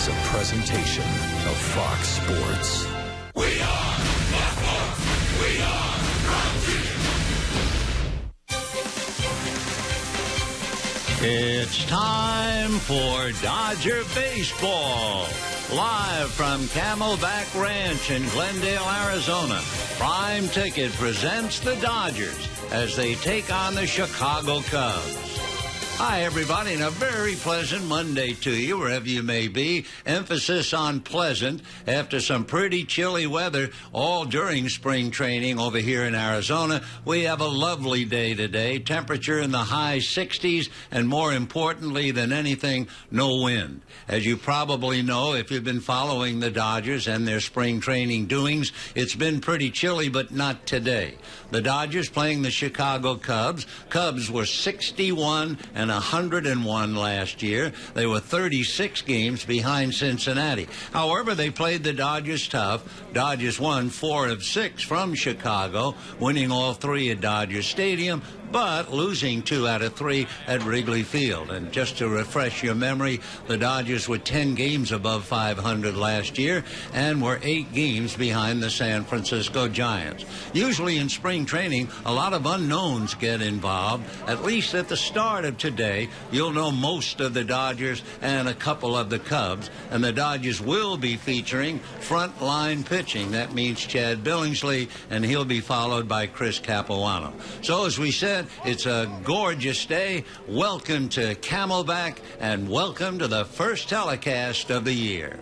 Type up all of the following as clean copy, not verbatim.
is a presentation of Fox Sports. We are Fox Sports. We are It's time for Dodger Baseball. Live from Camelback Ranch in Glendale, Arizona, Prime Ticket presents the Dodgers as they take on the Chicago Cubs. Hi, everybody, and a very pleasant Monday to you, wherever you may be. Emphasis on pleasant after some pretty chilly weather all during spring training over here in Arizona. We have a lovely day today, temperature in the high 60s, and more importantly than anything, no wind. As you probably know, if you've been following the Dodgers and their spring training doings, it's been pretty chilly, but not today. The Dodgers playing the Chicago Cubs. Cubs were 61 and 101 last year. They were 36 games behind Cincinnati. However, they played the Dodgers tough. Dodgers won 4 of 6 from Chicago, winning all 3 at Dodger Stadium, but losing 2 out of 3 at Wrigley Field. And just to refresh your memory, the Dodgers were 10 games above 500 last year and were 8 games behind the San Francisco Giants. Usually in spring training, a lot of unknowns get involved. At least at the start of today, you'll know most of the Dodgers and a couple of the Cubs. And the Dodgers will be featuring front-line pitching. That means Chad Billingsley, and he'll be followed by Chris Capuano. So as we said, it's a gorgeous day. Welcome to Camelback, and welcome to the first telecast of the year.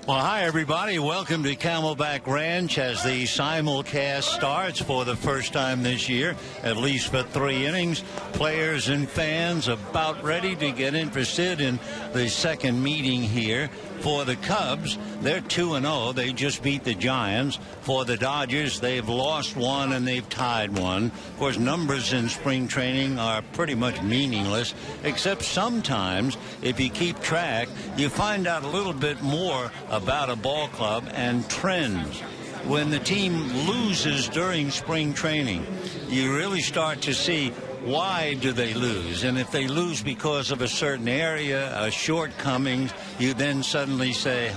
Well, hi, everybody. Welcome to Camelback Ranch as the simulcast starts for the first time this year, at least for 3 innings. Players and fans about ready to get interested in the second meeting here. For the Cubs, they're 2-0. They just beat the Giants. For the Dodgers, they've lost 1 and they've tied 1. Of course, numbers in spring training are pretty much meaningless, except sometimes, if you keep track, you find out a little bit more about a ball club and trends. When the team loses during spring training, you really start to see why do they lose? And if they lose because of a certain area, a shortcomings, you then suddenly say,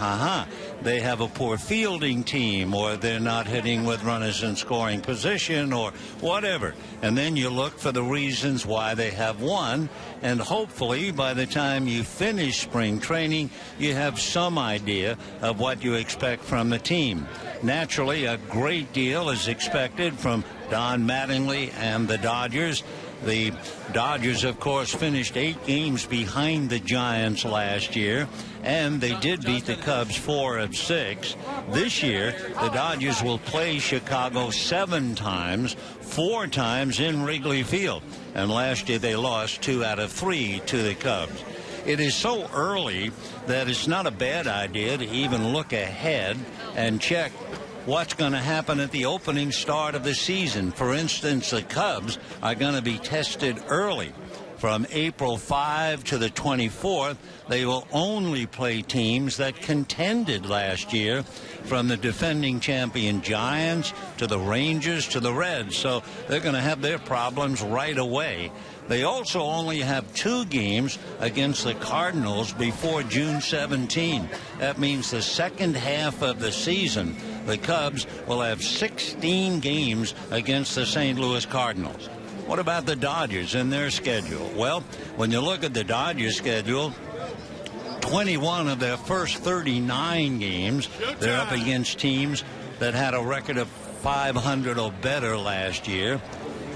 they have a poor fielding team, or they're not hitting with runners in scoring position, or whatever. And then you look for the reasons why they have won, and hopefully by the time you finish spring training, you have some idea of what you expect from the team. Naturally, a great deal is expected from Don Mattingly and the Dodgers. The Dodgers, of course, finished 8 games behind the Giants last year, and they did beat the Cubs 4 of 6. This year, the Dodgers will play Chicago 7 times, 4 times in Wrigley Field, and last year they lost 2 out of 3 to the Cubs. It is so early that it's not a bad idea to even look ahead and check what's going to happen at the opening start of the season. For instance, the Cubs are going to be tested early. From April 5 to the 24th, they will only play teams that contended last year, from the defending champion Giants to the Rangers to the Reds. So they're going to have their problems right away. They also only have 2 games against the Cardinals before June 17. That means the second half of the season, the Cubs will have 16 games against the St. Louis Cardinals. What about the Dodgers and their schedule? Well, when you look at the Dodgers schedule, 21 of their first 39 games, they're up against teams that had a record of 500 or better last year.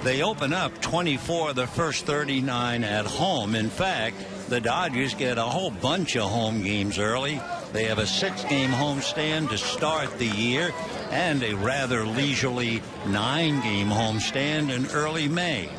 They open up 24 of the first 39 at home. In fact, the Dodgers get a whole bunch of home games early. They have a 6-game homestand to start the year and a rather leisurely 9-game homestand in early May.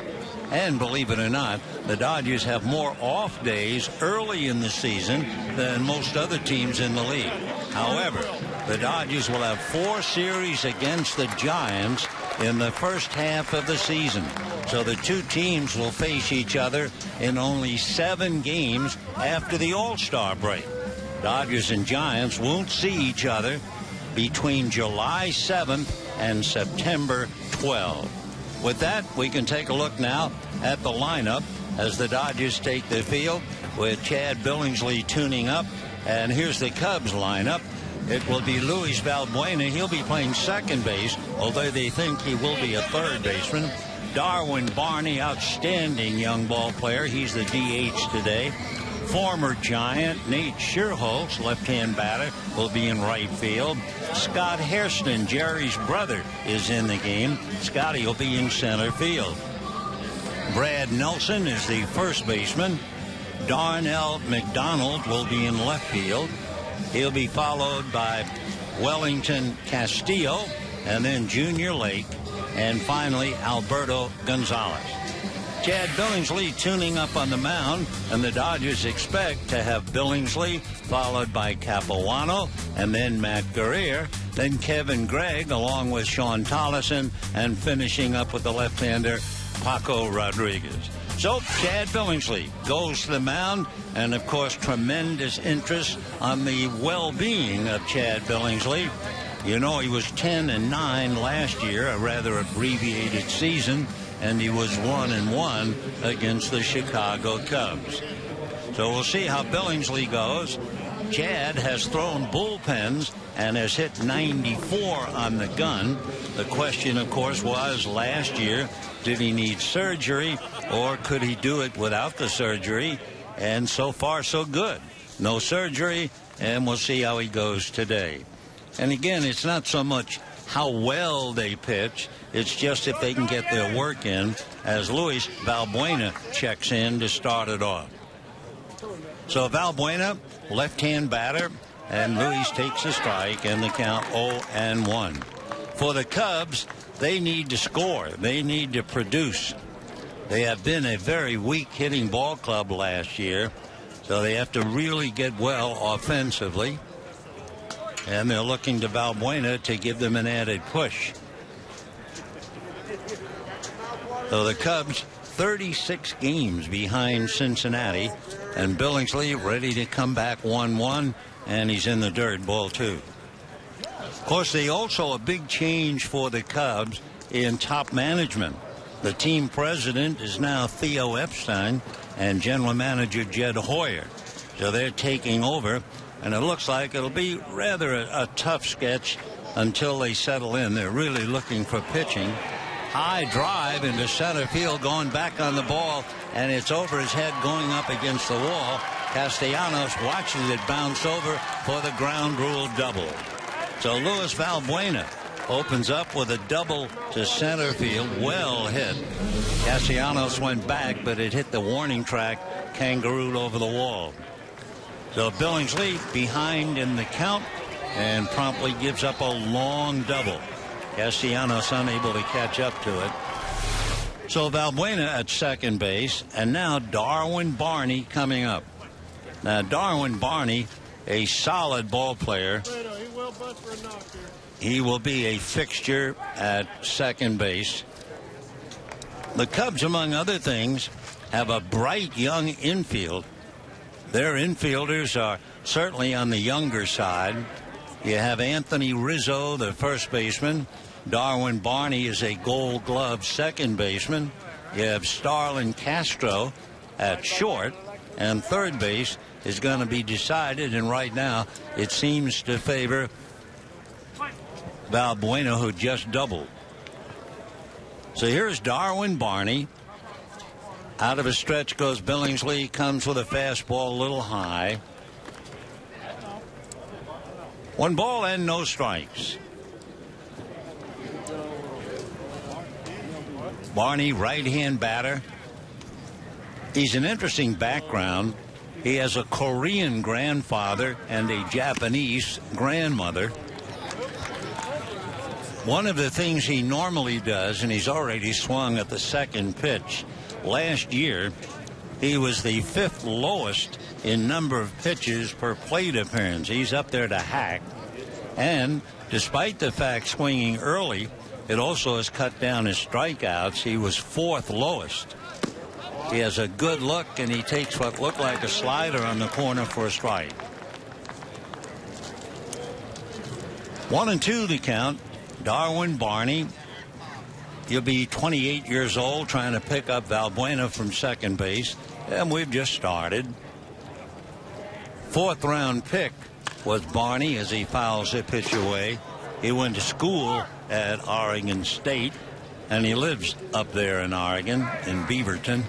And believe it or not, the Dodgers have more off days early in the season than most other teams in the league. However, the Dodgers will have 4 series against the Giants in the first half of the season. So the 2 teams will face each other in only 7 games after the All-Star break. Dodgers and Giants won't see each other between July 7th and September 12th. With that, we can take a look now at the lineup as the Dodgers take the field. with Chad Billingsley tuning up. And here's the Cubs lineup. It will be Luis Valbuena. He'll be playing second base, although they think he will be a third baseman. Darwin Barney, outstanding young ball player. He's the DH today. Former Giant Nate Schierholtz, left-hand batter, will be in right field. Scott Hairston, Jerry's brother, is in the game. Scotty will be in center field. Brad Nelson is the first baseman. Darnell McDonald will be in left field. He'll be followed by Wellington Castillo, and then Junior Lake, and finally Alberto Gonzalez. Chad Billingsley tuning up on the mound, and the Dodgers expect to have Billingsley followed by Capuano, and then Matt Guerrier, then Kevin Gregg along with Sean Tollison, and finishing up with the left-hander Paco Rodriguez. So Chad Billingsley goes to the mound, and of course tremendous interest on the well-being of Chad Billingsley. You know, he was 10-9 last year, a rather abbreviated season, and he was 1-1 against the Chicago Cubs. So we'll see how Billingsley goes. Chad has thrown bullpens and has hit 94 on the gun. The question, of course, was last year, did he need surgery or could he do it without the surgery? And so far, so good. No surgery, and we'll see how he goes today. And again, it's not so much how well they pitch, it's just if they can get their work in, as Luis Valbuena checks in to start it off. So Valbuena, left-hand batter, and Luis takes a strike, and the count 0-1. For the Cubs, they need to score. They need to produce. They have been a very weak hitting ball club last year, so they have to really get well offensively. And they're looking to Valbuena to give them an added push. So the Cubs 36 games behind Cincinnati, and Billingsley ready to come back 1-1, and he's in the dirt, ball 2. Of course, they also a big change for the Cubs in top management. The team president is now Theo Epstein and general manager Jed Hoyer. So they're taking over, and it looks like it'll be rather a tough sketch until they settle in. They're really looking for pitching. High drive into center field, going back on the ball, and it's over his head, going up against the wall. Castellanos watches it bounce over for the ground rule double. So Luis Valbuena opens up with a double to center field. Well hit. Castellanos went back, but it hit the warning track, kangarooed over the wall. So Billingsley behind in the count and promptly gives up a long double. Castellanos unable to catch up to it. So Valbuena at second base, and now Darwin Barney coming up. Now Darwin Barney, a solid ball player. He will be a fixture at second base. The Cubs, among other things, have a bright young infield. Their infielders are certainly on the younger side. You have Anthony Rizzo, the first baseman. Darwin Barney is a Gold Glove second baseman. You have Starlin Castro at short, and third base is going to be decided, and right now it seems to favor Valbuena, who just doubled. So here's Darwin Barney. Out of a stretch goes Billingsley, comes with a fastball a little high. 1 ball and no strikes. Barney, right-hand batter. He's an interesting background. He has a Korean grandfather and a Japanese grandmother. One of the things he normally does, and he's already swung at the second pitch. Last year, he was the 5th lowest in number of pitches per plate appearance. He's up there to hack. And despite the fact swinging early, it also has cut down his strikeouts. He was 4th lowest. He has a good look, and he takes what looked like a slider on the corner for a strike. 1-2 the count. Darwin Barney. He'll be 28 years old, trying to pick up Valbuena from second base. And we've just started. 4th-round pick was Barney as he fouls the pitch away. He went to school at Oregon State, and he lives up there in Oregon, in Beaverton.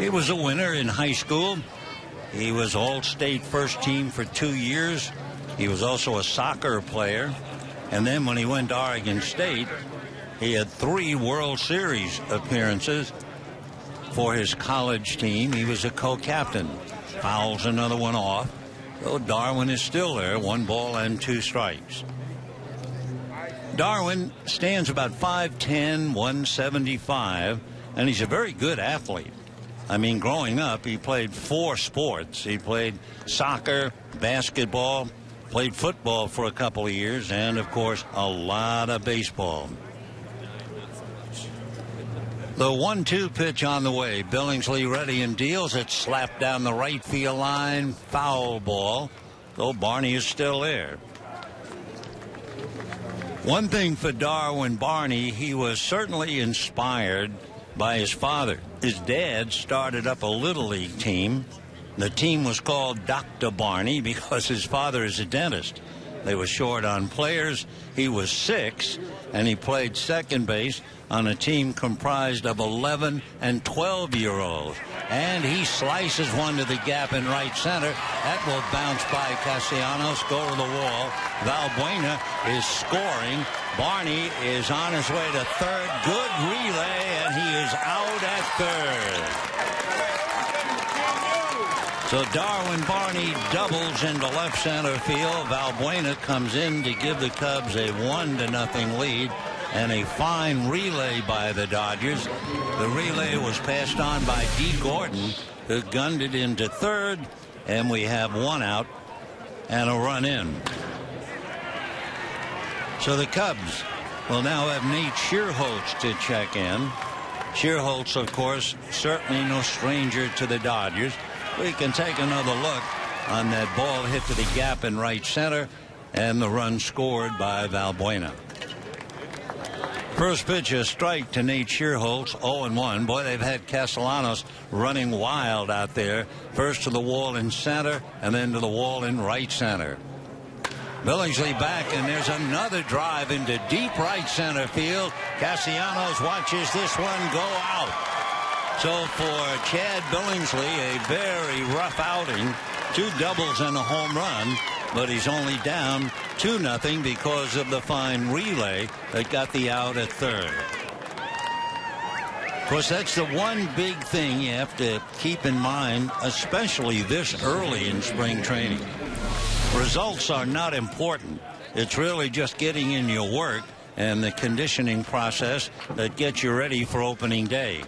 He was a winner in high school. He was All-State first team for 2 years. He was also a soccer player. And then when he went to Oregon State, he had 3 World Series appearances for his college team. He was a co-captain. Fouls another one off. So Darwin is still there, 1 ball and 2 strikes. Darwin stands about 5'10", 175, and he's a very good athlete. I mean, growing up, he played 4 sports. He played soccer, basketball, played football for a couple of years, and, of course, a lot of baseball. The 1-2 pitch on the way. Billingsley ready and deals it. Slapped down the right field line. Foul ball, though Barney is still there. One thing for Darwin Barney, he was certainly inspired by his father. His dad started up a Little League team. The team was called Dr. Barney because his father is a dentist. They were short on players. He was 6, and he played second base on a team comprised of 11 and 12-year-olds. And he slices one to the gap in right center. That will bounce by Castellanos, go to the wall. Valbuena is scoring. Barney is on his way to third. Good relay, and he is out at third. So Darwin Barney doubles into left center field. Valbuena comes in to give the Cubs a 1-0 lead, and a fine relay by the Dodgers. The relay was passed on by D. Gordon, who gunned it into third, and we have 1 out and a run in. So the Cubs will now have Nate Schierholtz to check in. Schierholtz, of course, certainly no stranger to the Dodgers. We can take another look on that ball hit to the gap in right center and the run scored by Valbuena. First pitch, a strike to Nate Schierholtz, 0-1. Boy, they've had Castellanos running wild out there. First to the wall in center and then to the wall in right center. Billingsley back, and there's another drive into deep right center field. Castellanos watches this one go out. So for Chad Billingsley, a very rough outing. 2 doubles and a home run, but he's only down 2-0 because of the fine relay that got the out at third. Of course, that's the one big thing you have to keep in mind, especially this early in spring training. Results are not important. It's really just getting in your work and the conditioning process that gets you ready for opening day.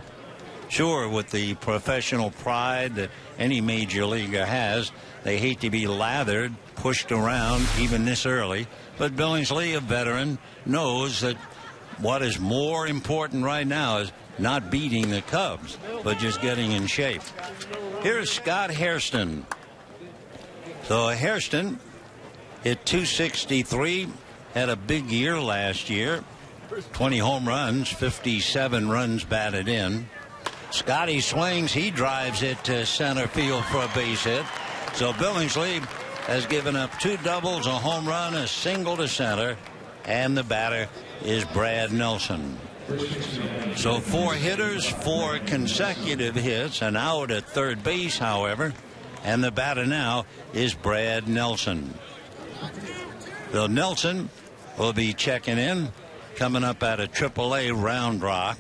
Sure, with the professional pride that any major leaguer has, they hate to be lathered, pushed around even this early. But Billingsley, a veteran, knows that what is more important right now is not beating the Cubs, but just getting in shape. Here's Scott Hairston. So Hairston hit .263, had a big year last year. 20 home runs, 57 runs batted in. Scotty swings. He drives it to center field for a base hit. So Billingsley has given up 2 doubles, a home run, a single to center, and the batter is Brad Nelson. So 4 hitters, 4 consecutive hits, an out at third base, however, and the batter now is Brad Nelson. So Nelson will be checking in, coming up at a AAA Round Rock.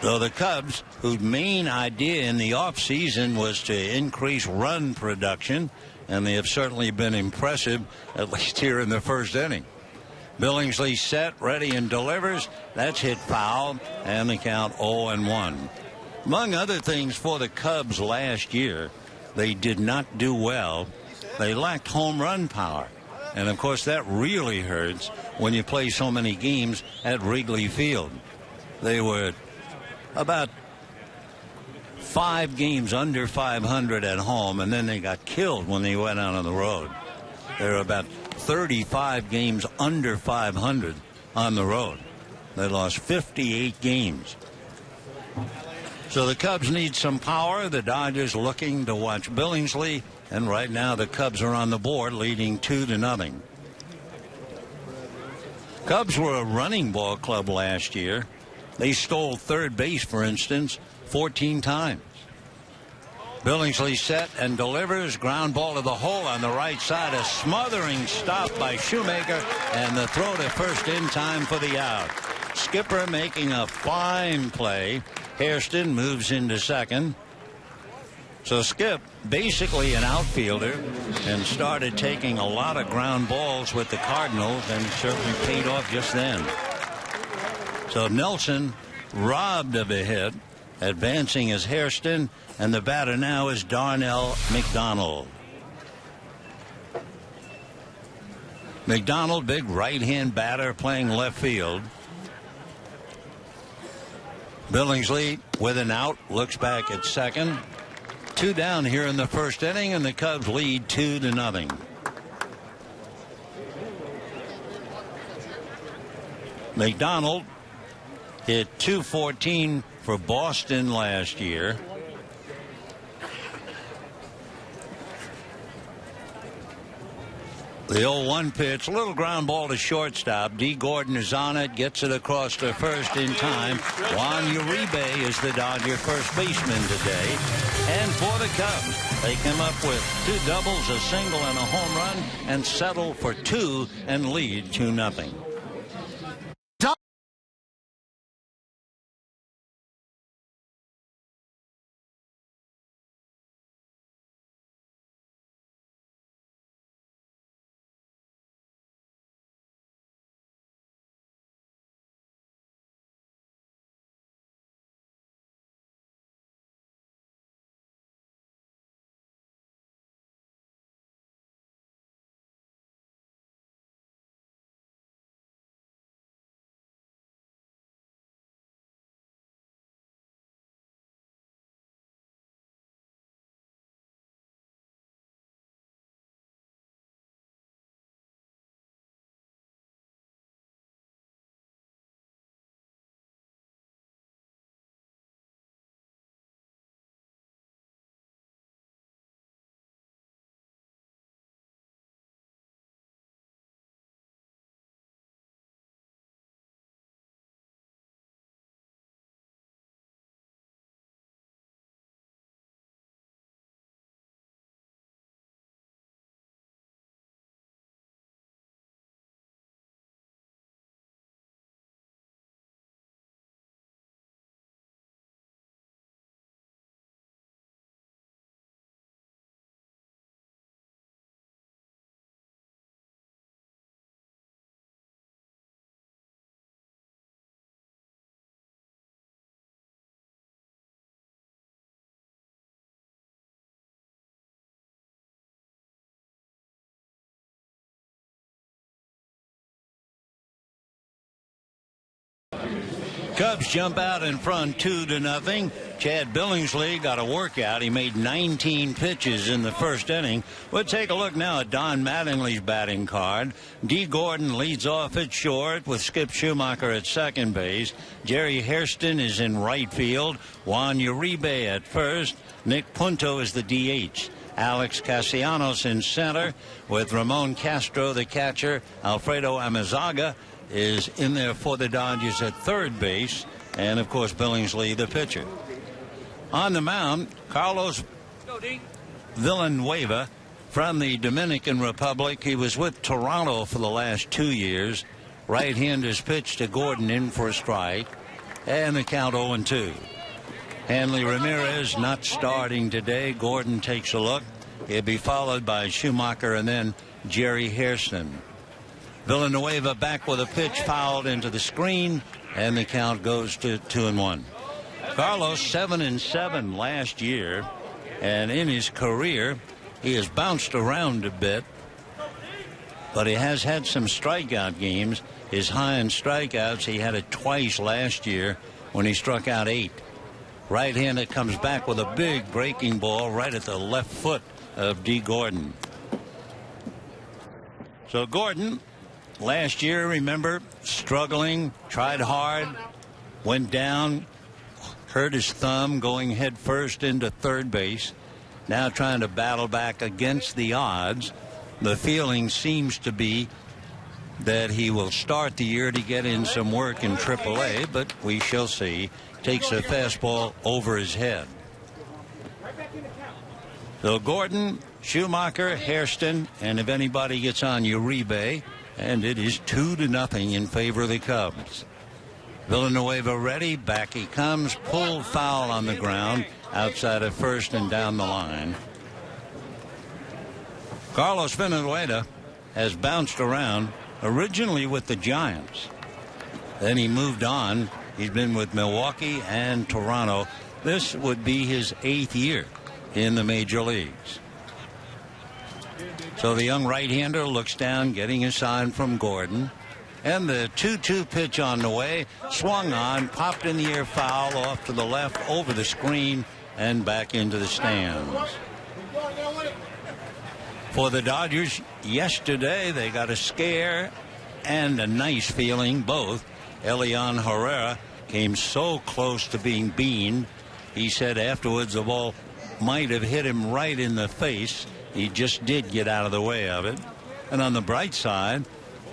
So the Cubs, whose main idea in the offseason was to increase run production, and they have certainly been impressive, at least here in the first inning. Billingsley set, ready, and delivers. That's hit foul, and the count 0-1. Among other things for the Cubs last year, they did not do well. They lacked home run power. And, of course, that really hurts when you play so many games at Wrigley Field. They were about 5 games under 500 at home, and then they got killed when they went out on the road. They were about 35 games under 500 on the road. They lost 58 games. So the Cubs need some power. The Dodgers looking to watch Billingsley. And right now the Cubs are on the board, leading 2-0. Cubs were a running ball club last year. They stole third base, for instance, 14 times. Billingsley set and delivers. Ground ball to the hole on the right side. A smothering stop by Shoemaker, and the throw to first in time for the out. Skipper making a fine play. Hairston moves into second. So Skip, basically an outfielder, and started taking a lot of ground balls with the Cardinals, and certainly paid off just then. So Nelson robbed of a hit, advancing as Hairston, and the batter now is Darnell McDonald. McDonald, big right-hand batter, playing left field. Billingsley with an out, looks back at second. 2 down here in the first inning, and the Cubs lead 2-0. McDonald hit .214 for Boston last year. The 0-1 pitch, little ground ball to shortstop. D. Gordon is on it, gets it across to first in time. Juan Uribe is the Dodger first baseman today. And for the Cubs, they come up with 2 doubles, a single, and a home run, and settle for 2 and lead 2-0. Cubs jump out in front 2-0. Chad Billingsley got a workout. He made 19 pitches in the first inning. We'll take a look now at Don Mattingly's batting card. D. Gordon leads off at short with Skip Schumacher at second base. Jerry Hairston is in right field. Juan Uribe at first. Nick Punto is the DH. Alex Castellanos in center with Ramon Castro the catcher. Alfredo Amezaga is in there for the Dodgers at third base, and of course Billingsley the pitcher. On the mound, Carlos Villanueva from the Dominican Republic. He was with Toronto for the last 2 years. Right-handers pitch to Gordon in for a strike, and the count 0-2. Hanley Ramirez not starting today. Gordon takes a look. He'll be followed by Schumacher and then Jerry Hairston. Villanueva back with a pitch fouled into the screen, and the count goes to 2-1. Carlos 7-7 last year, and in his career he has bounced around a bit, but he has had some strikeout games. His high in strikeouts, he had it twice last year when he struck out 8. Right-hander comes back with a big breaking ball right at the left foot of D. Gordon. So Gordon, last year, remember, struggling, tried hard, went down, hurt his thumb going head first into third base. Now trying to battle back against the odds. The feeling seems to be that he will start the year to get in some work in AAA, but we shall see. Takes a fastball over his head. So Gordon, Schumacher, Hairston, and if anybody gets on, Uribe, and it is 2-0 in favor of the Cubs. Villanueva ready, back he comes, pulled foul on the ground, outside of first and down the line. Carlos Villanueva has bounced around, originally with the Giants. Then he moved on. He's been with Milwaukee and Toronto. This would be his 8th year in the major leagues. So the young right-hander looks down, getting a sign from Gordon. And the 2-2 pitch on the way, swung on, popped in the air, foul off to the left, over the screen, and back into the stands. For the Dodgers, yesterday they got a scare and a nice feeling both. Elian Herrera came so close to being beaned. He said afterwards the ball might have hit him right in the face. He just did get out of the way of it. And on the bright side,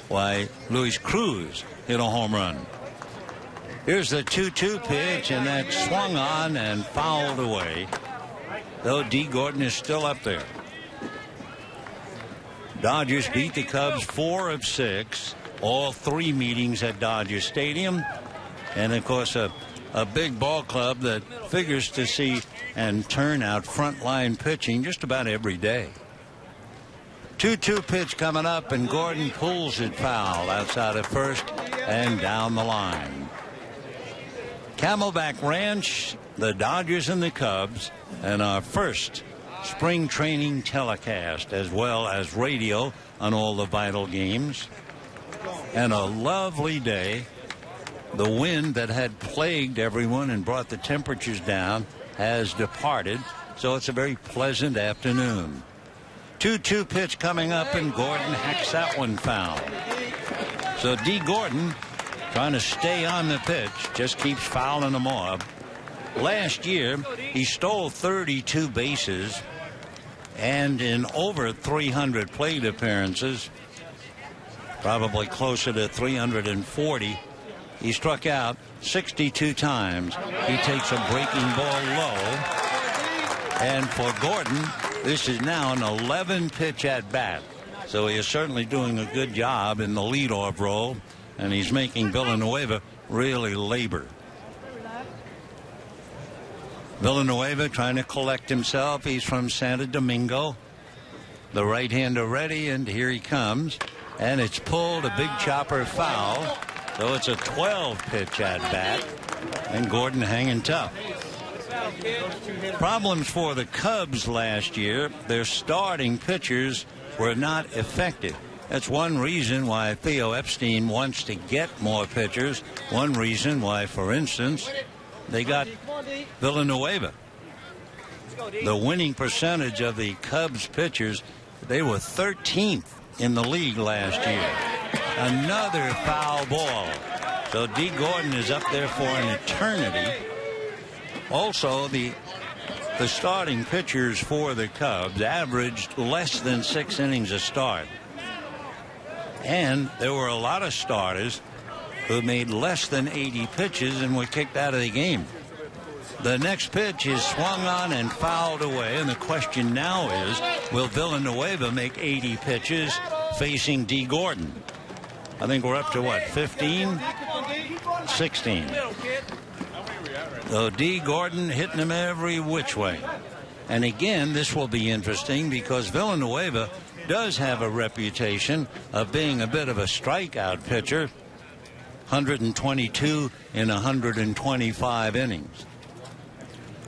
why, Luis Cruz hit a home run. Here's the 2-2 pitch, and that swung on and fouled away. Though D. Gordon is still up there. Dodgers beat the Cubs 4 of 6. All 3 meetings at Dodger Stadium. And, of course, a big ball club that figures to see and turn out frontline pitching just about every day. 2-2 pitch coming up, and Gordon pulls it foul outside of first and down the line. Camelback Ranch, the Dodgers and the Cubs, and our first spring training telecast, as well as radio on all the vital games. And a lovely day. The wind that had plagued everyone and brought the temperatures down has departed, so it's a very pleasant afternoon. 2-2 pitch coming up, and Gordon hacks that one foul. So D. Gordon, trying to stay on the pitch, just keeps fouling them off. Last year, he stole 32 bases, and in over 300 plate appearances, probably closer to 340, he struck out 62 times. He takes a breaking ball low. And for Gordon, this is now an 11-pitch at-bat. So he is certainly doing a good job in the leadoff role, and he's making Villanueva really labor. Villanueva trying to collect himself. He's from Santo Domingo. The right-hander ready, and here he comes. And it's pulled, a big chopper foul. So it's a 12-pitch at-bat, and Gordon hanging tough. Problems for the Cubs last year. Their starting pitchers were not effective. That's one reason why Theo Epstein wants to get more pitchers. One reason why, for instance, they got Villanueva. The winning percentage of the Cubs pitchers, they were 13th in the league last year. Another foul ball. So D. Gordon is up there for an eternity. Also, the starting pitchers for the Cubs averaged less than 6 innings a start. And there were a lot of starters who made less than 80 pitches and were kicked out of the game. The next pitch is swung on and fouled away, and the question now is, will Villanueva make 80 pitches facing D. Gordon? I think we're up to what, 15? 16. So D. Gordon hitting him every which way. And again, this will be interesting because Villanueva does have a reputation of being a bit of a strikeout pitcher. 122 in 125 innings.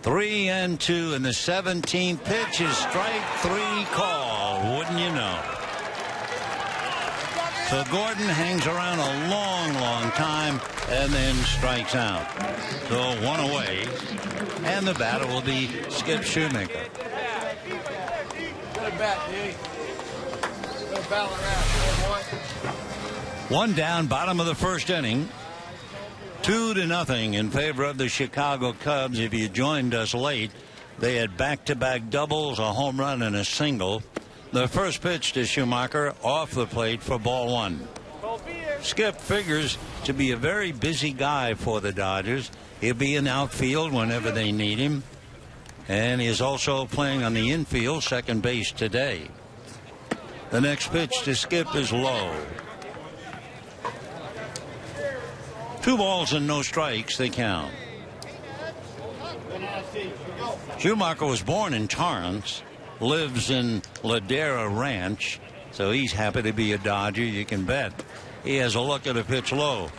3-2, and the 17th pitch is strike 3 call. Wouldn't you know? So Gordon hangs around a long time and then strikes out. So 1 away, and the batter will be Skip Shoemaker. One down, bottom of the first inning. 2-0 in favor of the Chicago Cubs. If you joined us late, they had back-to-back doubles, a home run, and a single. The first pitch to Schumacher off the plate for ball one. Skip figures to be a very busy guy for the Dodgers. He'll be in outfield whenever they need him. And he is also playing on the infield, second base today. The next pitch to Skip is low. 2 balls and no strikes, they count. Schumacher was born in Torrance, lives in Ladera Ranch, so he's happy to be a Dodger, you can bet. He has a look at a pitch low.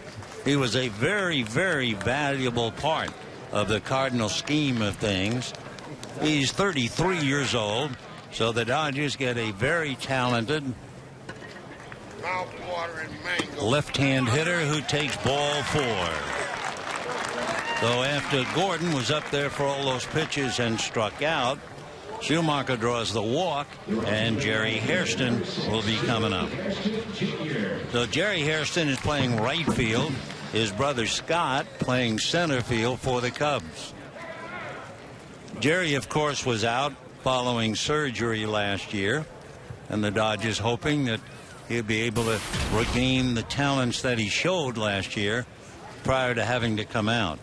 He was a very, very valuable part of the Cardinal scheme of things. He's 33 years old, so the Dodgers get a very talented left-hand hitter who takes ball 4. So after Gordon was up there for all those pitches and struck out, Schumacher draws the walk, and Jerry Hairston will be coming up. So Jerry Hairston is playing right field. His brother Scott playing center field for the Cubs. Jerry, of course, was out following surgery last year, and the Dodgers hoping that he'll be able to regain the talents that he showed last year prior to having to come out.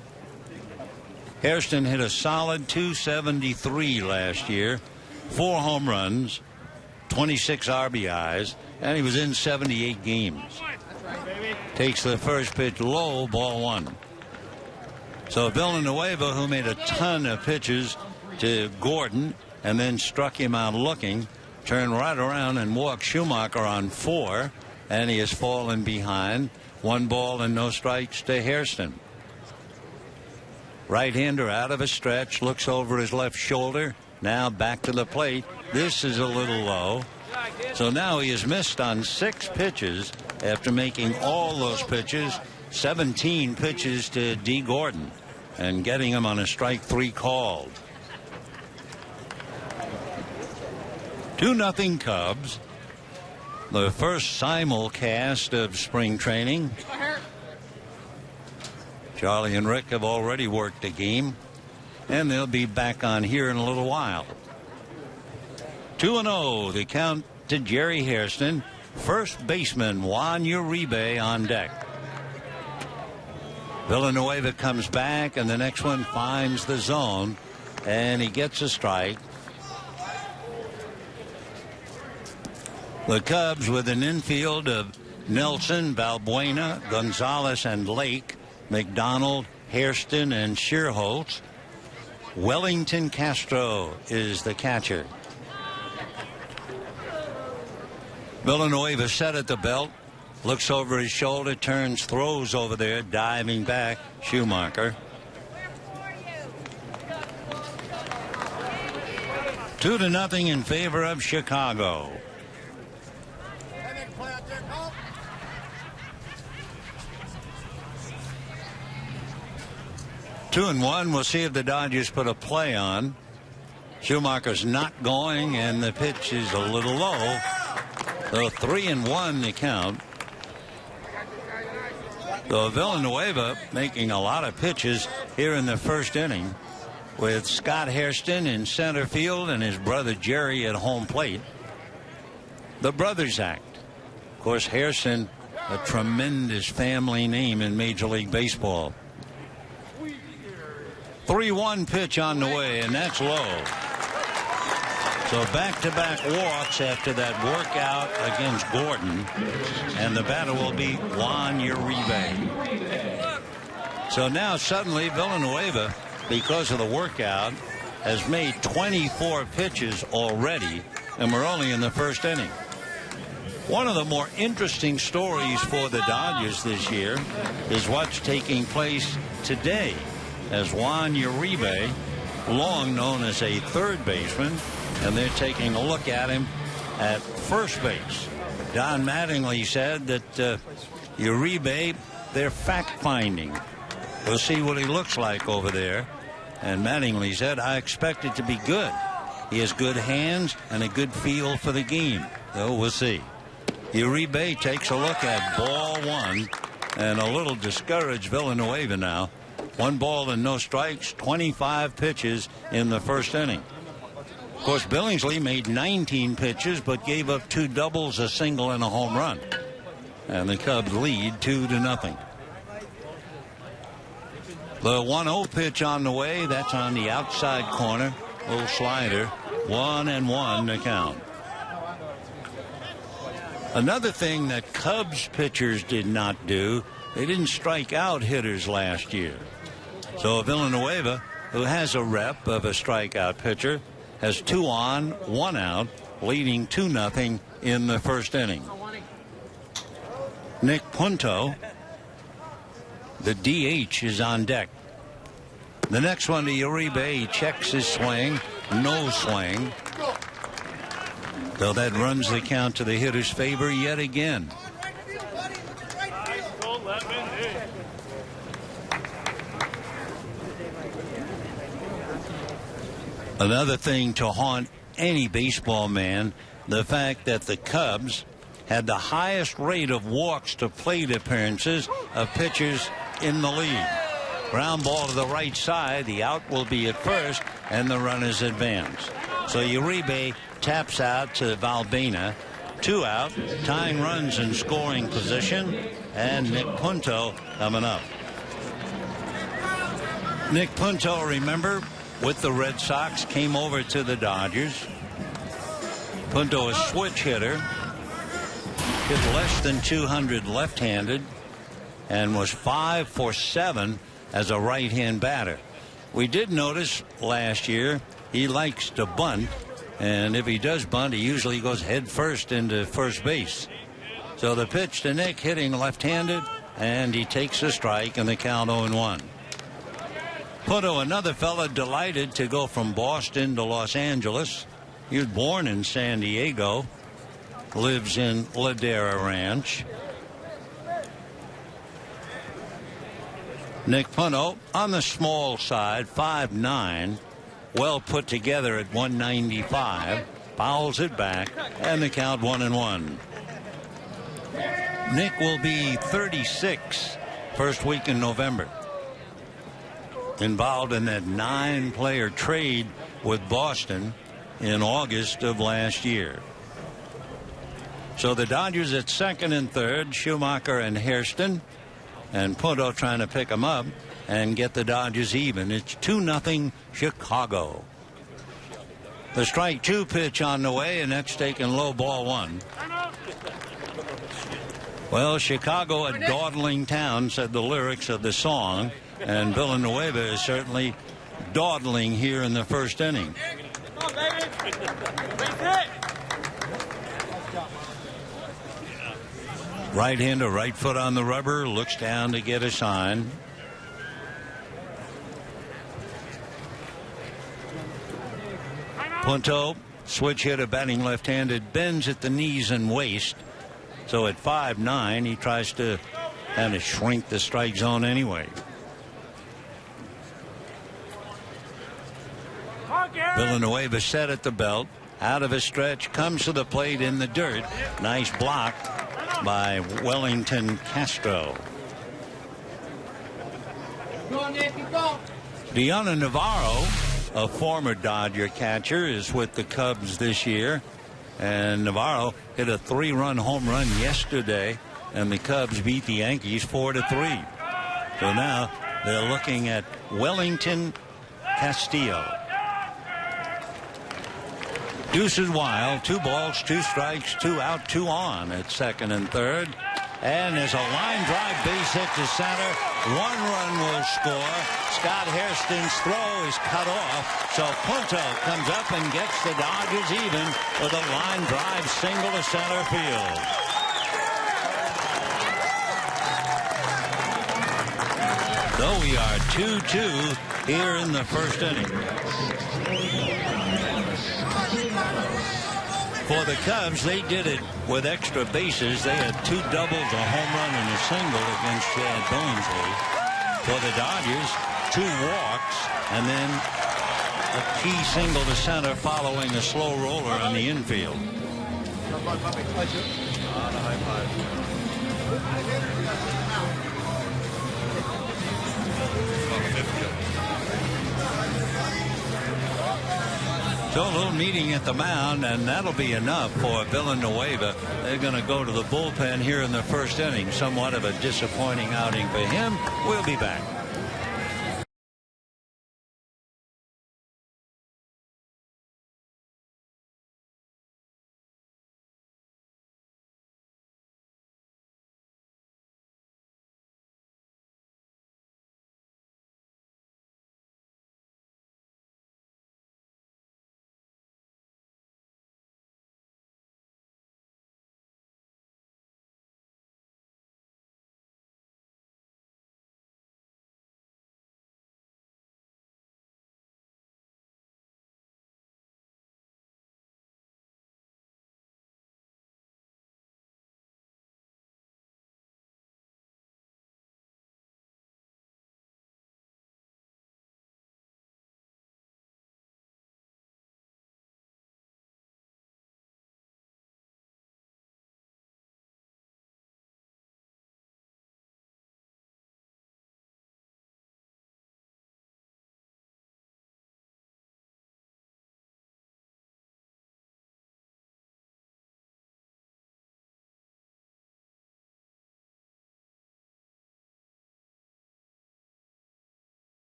Hairston hit a solid .273 last year, 4 home runs, 26 RBIs, and he was in 78 games. Takes the first pitch low, ball 1. So Villanueva, who made a ton of pitches to Gordon and then struck him out looking, turned right around and walked Schumacher on 4, and he has fallen behind. 1 ball and no strikes to Hairston. Right-hander out of a stretch, looks over his left shoulder, now back to the plate. This is a little low. So now he has missed on 6 pitches after making all those pitches, 17 pitches to D. Gordon, and getting him on a strike 3 called. 2-0 Cubs. The first simulcast of spring training. Charlie and Rick have already worked a game, and they'll be back on here in a little while. 2-0, the count to Jerry Hairston. First baseman Juan Uribe on deck. Villanueva comes back, and the next one finds the zone, and he gets a strike. The Cubs with an infield of Nelson, Valbuena, Gonzalez, and Lake, McDonald, Hairston, and Shearholtz. Wellington Castro is the catcher. Villanueva set at the belt, looks over his shoulder, turns, throws over there, diving back, Schumacher. 2-0 in favor of Chicago. 2-1. We'll see if the Dodgers put a play on. Schumacher's not going, and the pitch is a little low. So 3-1 the count. So Villanueva making a lot of pitches here in the first inning, with Scott Hairston in center field and his brother Jerry at home plate. The Brothers Act. Of course, Hairston, a tremendous family name in Major League Baseball. 3-1 pitch on the way, and that's low. So back-to-back walks after that workout against Gordon, and the batter will be Juan Uribe. So now suddenly Villanueva, because of the workout, has made 24 pitches already, and we're only in the first inning. One of the more interesting stories for the Dodgers this year is what's taking place today, as Juan Uribe, long known as a third baseman, and they're taking a look at him at first base. Don Mattingly said that Uribe, they're fact-finding. We'll see what he looks like over there. And Mattingly said, I expect it to be good. He has good hands and a good feel for the game. So we'll see. Uribe takes a look at ball 1, and a little discouraged Villanueva now. 1 ball and no strikes, 25 pitches in the first inning. Of course, Billingsley made 19 pitches but gave up 2 doubles, a single, and a home run. And the Cubs lead 2-0. The 1-0 pitch on the way. That's on the outside corner. Little slider. 1-1 to count. Another thing that Cubs pitchers did not do, they didn't strike out hitters last year. So Villanueva, who has a rep of a strikeout pitcher, has 2 on, 1 out, leading 2-0 in the first inning. Nick Punto, the DH, is on deck. The next one to Uribe, he checks his swing, no swing. So that runs the count to the hitter's favor yet again. Another thing to haunt any baseball man, the fact that the Cubs had the highest rate of walks to plate appearances of pitchers in the league. Ground ball to the right side, the out will be at first, and the runners advance. So Uribe taps out to Valbena. 2 out, tying runs in scoring position, and Nick Punto coming up. Nick Punto, remember, with the Red Sox, came over to the Dodgers. Punto, a switch hitter, hit less than 200 left-handed, and was 5 for 7 as a right-hand batter. We did notice last year he likes to bunt, and if he does bunt, he usually goes head first into first base. So the pitch to Nick, hitting left-handed, and he takes a strike, and the count 0-1. Punto, another fella delighted to go from Boston to Los Angeles. He was born in San Diego, lives in Ladera Ranch. Nick Punto on the small side, 5'9", well put together at 195, fouls it back, and the count 1-1. Nick will be 36 first week in November. Involved in that 9-player trade with Boston in August of last year. So the Dodgers at second and third, Schumacher and Hairston, and Punto trying to pick them up and get the Dodgers even. It's 2-0 Chicago. The strike 2 pitch on the way, and that's taken low, ball 1. Well, Chicago, a dawdling town, said the lyrics of the song, and Villanueva is certainly dawdling here in the first inning. Right-hander, right foot on the rubber, looks down to get a sign. Punto, switch hitter, batting left-handed, bends at the knees and waist. So at 5'9", he tries to kind of shrink the strike zone anyway. Villanueva set at the belt, out of his stretch, comes to the plate in the dirt. Nice block by Wellington Castro. Deanna Navarro, a former Dodger catcher, is with the Cubs this year. And Navarro hit a 3-run home run yesterday, and the Cubs beat the Yankees 4-3. So now they're looking at Wellington Castillo. Deuces wild, 2 balls, 2 strikes, 2 out, 2 on at second and third. And there's a line drive, base hit to center. 1 run will score. Scott Hairston's throw is cut off. So Punto comes up and gets the Dodgers even with a line drive single to center field. Though we are 2-2 here in the first inning. For the Cubs, they did it with extra bases. They had 2 doubles, a home run, and a single against Chad Billingsley. For the Dodgers, 2 walks, and then a key single to center following a slow roller on the infield. So a little meeting at the mound, and that'll be enough for Villanueva. They're going to go to the bullpen here in the first inning. Somewhat of a disappointing outing for him. We'll be back.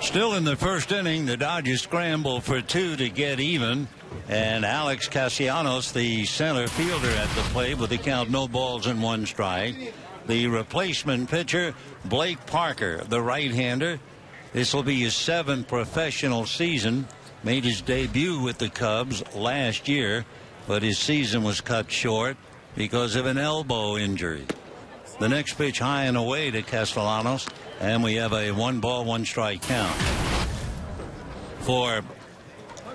Still in the first inning, the Dodgers scramble for two to get even. And Alex Castellanos, the center fielder at the plate with the count no balls and one strike. The replacement pitcher, Blake Parker, the right-hander. This will be his 7th professional season. Made his debut with the Cubs last year, but his season was cut short because of an elbow injury. The next pitch high and away to Castellanos, and we have a 1-ball, 1-strike count. For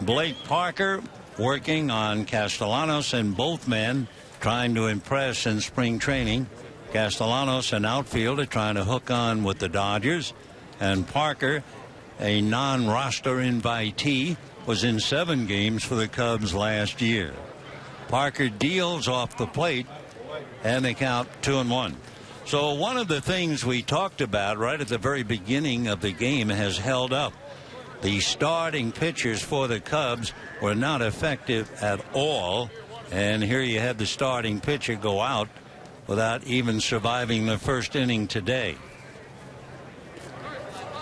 Blake Parker, working on Castellanos, and both men trying to impress in spring training. Castellanos, an outfielder, trying to hook on with the Dodgers, and Parker, a non-roster invitee, was in 7 games for the Cubs last year. Parker deals off the plate, and they count 2-1. So one of the things we talked about right at the very beginning of the game has held up. The starting pitchers for the Cubs were not effective at all, and here you had the starting pitcher go out without even surviving the first inning today.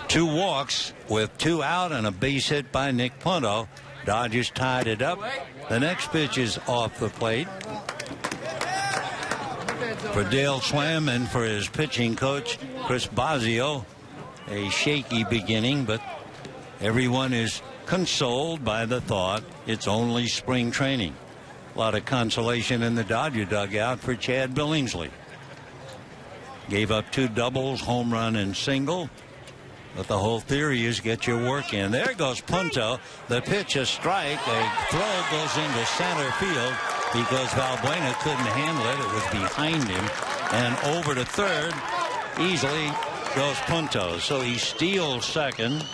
2 walks with 2 out and a base hit by Nick Punto. Dodgers tied it up. The next pitch is off the plate. For Dale Swam and for his pitching coach, Chris Bosio, a shaky beginning, but everyone is consoled by the thought it's only spring training. A lot of consolation in the Dodger dugout for Chad Billingsley. Gave up 2 doubles, home run and single. But the whole theory is get your work in. There goes Punto. The pitch, a strike. A throw goes into center field because Valbuena couldn't handle it. It was behind him. And over to third, easily goes Punto. So he steals second,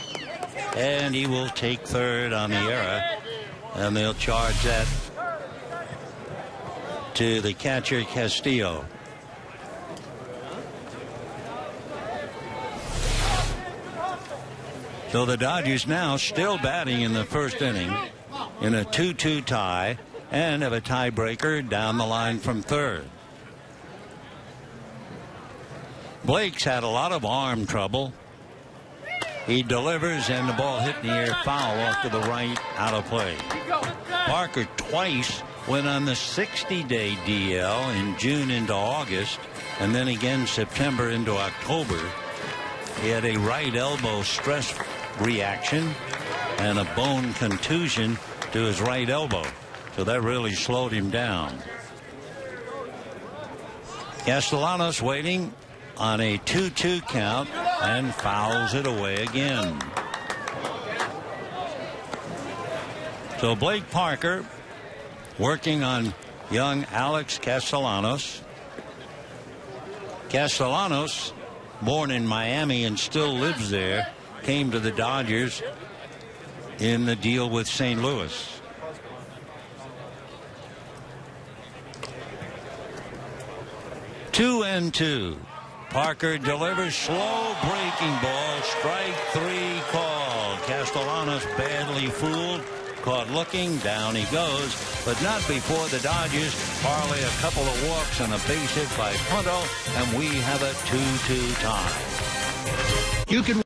and he will take third on the error. And they'll charge that to the catcher, Castillo. So the Dodgers now still batting in the first inning in a 2-2 tie and have a tiebreaker down the line from third. Blake's had a lot of arm trouble. He delivers, and the ball hit in the air, foul off to the right, out of play. Parker twice went on the 60-day DL in June into August, and then again September into October. He had a right elbow stress reaction and a bone contusion to his right elbow, so that really slowed him down. Castellanos waiting on a 2-2 count and fouls it away again. So Blake Parker working on young Alex Castellanos. Castellanos, born in Miami and still lives there, came to the Dodgers in the deal with St. Louis. Two and two. Parker delivers, slow breaking ball, strike three called. Castellanos badly fooled, caught looking, down he goes, but not before the Dodgers parlay a couple of walks and a base hit by Punto, and we have a 2-2 tie. You can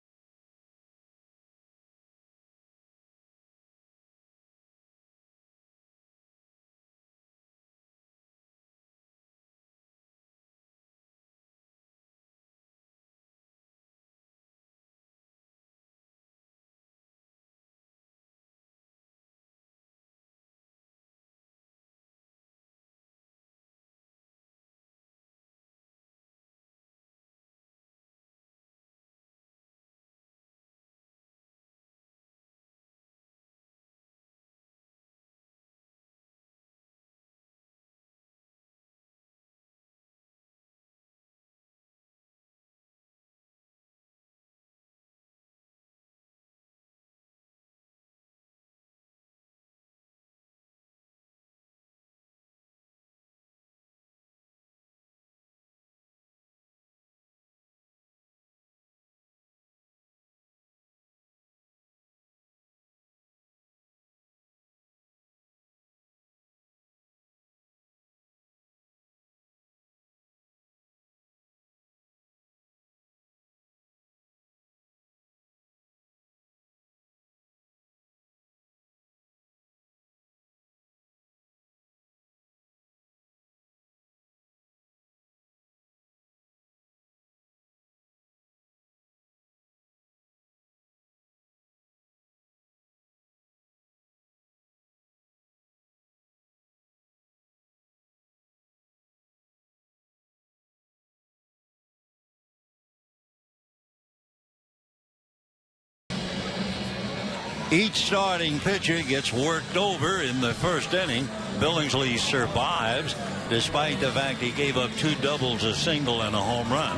each starting pitcher gets worked over in the first inning. Billingsley survives despite the fact he gave up 2 doubles, a single, and a home run.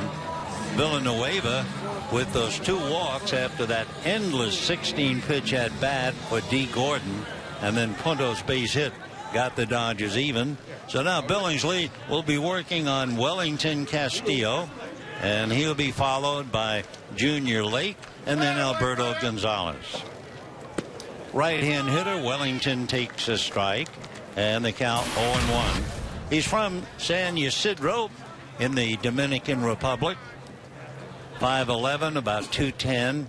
Villanueva with those 2 walks after that endless 16-pitch at bat for D. Gordon, and then Punto's base hit got the Dodgers even. So now Billingsley will be working on Wellington Castillo, and he'll be followed by Junior Lake and then Alberto Gonzalez. Right-hand hitter Wellington takes a strike, and the count 0-1. He's from San Ysidro in the Dominican Republic. 5'11", about 210.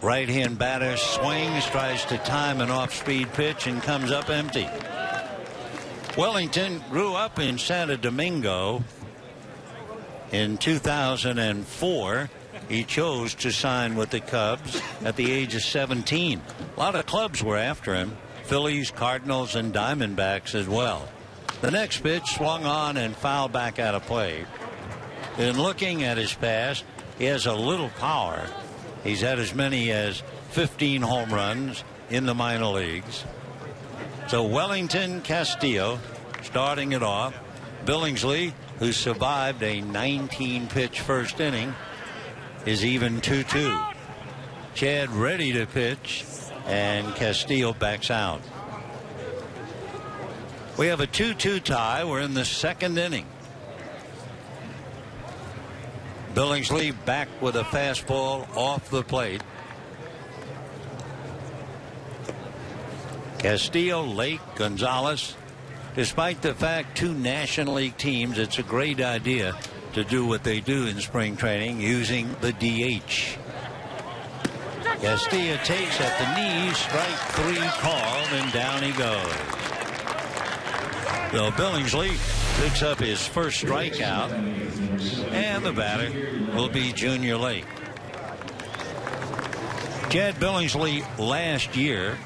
Right-hand batter swings, tries to time an off-speed pitch, and comes up empty. Wellington grew up in Santo Domingo. In 2004, he chose to sign with the Cubs at the age of 17. A lot of clubs were after him, Phillies, Cardinals, and Diamondbacks as well. The next pitch swung on and fouled back out of play. In looking at his past, he has a little power. He's had as many as 15 home runs in the minor leagues. So Wellington Castillo starting it off. Billingsley, who survived a 19-pitch first inning, is even 2-2. Chad ready to pitch, and Castillo backs out. We have a 2-2 tie. We're in the second inning. Billingsley back with a fastball off the plate. Castillo, Lake, Gonzalez. Despite the fact 2 National League teams, it's a great idea to do what they do in spring training using the DH. Castilla takes at the knee, strike 3 called, and down he goes. So Billingsley picks up his first strikeout, and the batter will be Junior Lake. Chad Billingsley last year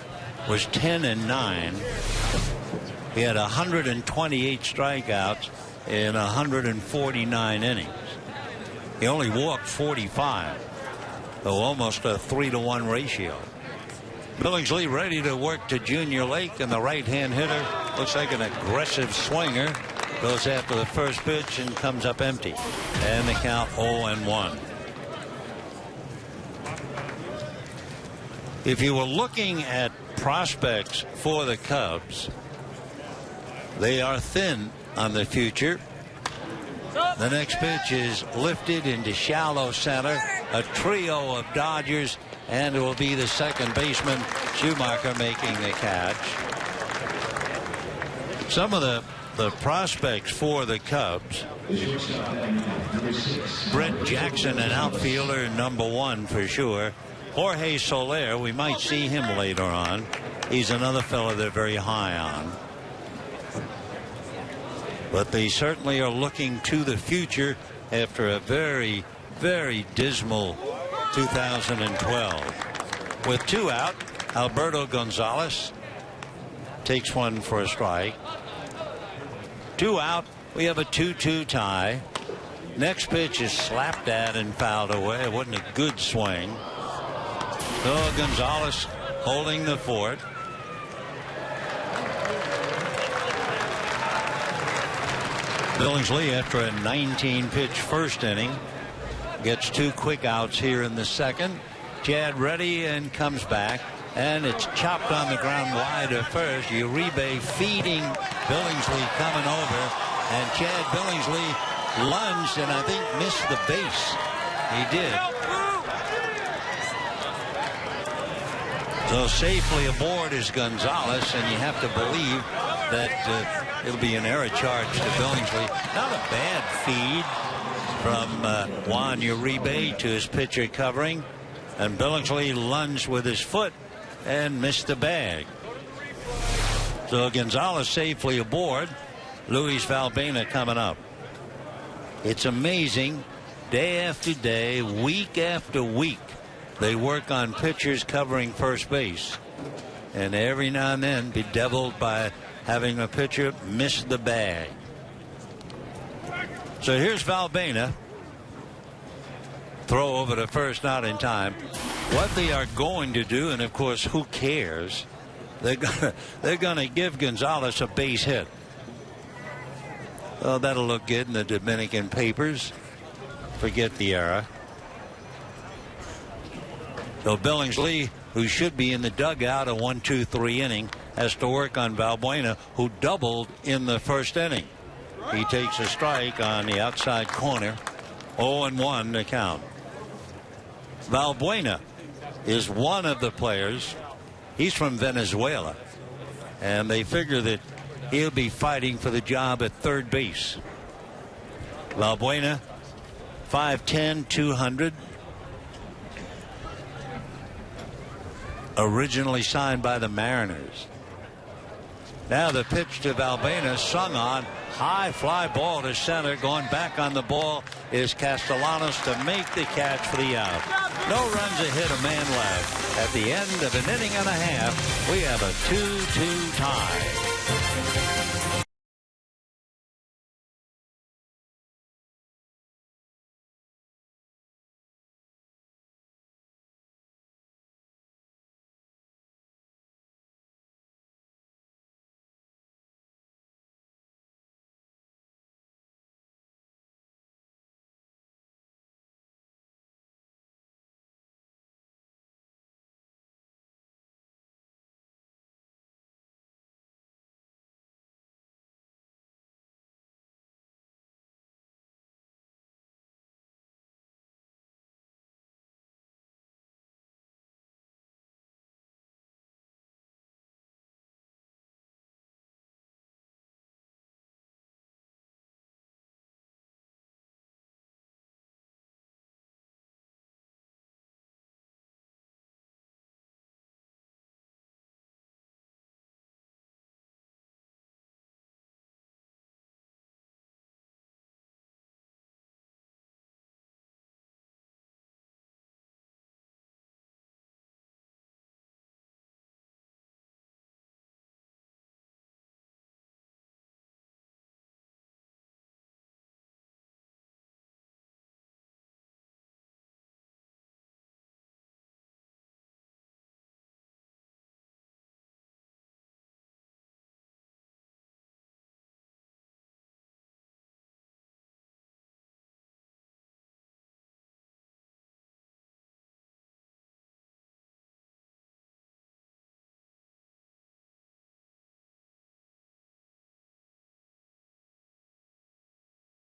was 10-9. He had 128 strikeouts in 149 innings. He only walked 45, so almost a 3-to-1 ratio. Billingsley ready to work to Junior Lake, and the right-hand hitter looks like an aggressive swinger. Goes after the first pitch and comes up empty. And the count 0-1. If you were looking at prospects for the Cubs, they are thin on the future. The next pitch is lifted into shallow center. A trio of Dodgers, and it will be the second baseman, Schumacher, making the catch. Some of the prospects for the Cubs. Brett Jackson, an outfielder, #1 for sure. Jorge Soler, we might see him later on. He's another fellow they're very high on. But they certainly are looking to the future after a very, very dismal 2012. With 2 out, Alberto Gonzalez takes one for a strike. 2 out, we have a 2-2 tie. Next pitch is slapped at and fouled away. It wasn't a good swing. So Gonzalez holding the fort. Billingsley, after a 19-pitch first inning, gets 2 quick outs here in the second. Chad ready and comes back, and it's chopped on the ground wide at first. Uribe feeding Billingsley coming over, and Chad Billingsley lunged and I think missed the base. He did. So safely aboard is Gonzalez, and you have to believe that it'll be an error charge to Billingsley. Not a bad feed from Juan Uribe to his pitcher covering, and Billingsley lunged with his foot and missed the bag. So Gonzalez safely aboard. Luis Valbuena coming up. It's amazing, day after day, week after week, they work on pitchers covering first base, and every now and then bedeviled by having a pitcher miss the bag. So here's Valbuena. Throw over to first, not in time. What they are going to do, and of course who cares, they're gonna give Gonzalez a base hit. Oh, that'll look good in the Dominican papers. Forget the era. So Billingsley, who should be in the dugout a 1-2-3 inning, has to work on Valbuena, who doubled in the first inning. He takes a strike on the outside corner. 0-1 to count. Valbuena is one of the players. He's from Venezuela, and they figure that he'll be fighting for the job at third base. Valbuena, 5'10", 200. Originally signed by the Mariners. Now the pitch to Valbuena, swung on, high fly ball to center. Going back on the ball is Castellanos to make the catch for the out. No runs ahead, a man left. At the end of an inning and a half, we have a 2-2 tie.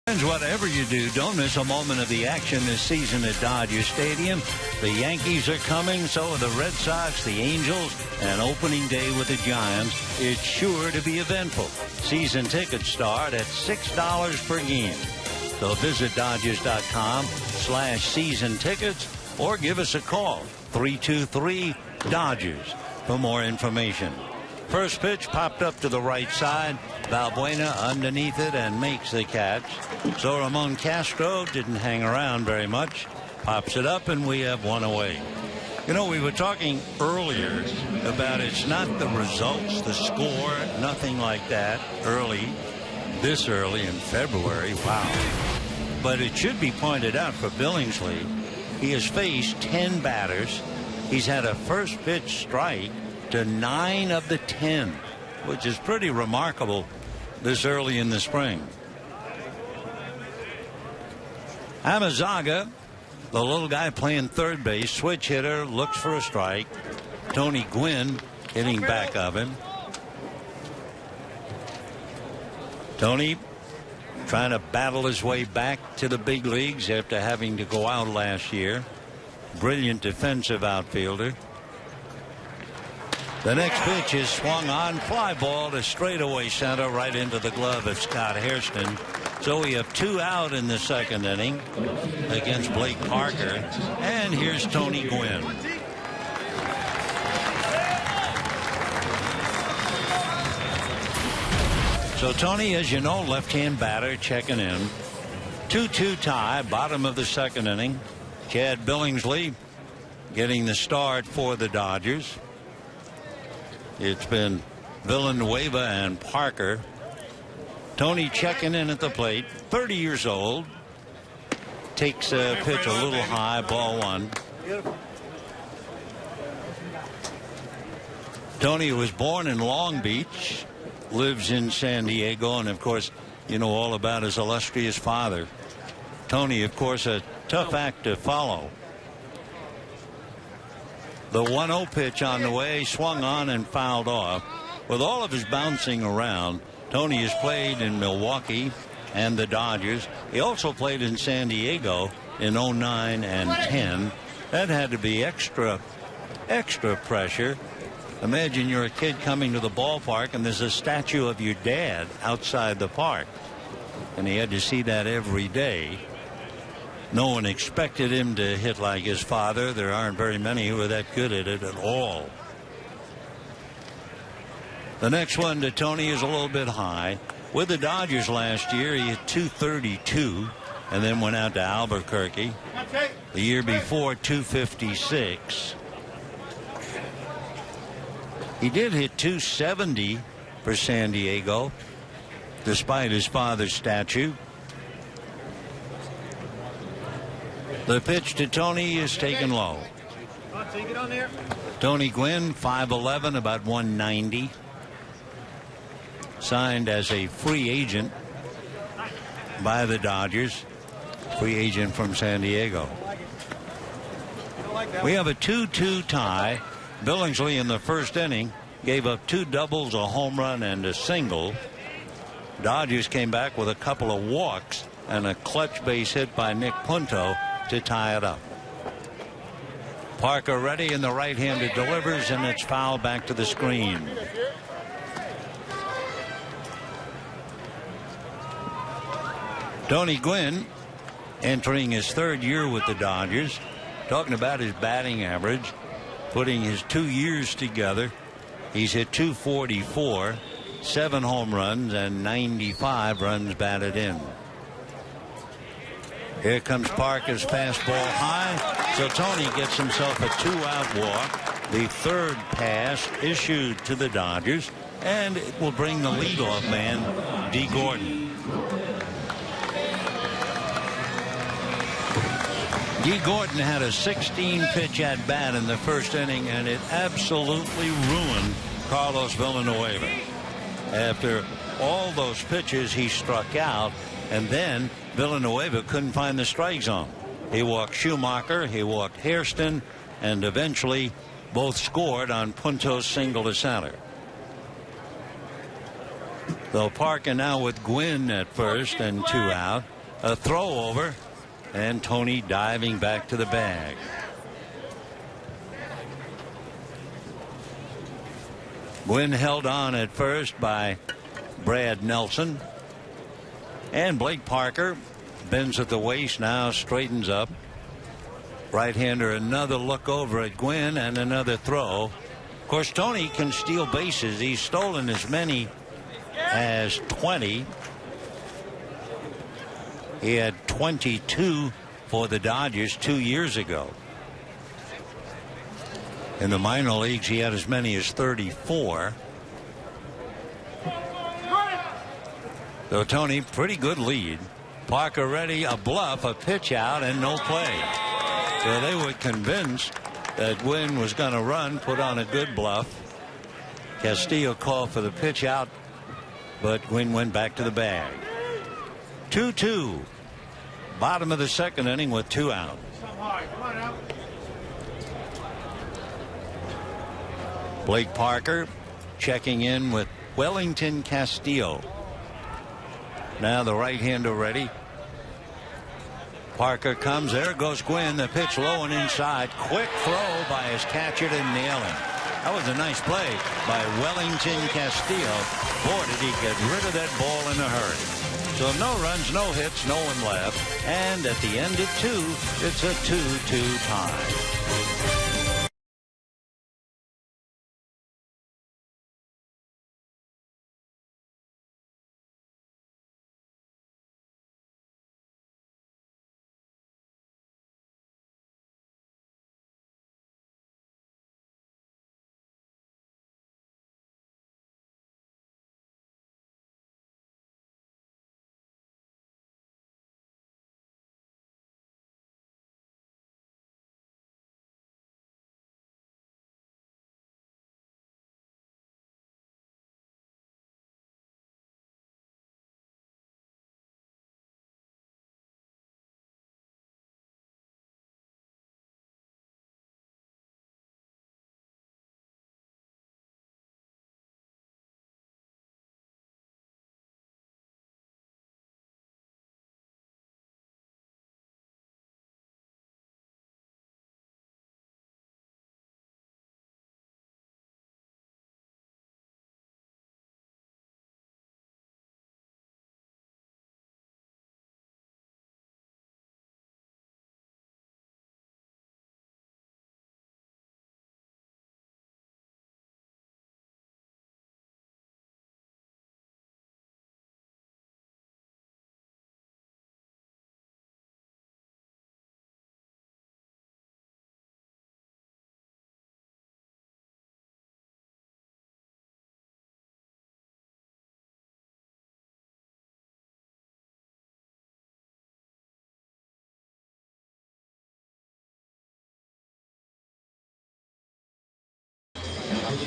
Whatever you do, don't miss a moment of the action this season at Dodger Stadium. The Yankees are coming, so are the Red Sox, the Angels, and opening day with the Giants. It's sure to be eventful. Season tickets start at $6 per game. So visit Dodgers.com/season tickets or give us a call, 323-DODGERS, for more information. First pitch popped up to the right side. Valbuena underneath it and makes the catch. So Ramon Castro didn't hang around very much. Pops it up and we have one away. You know, we were talking earlier about it's not the results, the score, nothing like that this early in February. Wow. But it should be pointed out for Billingsley, he has faced 10 batters. He's had a first pitch strike to 9 of the 10, which is pretty remarkable this early in the spring. Amazaga, the little guy playing third base, switch hitter, looks for a strike. Tony Gwynn hitting back of him. Tony trying to battle his way back to the big leagues after having to go out last year. Brilliant defensive outfielder. The next pitch is swung on, fly ball to straightaway center, right into the glove of Scott Hairston. So we have 2 out in the second inning against Blake Parker. And here's Tony Gwynn. So Tony, as you know, left-hand batter checking in. 2-2 tie, bottom of the second inning. Chad Billingsley getting the start for the Dodgers. It's been Villanueva and Parker. Tony checking in at the plate, 30 years old. Takes a pitch a little high, ball one. Tony was born in Long Beach, lives in San Diego, and of course, you know all about his illustrious father. Tony, of course, a tough act to follow. The 1-0 pitch on the way, swung on and fouled off. With all of his bouncing around, Tony has played in Milwaukee and the Dodgers. He also played in San Diego in 09 and 10. That had to be extra pressure. Imagine you're a kid coming to the ballpark and there's a statue of your dad outside the park. And he had to see that every day. No one expected him to hit like his father. There aren't very many who are that good at it at all. The next one to Tony is a little bit high. With the Dodgers last year, he hit 232 and then went out to Albuquerque. The year before, 256. He did hit 270 for San Diego, despite his father's statue. The pitch to Tony is taken low. Tony Gwynn, 5'11", about 190. Signed as a free agent by the Dodgers. Free agent from San Diego. We have a 2-2 tie. Billingsley in the first inning gave up 2 doubles, a home run, and a single. Dodgers came back with a couple of walks and a clutch base hit by Nick Punto to tie it up. Parker ready, and the right-handed delivers, and it's fouled back to the screen. Tony Gwynn entering his 3rd year with the Dodgers. Talking about his batting average, putting his 2 years together, he's hit 244, 7 home runs, and 95 runs batted in. Here comes Parker's fastball high. So Tony gets himself a 2-out walk. The 3rd pass issued to the Dodgers, and it will bring the leadoff man, Dee Gordon. Dee Gordon had a 16-pitch at-bat in the first inning, and it absolutely ruined Carlos Villanueva. After all those pitches, he struck out, and then Villanueva couldn't find the strike zone. He walked Schumacher, he walked Hairston, and eventually both scored on Punto's single to center. So Parker now with Gwynn at first and 2 out. a throw over, and Tony diving back to the bag. Gwynn held on at first by Brad Nelson. And Blake Parker bends at the waist, now straightens up. Right-hander, another look over at Gwynn and another throw. Of course, Tony can steal bases. He's stolen as many as 20. He had 22 for the Dodgers 2 years ago. In the minor leagues, he had as many as 34. So Tony, pretty good lead. Parker ready, a bluff, a pitch out, and no play. So they were convinced that Gwynn was going to run, put on a good bluff. Castillo called for the pitch out, but Gwynn went back to the bag. 2-2. Bottom of the second inning with 2 out. Blake Parker checking in with Wellington Castillo. Now the right-hander ready. Parker comes. There goes Gwynn. The pitch low and inside. Quick throw by his catcher to nail him. That was a nice play by Wellington Castillo. Boy, did he get rid of that ball in a hurry. So no runs, no hits, no one left. And at the end of 2, it's a 2-2 tie.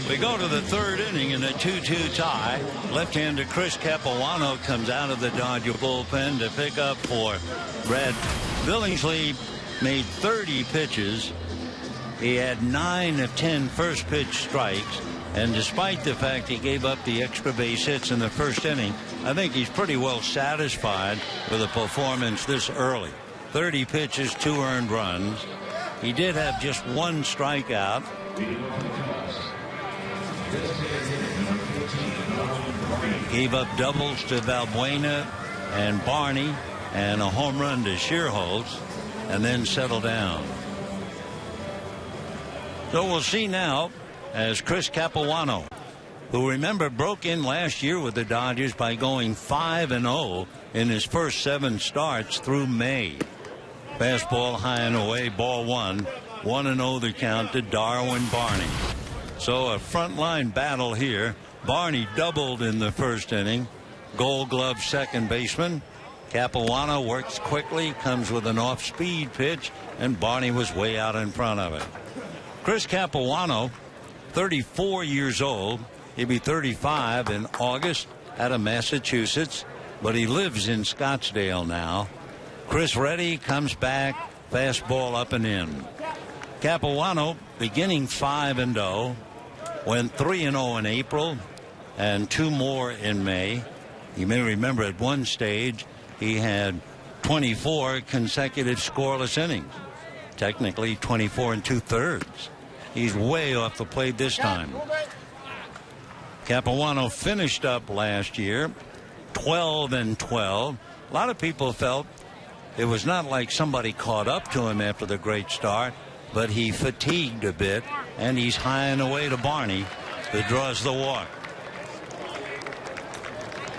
We go to the third inning in a 2-2 tie. Left-hander Chris Capuano comes out of the Dodger bullpen to pick up for Brad. Billingsley made 30 pitches. He had 9 of 10 first pitch strikes. And despite the fact he gave up the extra base hits in the first inning, I think he's pretty well satisfied with a performance this early. 30 pitches, 2 earned runs. He did have just 1 strikeout. Gave up doubles to Valbuena and Barney and a home run to Shearholtz, and then settled down. So we'll see now as Chris Capuano, who, remember, broke in last year with the Dodgers by going 5-0 in his first 7 starts through May. Fastball high and away, ball 1. 1-0 the count to Darwin Barney. So a frontline battle here. Barney doubled in the first inning. Gold Glove second baseman. Capuano works quickly, comes with an off-speed pitch, and Barney was way out in front of it. Chris Capuano, 34 years old. He'll be 35 in August, out of Massachusetts, but he lives in Scottsdale now. Chris Reddy comes back, fastball up and in. Capuano beginning 5-0, went 3-0 in April and 2 more in May. You may remember at one stage he had 24 consecutive scoreless innings. Technically 24 2/3. He's way off the plate this time. Capuano finished up last year 12-12. A lot of people felt it was not like somebody caught up to him after the great start, but he fatigued a bit, and he's high and away to Barney, who draws the walk.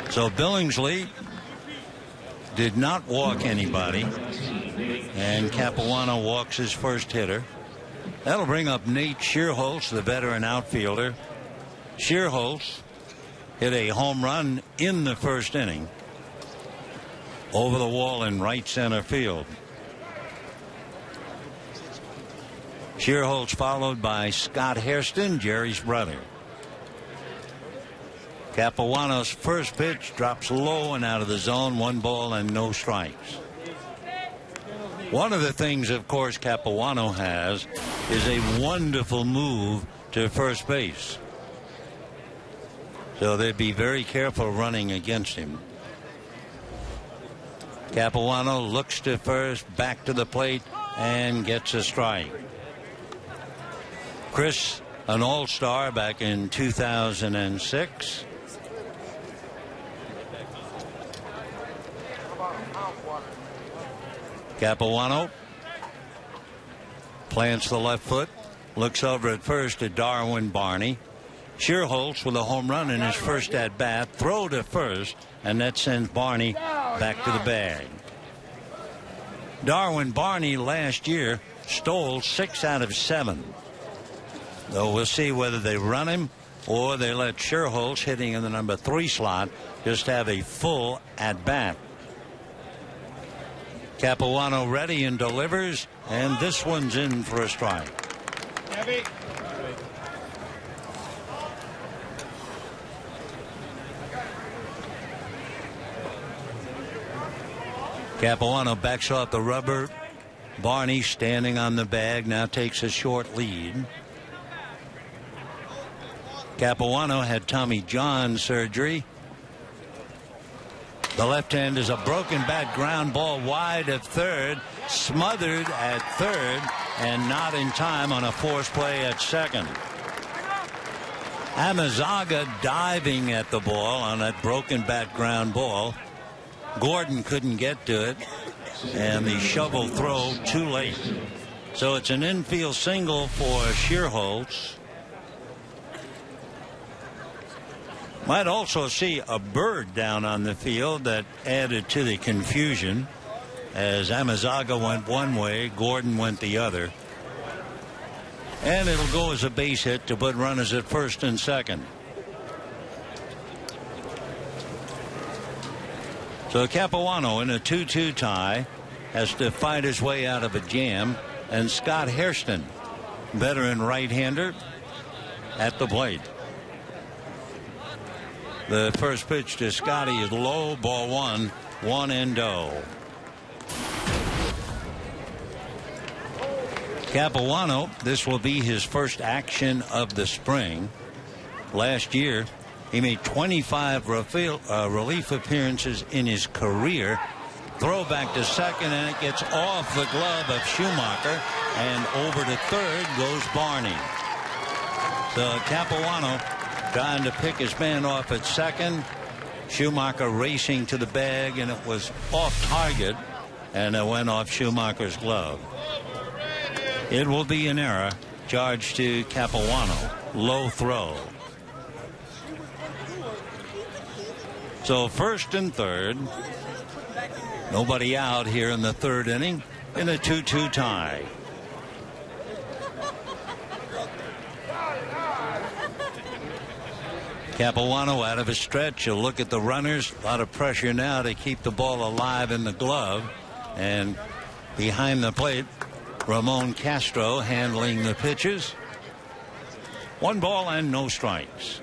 So Billingsley did not walk anybody, and Capuano walks his first hitter. That'll bring up Nate Shearholtz, the veteran outfielder. Shearholtz hit a home run in the first inning over the wall in right center field. Shearholtz followed by Scott Hairston, Jerry's brother. Capuano's first pitch drops low and out of the zone, 1 ball and no strikes. One of the things, of course, Capuano has is a wonderful move to first base. So they'd be very careful running against him. Capuano looks to first, back to the plate, and gets a strike. Chris, an all-star back in 2006. Capuano plants the left foot, looks over at first at Darwin Barney. Shearholtz with a home run in his first at-bat, throw to first, and that sends Barney back to the bag. Darwin Barney last year stole 6 out of 7. Though we'll see whether they run him or they let Shearholtz, hitting in the number 3 slot, just have a full at-bat. Capuano ready and delivers, and this one's in for a strike. Heavy. Capuano backs off the rubber. Barney, standing on the bag, now takes a short lead. Capuano had Tommy John surgery. The left hand is a broken bat, ground ball wide of third, smothered at third, and not in time on a forced play at second. Amazaga diving at the ball on that broken bat ground ball. Gordon couldn't get to it, and the shovel throw too late. So it's an infield single for Shearholtz. Might also see a bird down on the field that added to the confusion, as Amazaga went one way, Gordon went the other. And it'll go as a base hit to put runners at first and second. So Capuano, in a 2-2 tie, has to fight his way out of a jam, and Scott Hairston, veteran right-hander, at the plate. The first pitch to Scotty is low, ball 1, 1-0. Capuano, this will be his first action of the spring. Last year, he made 25 relief appearances in his career. Throw back to second, and it gets off the glove of Schumacher, and over to third goes Barney. So Capuano trying to pick his man off at second. Schumacher racing to the bag, and it was off target, and it went off Schumacher's glove. It will be an error charged to Capuano. Low throw. So first and third. Nobody out here in the third inning in a 2-2 tie. Capuano out of his stretch. You'll look at the runners. A lot of pressure now to keep the ball alive in the glove. And behind the plate, Ramon Castro handling the pitches. 1 ball and no strikes.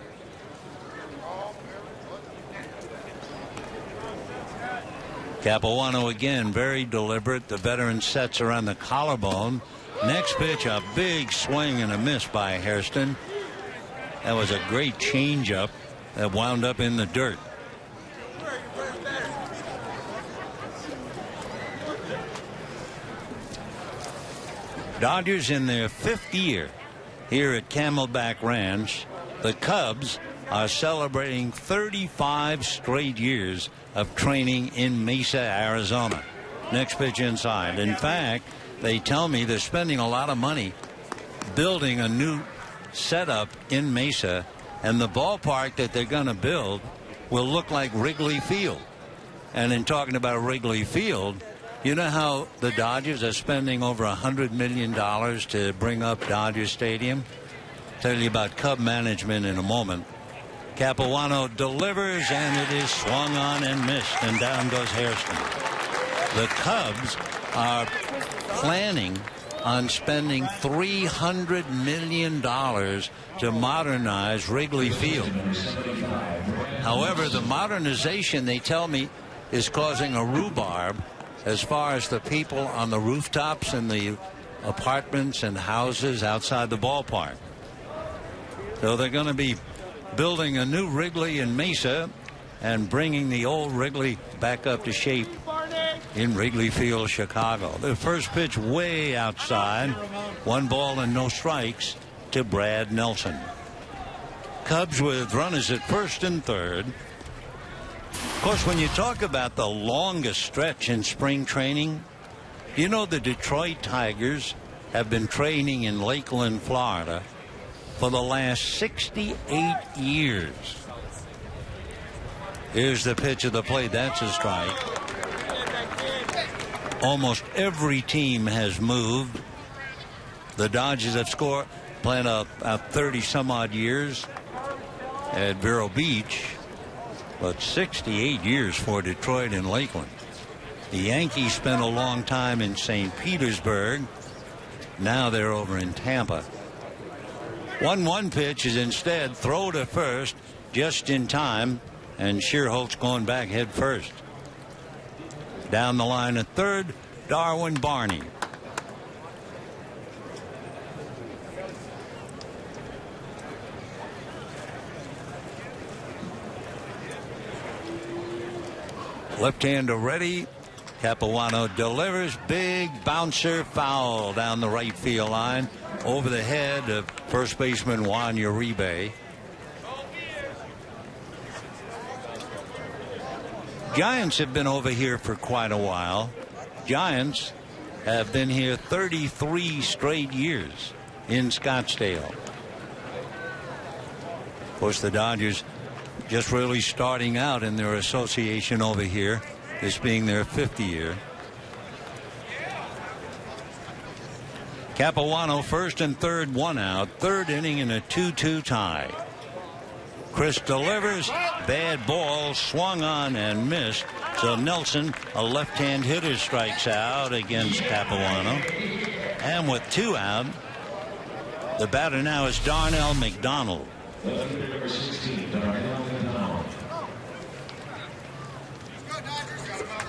Capuano again, very deliberate. The veteran sets around the collarbone. Next pitch, a big swing and a miss by Hairston. That was a great changeup that wound up in the dirt. Dodgers in their 5th year here at Camelback Ranch. The Cubs are celebrating 35 straight years of training in Mesa, Arizona. Next pitch inside. In fact, they tell me they're spending a lot of money building a new setup in Mesa, and the ballpark that they're going to build will look like Wrigley Field. And in talking about Wrigley Field, you know how the Dodgers are spending over $100 million to bring up Dodger Stadium? Tell you about Cub management in a moment. Capuano delivers, and it is swung on and missed, and down goes Hairston. The Cubs are planning on spending $300 million to modernize Wrigley Field. However, the modernization, they tell me, is causing a rhubarb as far as the people on the rooftops and the apartments and houses outside the ballpark. So they're going to be building a new Wrigley in Mesa and bringing the old Wrigley back up to shape in Wrigley Field, Chicago. The first pitch way outside. 1 ball and no strikes to Brad Nelson. Cubs with runners at first and third. Of course, when you talk about the longest stretch in spring training, you know the Detroit Tigers have been training in Lakeland, Florida for the last 68 years. Here's the pitch of the plate. That's a strike. Almost every team has moved. The Dodgers have scored playing up 30 some odd years at Vero Beach, but 68 years for Detroit and Lakeland. The Yankees spent a long time in St. Petersburg. Now they're over in Tampa. 1-1 pitch is instead throw to first just in time, and Shearholt's going back head first. Down the line at third, Darwin Barney. Left-hander ready. Capuano delivers. Big bouncer foul down the right field line over the head of first baseman Juan Uribe. Giants have been over here for quite a while. Giants have been here 33 straight years in Scottsdale. Of course, the Dodgers just really starting out in their association over here, this being their 5th year. Capuano first and third, 1 out. 3rd inning in a 2-2 tie. Chris delivers. Bad ball, swung on and missed. So Nelson, a left-hand hitter, strikes out against Capuano. And with 2 out, the batter now is Darnell McDonald. Number 16, Darnell McDonald.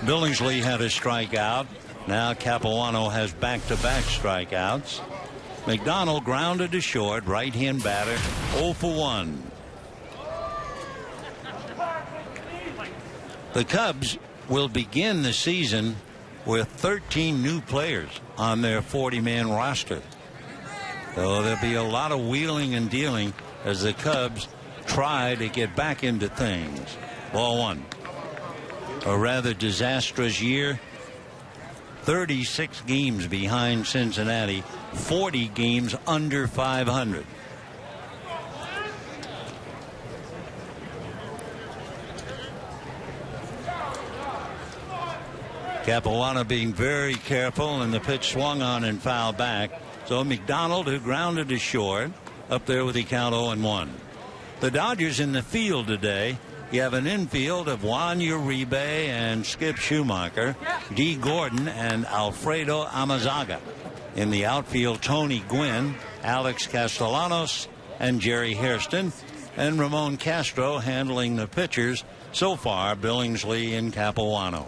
Billingsley had a strikeout. Now Capuano has back-to-back strikeouts. McDonald grounded to short. Right-hand batter, 0 for 1. The Cubs will begin the season with 13 new players on their 40-man roster. So there'll be a lot of wheeling and dealing as the Cubs try to get back into things. Ball 1. A rather disastrous year. 36 games behind Cincinnati. 40 games under 500. Capuano being very careful, and the pitch swung on and fouled back. So McDonald, who grounded to short, up there with the count 0-1. The Dodgers in the field today. You have an infield of Juan Uribe and Skip Schumacher, D. Gordon and Alfredo Amazaga. In the outfield, Tony Gwynn, Alex Castellanos, and Jerry Hairston, and Ramon Castro handling the pitchers. So far, Billingsley and Capuano.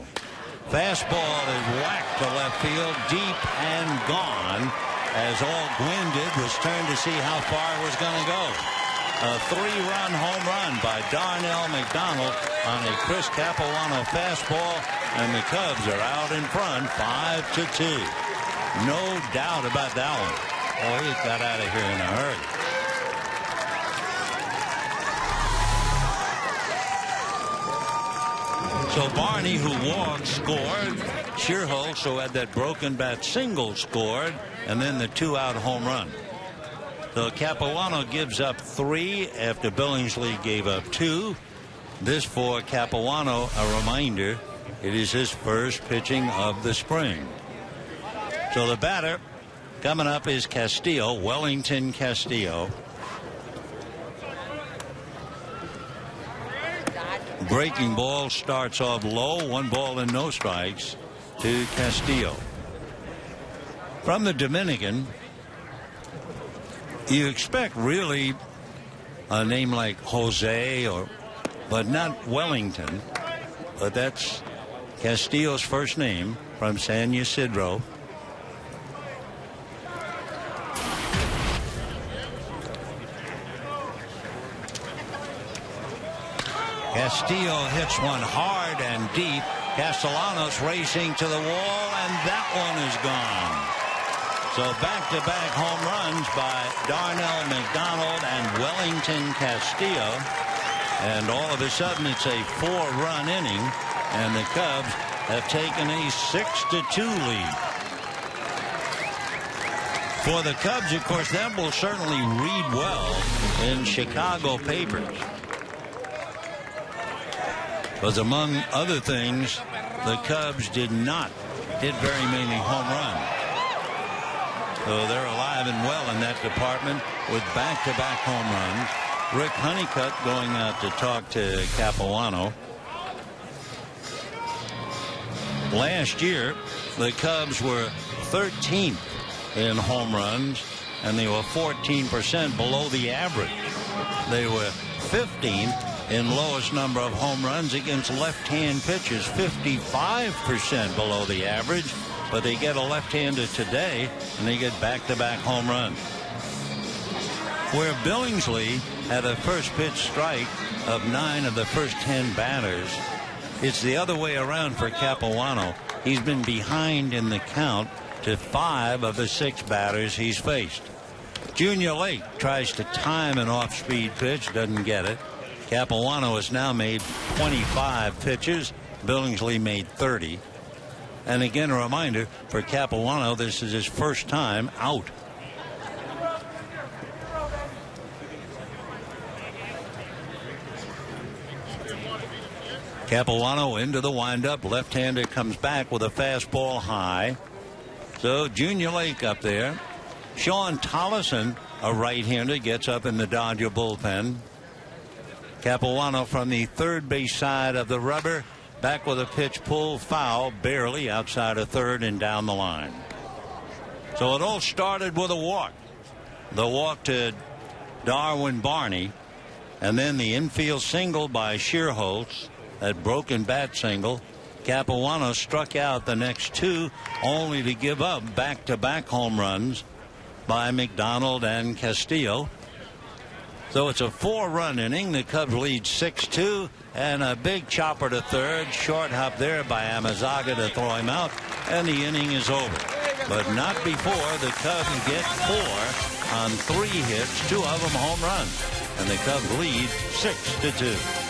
Fastball is whacked to left field, deep and gone, as all Gwynn did was turn to see how far it was going to go. A 3-run home run by Darnell McDonald on a Chris Capuano fastball, and the Cubs are out in front 5-2. No doubt about that one. Oh, he got out of here in a hurry. So Barney, who walked, scored. Shearholtz, who had that broken bat single, scored. And then the 2-out home run. So Capuano gives up 3 after Billingsley gave up 2. This for Capuano, a reminder, it is his first pitching of the spring. So the batter coming up is Castillo, Wellington Castillo. Breaking ball starts off low, 1 ball and no strikes to Castillo. From the Dominican, you expect really a name like Jose, but not Wellington. But that's Castillo's first name, from San Ysidro. Castillo hits one hard and deep. Castellanos racing to the wall, and that one is gone. So back-to-back home runs by Darnell McDonald and Wellington Castillo. And all of a sudden it's a 4-run inning, and the Cubs have taken a 6-2 lead. For the Cubs, of course, that will certainly read well in Chicago papers. Because among other things, the Cubs did not hit very many home runs. So they're alive and well in that department with back-to-back home runs. Rick Honeycutt going out to talk to Capuano. Last year, the Cubs were 13th in home runs, and they were 14% below the average. They were 15th in lowest number of home runs against left-hand pitchers, 55% below the average. But they get a left-hander today, and they get back-to-back home runs. Where Billingsley had a first pitch strike of 9 of the first 10 batters, it's the other way around for Capuano. He's been behind in the count to 5 of the 6 batters he's faced. Junior Lake tries to time an off-speed pitch, doesn't get it. Capuano has now made 25 pitches. Billingsley made 30. And again, a reminder for Capuano, this is his first time out. Capuano into the windup. Left-hander comes back with a fastball high. So Junior Lake up there. Sean Tollison, a right-hander, gets up in the Dodger bullpen. Capuano from the third base side of the rubber. Back with a pitch pull foul, barely outside of third and down the line. So it all started with a walk. The walk to Darwin Barney, and then the infield single by Shearholtz, that broken bat single. Capuano struck out the next 2, only to give up back-to-back home runs by McDonald and Castillo. So it's a 4-run inning. The Cubs lead 6-2, and a big chopper to third. Short hop there by Amazaga to throw him out, and the inning is over. But not before the Cubs get 4 on 3 hits, 2 of them home runs, and the Cubs lead 6-2.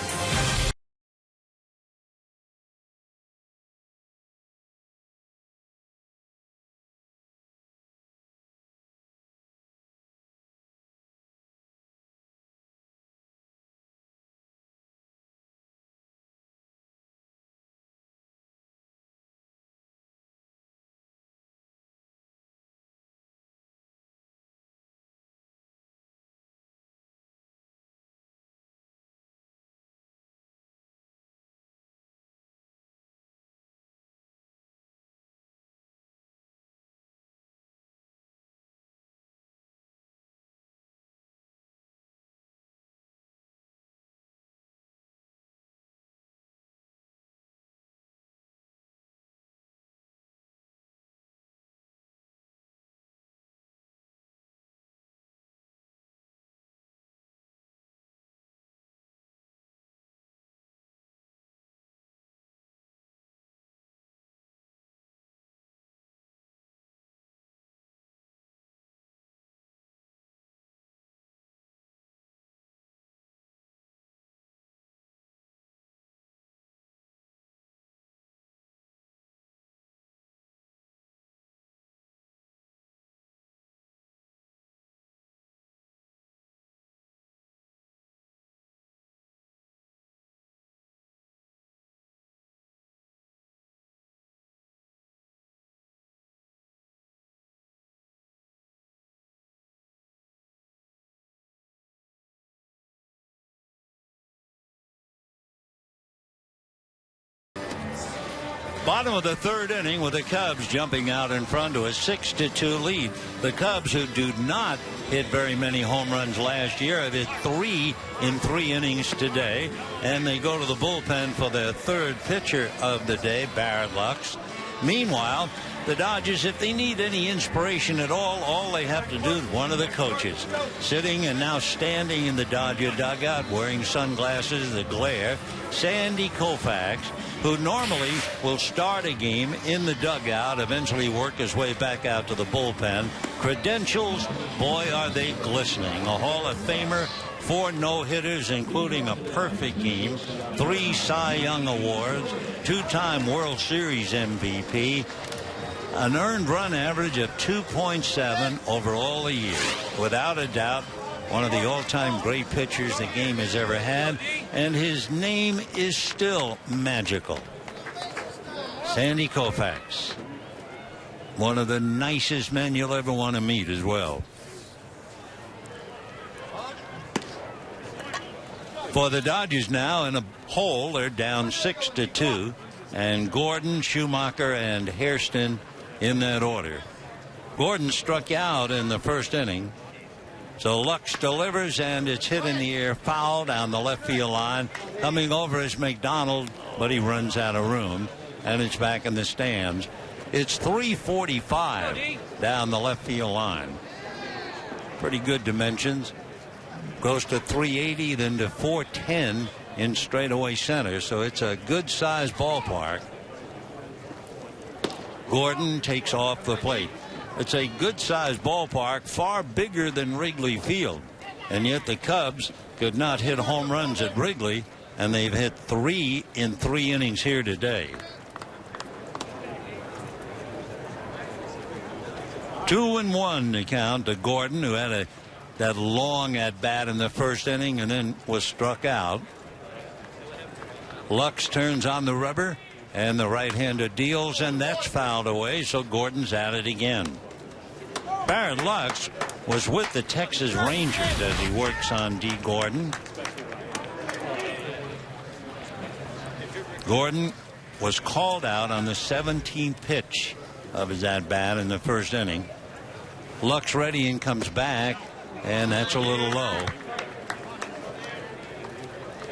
Bottom of the third inning with the Cubs jumping out in front to a 6-2 lead. The Cubs, who do not hit very many home runs last year, have hit 3 in 3 innings today. And they go to the bullpen for their third pitcher of the day, Barrett Lux. Meanwhile, the Dodgers, if they need any inspiration at all they have to do is one of the coaches sitting and now standing in the Dodger dugout wearing sunglasses, the glare, Sandy Koufax, who normally will start a game in the dugout, eventually work his way back out to the bullpen. Credentials, boy, are they glistening. A Hall of Famer, 4 no-hitters, including a perfect game, 3 Cy Young Awards, 2-time World Series MVP, an earned run average of 2.7 over all the years. Without a doubt, one of the all-time great pitchers the game has ever had, and his name is still magical. Sandy Koufax, one of the nicest men you'll ever want to meet as well. For the Dodgers now in a hole, they're down 6-2, and Gordon, Schumacher, and Hairston in that order. Gordon struck out in the first inning. So Lux delivers, and it's hit in the air, foul down the left field line. Coming over is McDonald, but he runs out of room, and it's back in the stands. It's 345 down the left field line. Pretty good dimensions. Goes to 380, then to 410 in straightaway center, so it's a good-sized ballpark. Gordon takes off the plate. It's a good-sized ballpark, far bigger than Wrigley Field. And yet the Cubs could not hit home runs at Wrigley, and they've hit 3 in 3 innings here today. 2-1 to count to Gordon, who had that long at-bat in the first inning and then was struck out. Lux turns on the rubber, and the right-hander deals, and that's fouled away, so Gordon's at it again. Barrett Lux was with the Texas Rangers as he works on D. Gordon. Gordon was called out on the 17th pitch of his at-bat in the first inning. Lux ready and comes back, and that's a little low.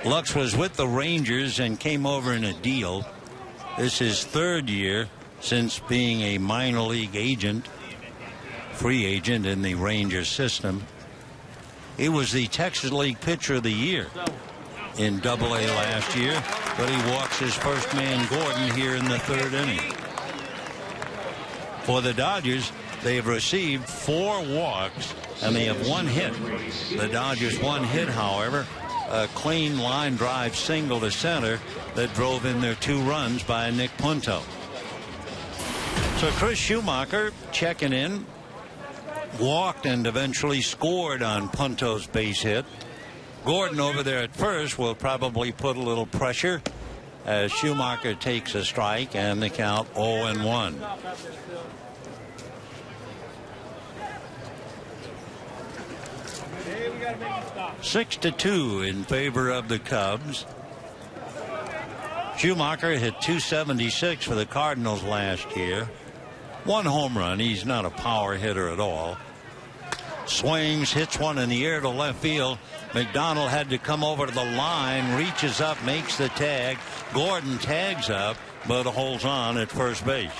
Lux was with the Rangers and came over in a deal. This is his 3rd year since being a minor league agent, free agent in the Rangers system. He was the Texas League Pitcher of the Year in AA last year, but he walks his first man, Gordon, here in the 3rd inning. For the Dodgers, they've received 4 walks, and they have 1 hit. The Dodgers' 1 hit, however, a clean line drive single to center that drove in their 2 runs by Nick Punto. So Chris Schumacher checking in, walked and eventually scored on Punto's base hit. Gordon over there at first will probably put a little pressure as Schumacher takes a strike, and the count 0-1. Six to 2 in favor of the Cubs. Schumacher hit .276 for the Cardinals last year. 1 home run. He's not a power hitter at all. Swings, hits one in the air to left field. McDonald had to come over to the line, reaches up, makes the tag. Gordon tags up, but holds on at first base.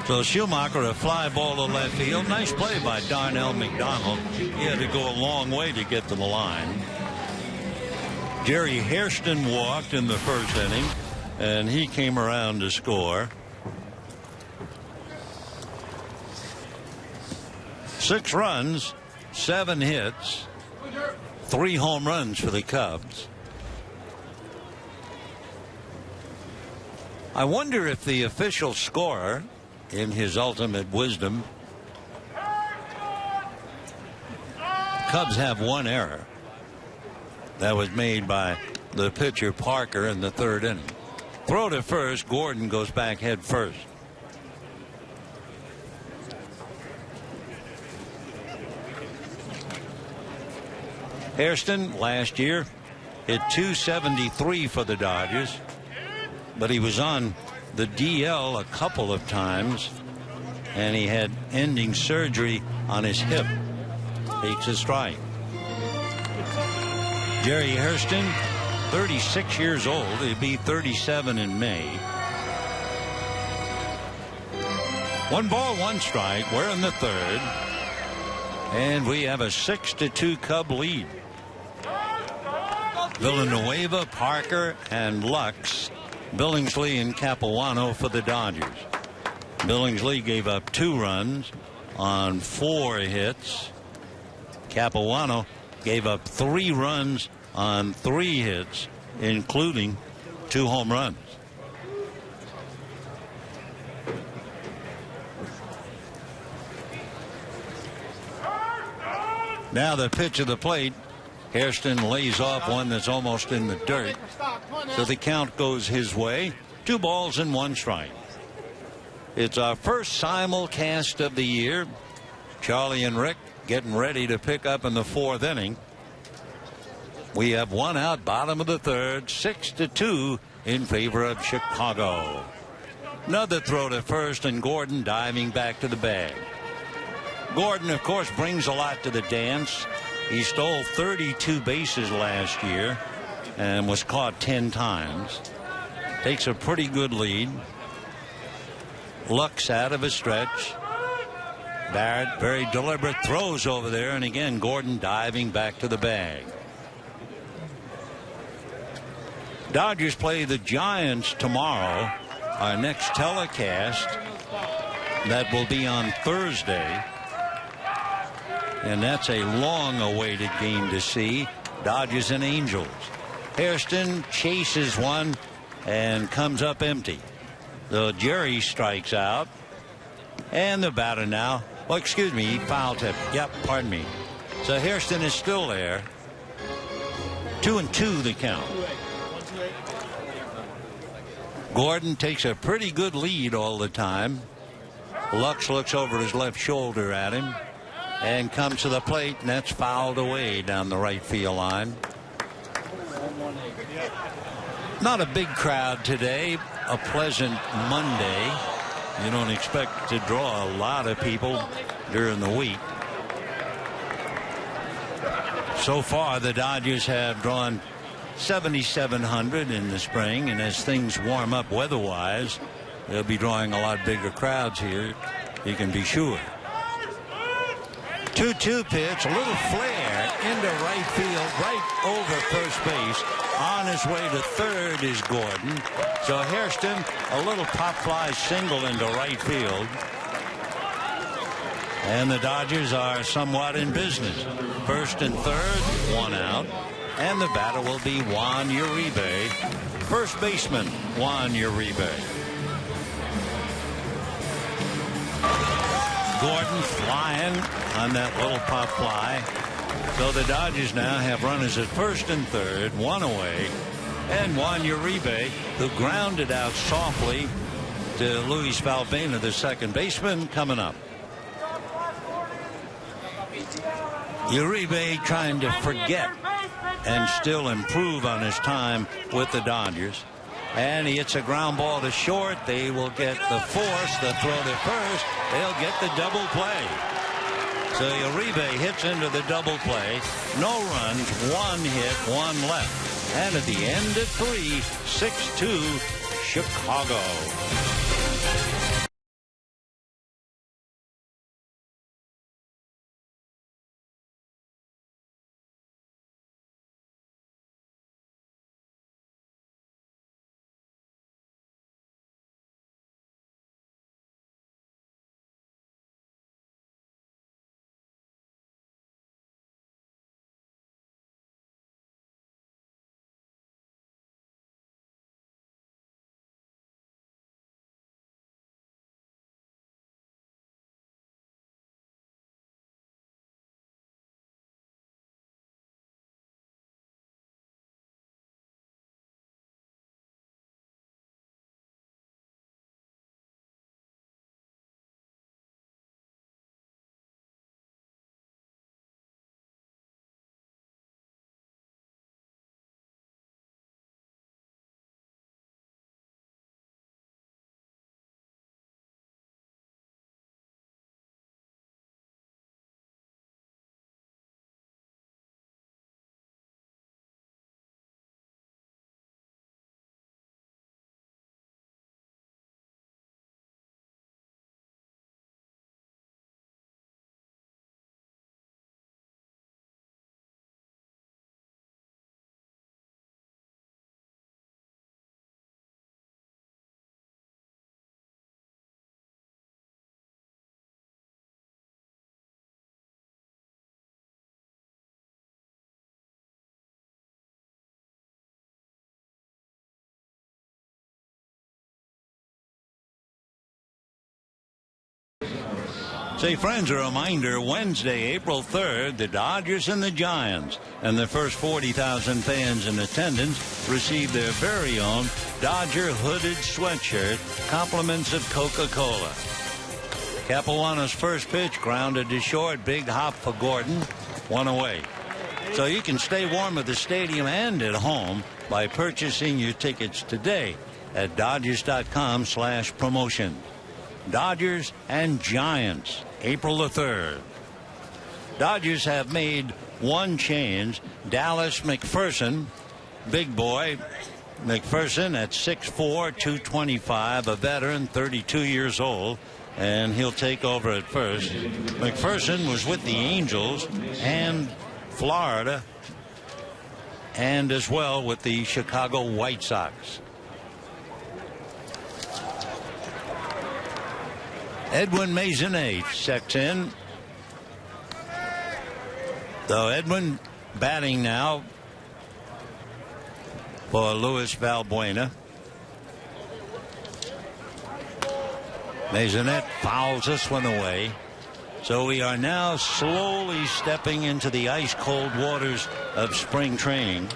So Schumacher, a fly ball to left field. Nice play by Darnell McDonald. He had to go a long way to get to the line. Jerry Hairston walked in the first inning, and he came around to score. 6 runs, 7 hits, 3 home runs for the Cubs. I wonder if the official scorer, in his ultimate wisdom, Cubs have 1 error. That was made by the pitcher Parker in the 3rd inning. Throw to first. Gordon goes back head first. Hairston last year hit .273 for the Dodgers, but he was on the DL a couple of times, and he had ending surgery on his hip. Takes a strike. Jerry Hairston, 36 years old. He'll be 37 in May. 1 ball, 1 strike. We're in the third, and we have a 6-2 Cub lead. Villanueva, Parker, and Lux, Billingsley, and Capuano for the Dodgers. Billingsley gave up 2 runs on 4 hits. Capuano gave up 3 runs on 3 hits, including 2 home runs. Now the pitch of the plate. Hairston lays off one that's almost in the dirt. So the count goes his way. 2 balls and 1 strike. It's our first simulcast of the year. Charlie and Rick getting ready to pick up in the 4th inning. We have 1 out, bottom of the third, 6-2 in favor of Chicago. Another throw to first, and Gordon diving back to the bag. Gordon, of course, brings a lot to the dance. He stole 32 bases last year and was caught 10 times. Takes a pretty good lead. Lux out of a stretch. Barrett, very deliberate, throws over there, and again Gordon diving back to the bag. Dodgers play the Giants tomorrow. Our next telecast, that will be on Thursday. And that's a long-awaited game to see. Dodgers and Angels. Hairston chases one and comes up empty. So Jerry strikes out. And the batter now. Oh, excuse me, he foul tip. Yep, pardon me. So Hairston is still there. 2-2 the count. Gordon takes a pretty good lead all the time. Lux looks over his left shoulder at him and comes to the plate, and that's fouled away down the right field line. Not a big crowd today. A pleasant Monday. You don't expect to draw a lot of people during the week. So far, the Dodgers have drawn 7,700 in the spring, and as things warm up weather-wise, they'll be drawing a lot bigger crowds here, you can be sure. 2-2 pitch, a little flare into right field, right over first base. On his way to third is Gordon. So Hairston, a little pop fly single into right field. And the Dodgers are somewhat in business. First and third, 1 out. And the batter will be Juan Uribe. First baseman, Juan Uribe. Gordon flying on that little pop fly. So the Dodgers now have runners at first and third, 1 away. And Juan Uribe, who grounded out softly to Luis Valvena, the second baseman, coming up. Uribe trying to forget and still improve on his time with the Dodgers. And he hits a ground ball to short. They will get the force, the throw to first. They'll get the double play. So Uribe hits into the double play. No runs, 1 hit, 1 left. And at the end of 3, 6-2 Chicago. Say, friends, a reminder, Wednesday, April 3rd, the Dodgers and the Giants and the first 40,000 fans in attendance receive their very own Dodger hooded sweatshirt, compliments of Coca-Cola. Capuano's first pitch grounded to short, big hop for Gordon, one away. So you can stay warm at the stadium and at home by purchasing your tickets today at Dodgers.com/promotion. Dodgers and Giants, April the 3rd. Dodgers have made one change. Dallas McPherson, big boy. McPherson at 6'4", 225, a veteran, 32 years old, and he'll take over at first. McPherson was with the Angels and Florida, and as well with the Chicago White Sox. Edwin Maisonette checks in. So Edwin batting now for Luis Valbuena. Maisonette fouls this one away. So we are now slowly stepping into the ice-cold waters of spring training,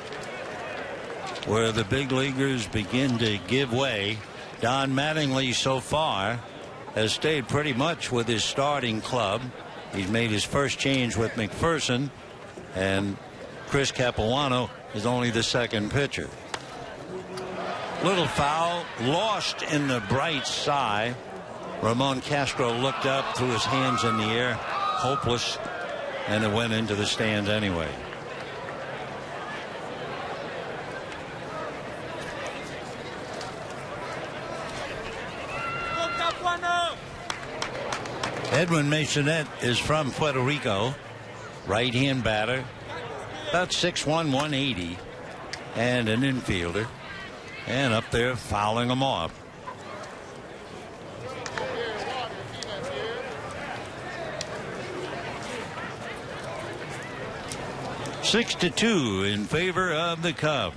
where the big leaguers begin to give way. Don Mattingly so far has stayed pretty much with his starting club. He's made his first change with McPherson, and Chris Capuano is only the second pitcher. Little foul, lost in the bright sky. Ramon Castro looked up, threw his hands in the air, hopeless, and it went into the stands anyway. Edwin Maisonette is from Puerto Rico, right-hand batter, about 6'1", 180, and an infielder, and up there fouling them off. Six to 2 in favor of the Cubs.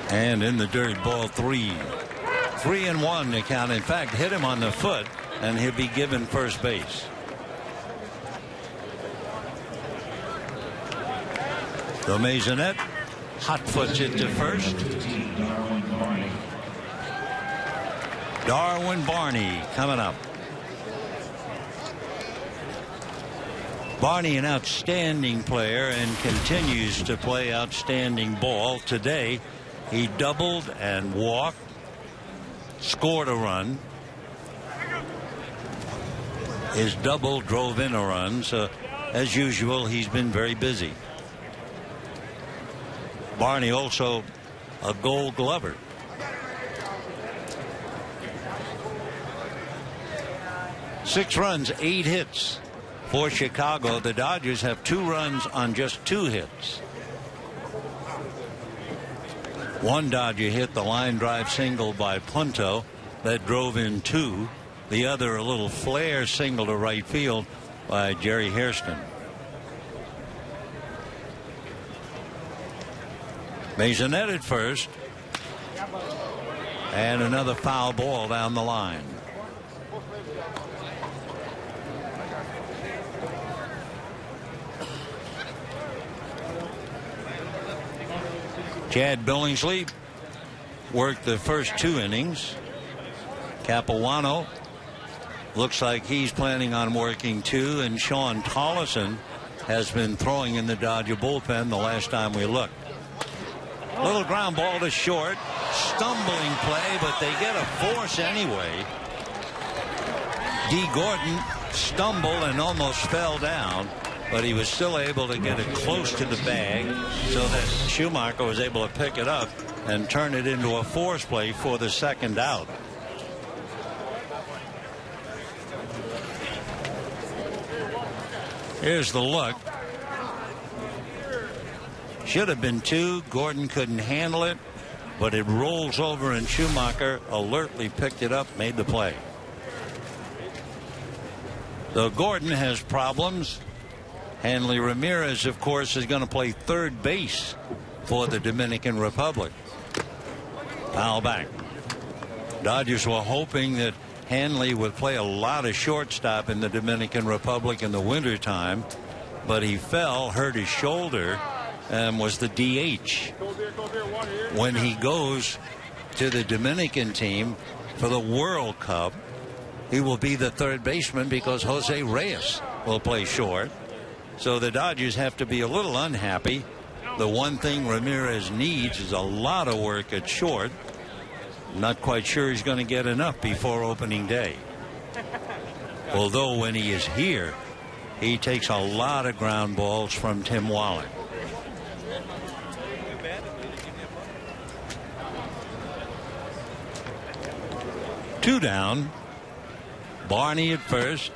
And in the dirt, ball 3. 3-1 to count. In fact, hit him on the foot, and he'll be given first base. So Maisonette hot foots it to first. Darwin Barney coming up. Barney, an outstanding player, and continues to play outstanding ball. Today, he doubled and walked, scored a run. His double drove in a run, so as usual, he's been very busy. Barney also a Gold Glover. Six runs, 8 hits for Chicago. The Dodgers have 2 runs on just 2 hits. One Dodger hit, the line drive single by Punto that drove in 2. The other a little flare single to right field by Jerry Hairston. Maisonette at first, and another foul ball down the line. Chad Billingsley worked the first 2 innings. Capuano looks like he's planning on working 2, and Sean Tollison has been throwing in the Dodger bullpen the last time we looked. Little ground ball to short, stumbling play, but they get a force anyway. D. Gordon stumbled and almost fell down, but he was still able to get it close to the bag so that Schumacher was able to pick it up and turn it into a force play for the second out. Here's the look. Should have been 2. Gordon couldn't handle it, but it rolls over, and Schumacher alertly picked it up, made the play. So Gordon has problems. Hanley Ramirez, of course, is going to play third base for the Dominican Republic. Foul back. Dodgers were hoping that Hanley would play a lot of shortstop in the Dominican Republic in the wintertime, but he fell, hurt his shoulder, and was the DH. When he goes to the Dominican team for the World Cup, he will be the third baseman because Jose Reyes will play short. So the Dodgers have to be a little unhappy. The one thing Ramirez needs is a lot of work at short. Not quite sure he's going to get enough before opening day. Although when he is here, he takes a lot of ground balls from Tim Wallach. Two down. Barney at first.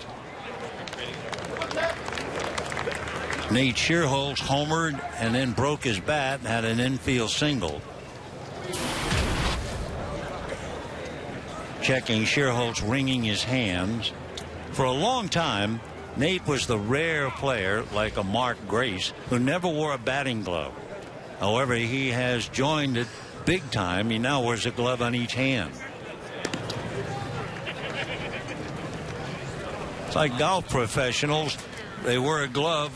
Nate Shearholz homered and then broke his bat and had an infield single. Checking, Shearholz wringing his hands. For a long time, Nate was the rare player like a Mark Grace who never wore a batting glove. However, he has joined it big time. He now wears a glove on each hand. It's like golf professionals. They wear a glove,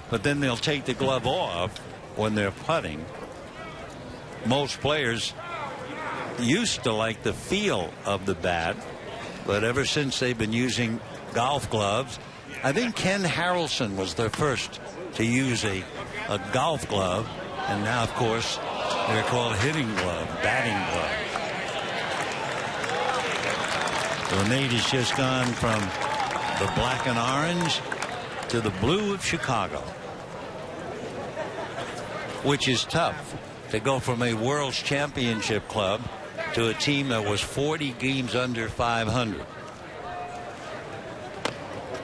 but then they'll take the glove off when they're putting. Most players used to like the feel of the bat, but ever since they've been using golf gloves, I think Ken Harrelson was the first to use a golf glove, and now, of course, they're called hitting glove, batting glove. So Nate has just gone from the black and orange to the blue of Chicago, which is tough to go from a World's Championship club to a team that was 40 games under 500.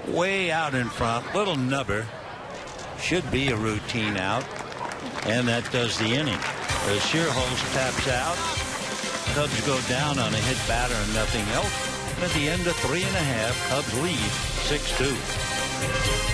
Way out in front, little nubber, should be a routine out, and that does the inning. As Shearholz taps out, Cubs go down on a hit batter and nothing else. And at the end of 3.5, Cubs lead 6-2.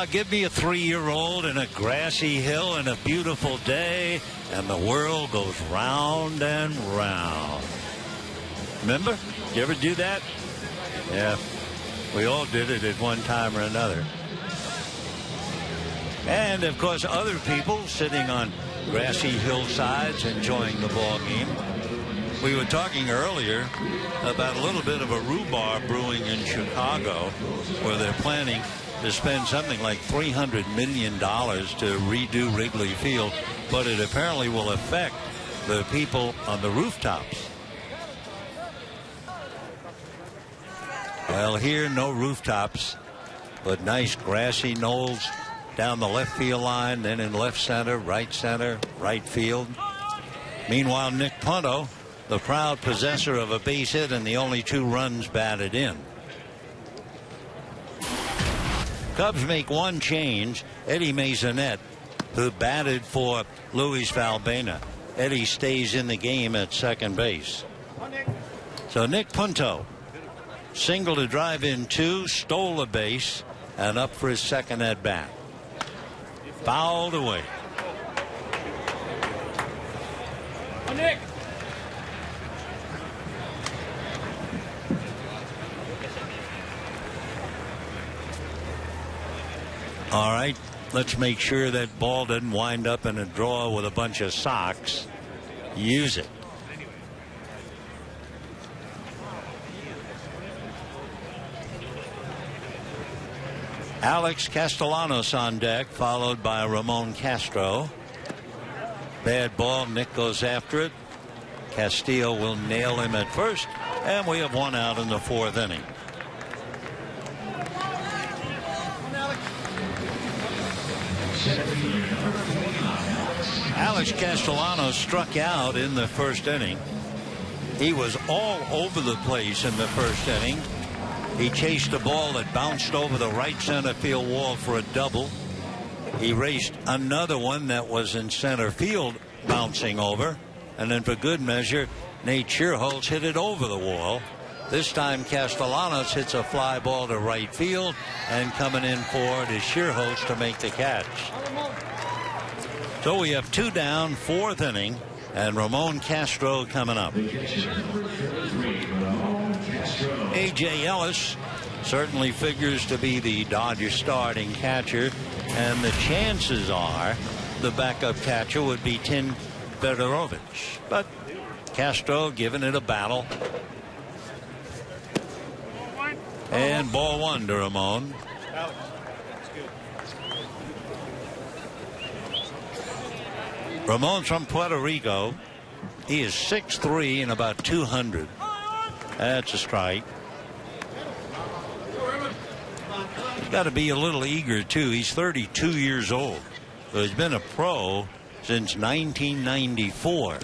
Give me a 3-year-old and a grassy hill and a beautiful day, and the world goes round and round. Remember? Did you ever do that? Yeah, we all did it at one time or another. And, of course, other people sitting on grassy hillsides enjoying the ball game. We were talking earlier about a little bit of a rhubarb brewing in Chicago, where they're planning to spend something like $300 million to redo Wrigley Field, but it apparently will affect the people on the rooftops. Well, here, no rooftops, but nice grassy knolls down the left field line, then in left center, right field. Meanwhile, Nick Punto, the proud possessor of a base hit and the only 2 runs batted in. Cubs make one change. Eddie Maisonette, who batted for Luis Valbuena. Eddie stays in the game at second base. So Nick Punto, single to drive in 2, stole a base, and up for his second at bat. Fouled away. Nick. All right, let's make sure that ball doesn't wind up in a draw with a bunch of socks. Use it. Alex Castellanos on deck, followed by Ramon Castro. Bad ball. Nick goes after it. Castillo will nail him at first, and we have 1 out in the 4th inning. Alex Castellanos struck out in the 1st inning. He was all over the place in the 1st inning. He chased a ball that bounced over the right center field wall for a double. He raced another one that was in center field bouncing over. And then for good measure, Nate Schierholtz hit it over the wall. This time Castellanos hits a fly ball to right field, and coming in forward is Schierholtz to make the catch. So we have 2 down, 4th inning, and Ramon Castro coming up. A.J. Ellis certainly figures to be the Dodgers starting catcher, and the chances are the backup catcher would be Tim Fedorovich. But Castro giving it a battle. And ball 1 to Ramon. Ramon's from Puerto Rico. He is 6'3" and about 200. That's a strike. He's got to be a little eager, too. He's 32 years old. So he's been a pro since 1994.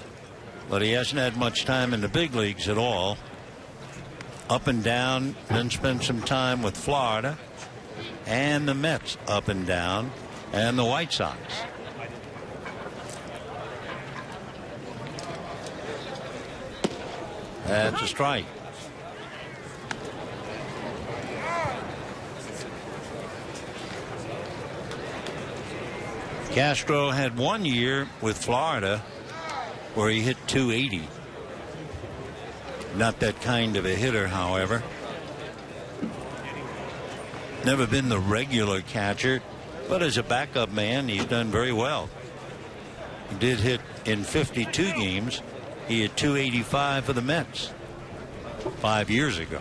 But he hasn't had much time in the big leagues at all. Up and down, then spent some time with Florida and the Mets, up and down, and the White Sox. That's a strike. Castro had 1 year with Florida where he hit 280. Not that kind of a hitter, however. Never been the regular catcher, but as a backup man, he's done very well. He did hit in 52 games. He had 285 for the Mets 5 years ago.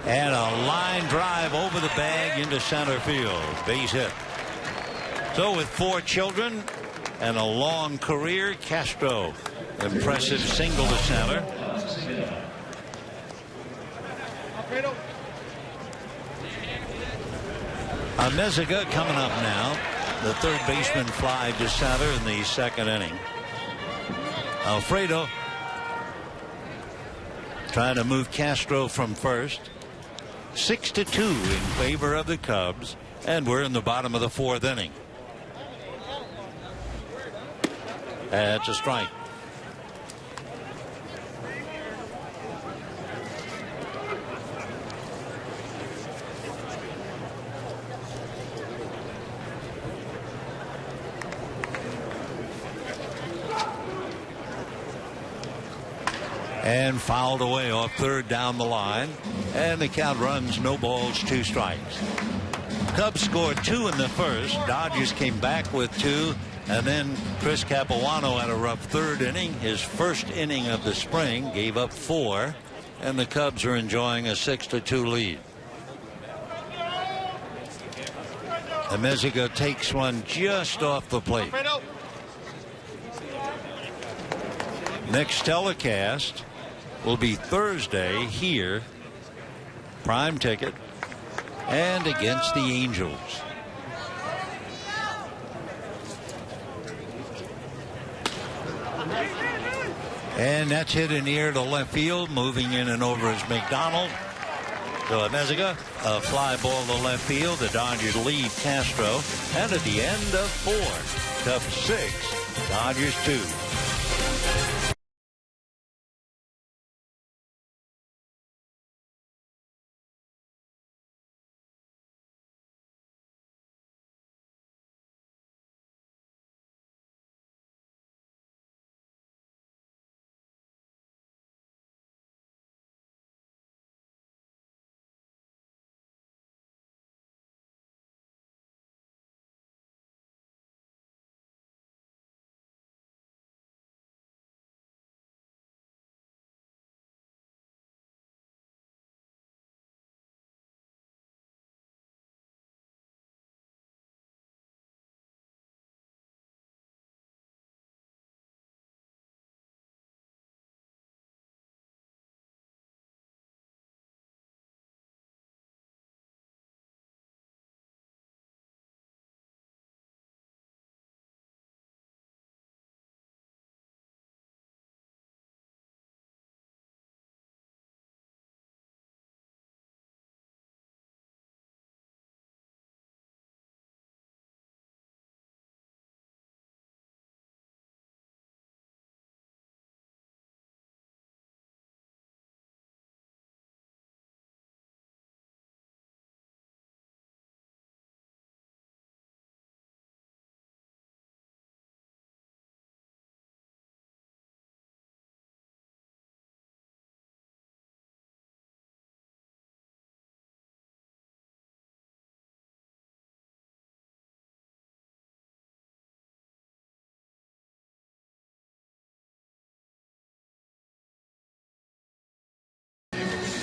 And a line drive over the bag into center field. Base hit. So with 4 children and a long career, Castro, impressive single to center. Meziga coming up now. The third baseman fly to center in the 2nd inning. Alfredo trying to move Castro from first. 6-2 in favor of the Cubs, and we're in the bottom of the 4th inning. That's a strike. And fouled away off third down the line, and the count runs no balls, 2 strikes. Cubs scored 2 in the first. Dodgers came back with 2, and then Chris Capuano had a rough 3rd inning. His first inning of the spring, gave up 4, and the Cubs are enjoying a 6-2 lead. Meziga takes one just off the plate. Next telecast will be Thursday here, prime ticket, and against the Angels. And that's hit in the air to left field. Moving in and over is McDonald. So Meziga, a fly ball to left field. The Dodgers lead Castro. And at the end of 4, Cubs 6, Dodgers 2.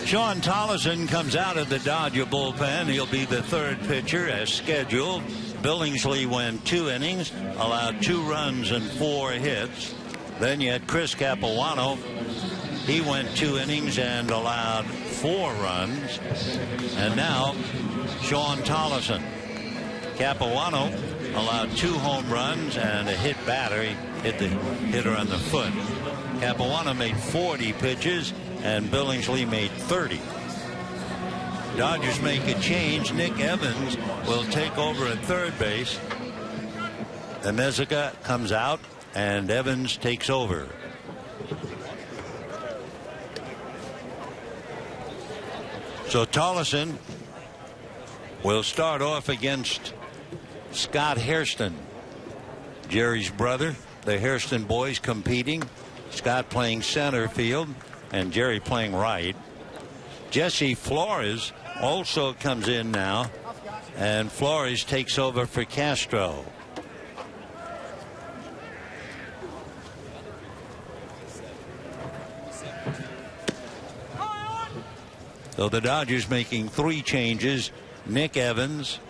Sean Tolleson comes out of the Dodger bullpen. He'll be the third pitcher as scheduled. Billingsley went 2 innings, allowed 2 runs and 4 hits. Then you had Chris Capuano. He went 2 innings and allowed 4 runs. And now Sean Tolleson. Capuano allowed 2 home runs and a hit batter. He hit the hitter on the foot. Capuano made 40 pitches and Billingsley made 30. Dodgers make a change. Nick Evans will take over at third base. Meziga comes out and Evans takes over. So Tolleson will start off against Scott Hairston, Jerry's brother. The Hairston boys competing. Scott playing center field and Jerry playing right. Jesse Flores also comes in now, and Flores takes over for Castro. So the Dodgers making 3 changes. Nick Evans,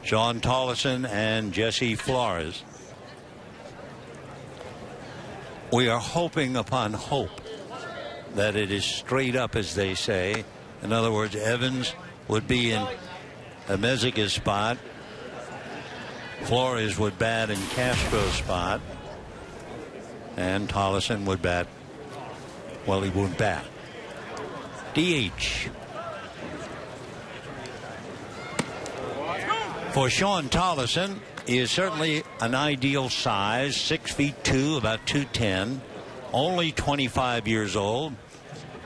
Sean Tolleson, and Jesse Flores. We are hoping upon hope that it is straight up, as they say. In other words, Evans would be in Meziga's spot. Flores would bat in Castro's spot. And Tolleson would bat. Well, he won't bat. DH. For Sean Tolleson, he is certainly an ideal size, 6'2", about 210, only 25 years old,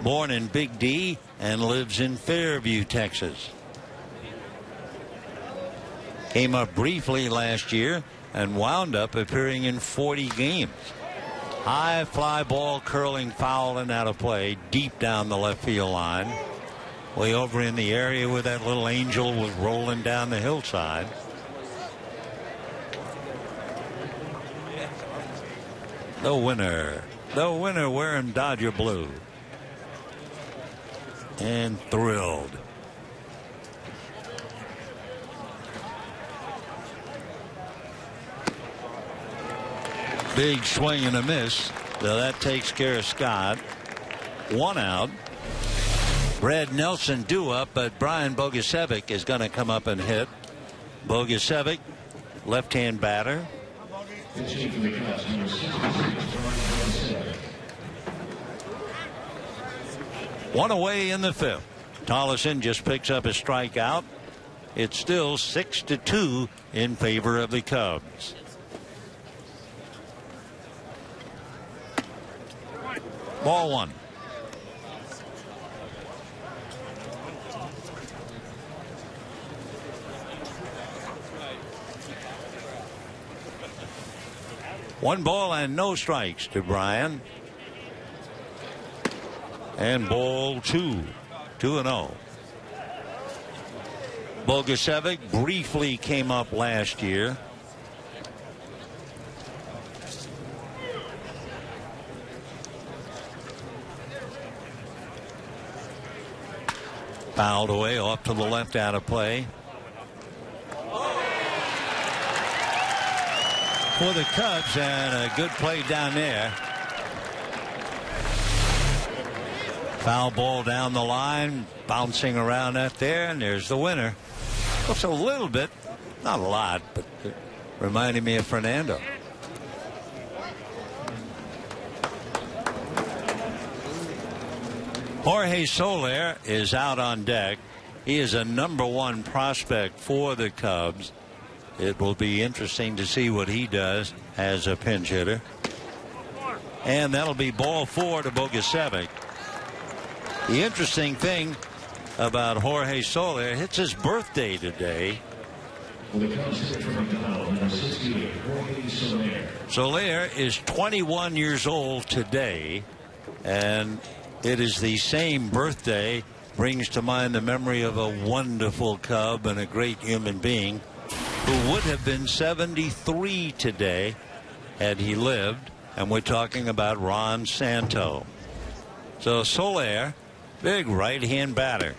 born in Big D and lives in Fairview, Texas. Came up briefly last year and wound up appearing in 40 games. High fly ball curling foul and out of play deep down the left field line. Way over in the area where that little angel was rolling down the hillside. The winner wearing Dodger blue. And thrilled. Big swing and a miss. So that takes care of Scott. 1 out. Brad Nelson due up, but Brian Bogusevic is going to come up and hit. Bogusevic, left-hand batter. One away in the 5th. Tollison just picks up a strikeout. It's still 6-2 in favor of the Cubs. Ball 1. One ball and no strikes to Brian. And ball 2. 2-0. Bogusevic briefly came up last year. Fouled away off to the left, out of play. For the Cubs, and a good play down there. Foul ball down the line, bouncing around out there, and there's the winner. Looks a little bit, not a lot, but reminding me of Fernando. Jorge Soler is out on deck. He is a #1 prospect for the Cubs. It will be interesting to see what he does as a pinch hitter. And that'll be ball 4 to Bogusevic. The interesting thing about Jorge Soler, it's his birthday today. Soler is 21 years old today, and it is the same birthday, brings to mind the memory of a wonderful Cub and a great human being who would have been 73 today had he lived, and we're talking about Ron Santo. So Soler, big right-hand batter.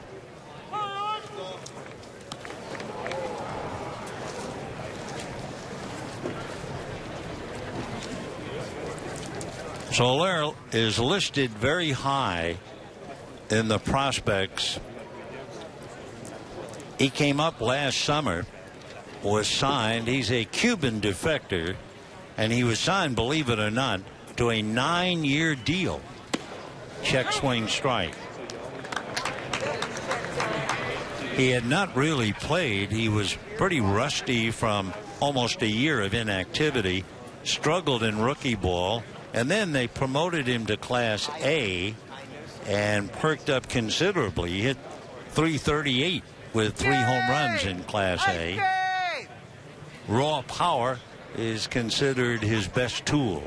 Soler is listed very high in the prospects. He came up last summer, was signed. He's a Cuban defector, and he was signed, believe it or not, to a 9-year deal. Check swing strike. He had not really played. He was pretty rusty from almost a year of inactivity, struggled in rookie ball, and then they promoted him to Class A and perked up considerably. He hit .338 with 3 home runs in Class A. Raw power is considered his best tool.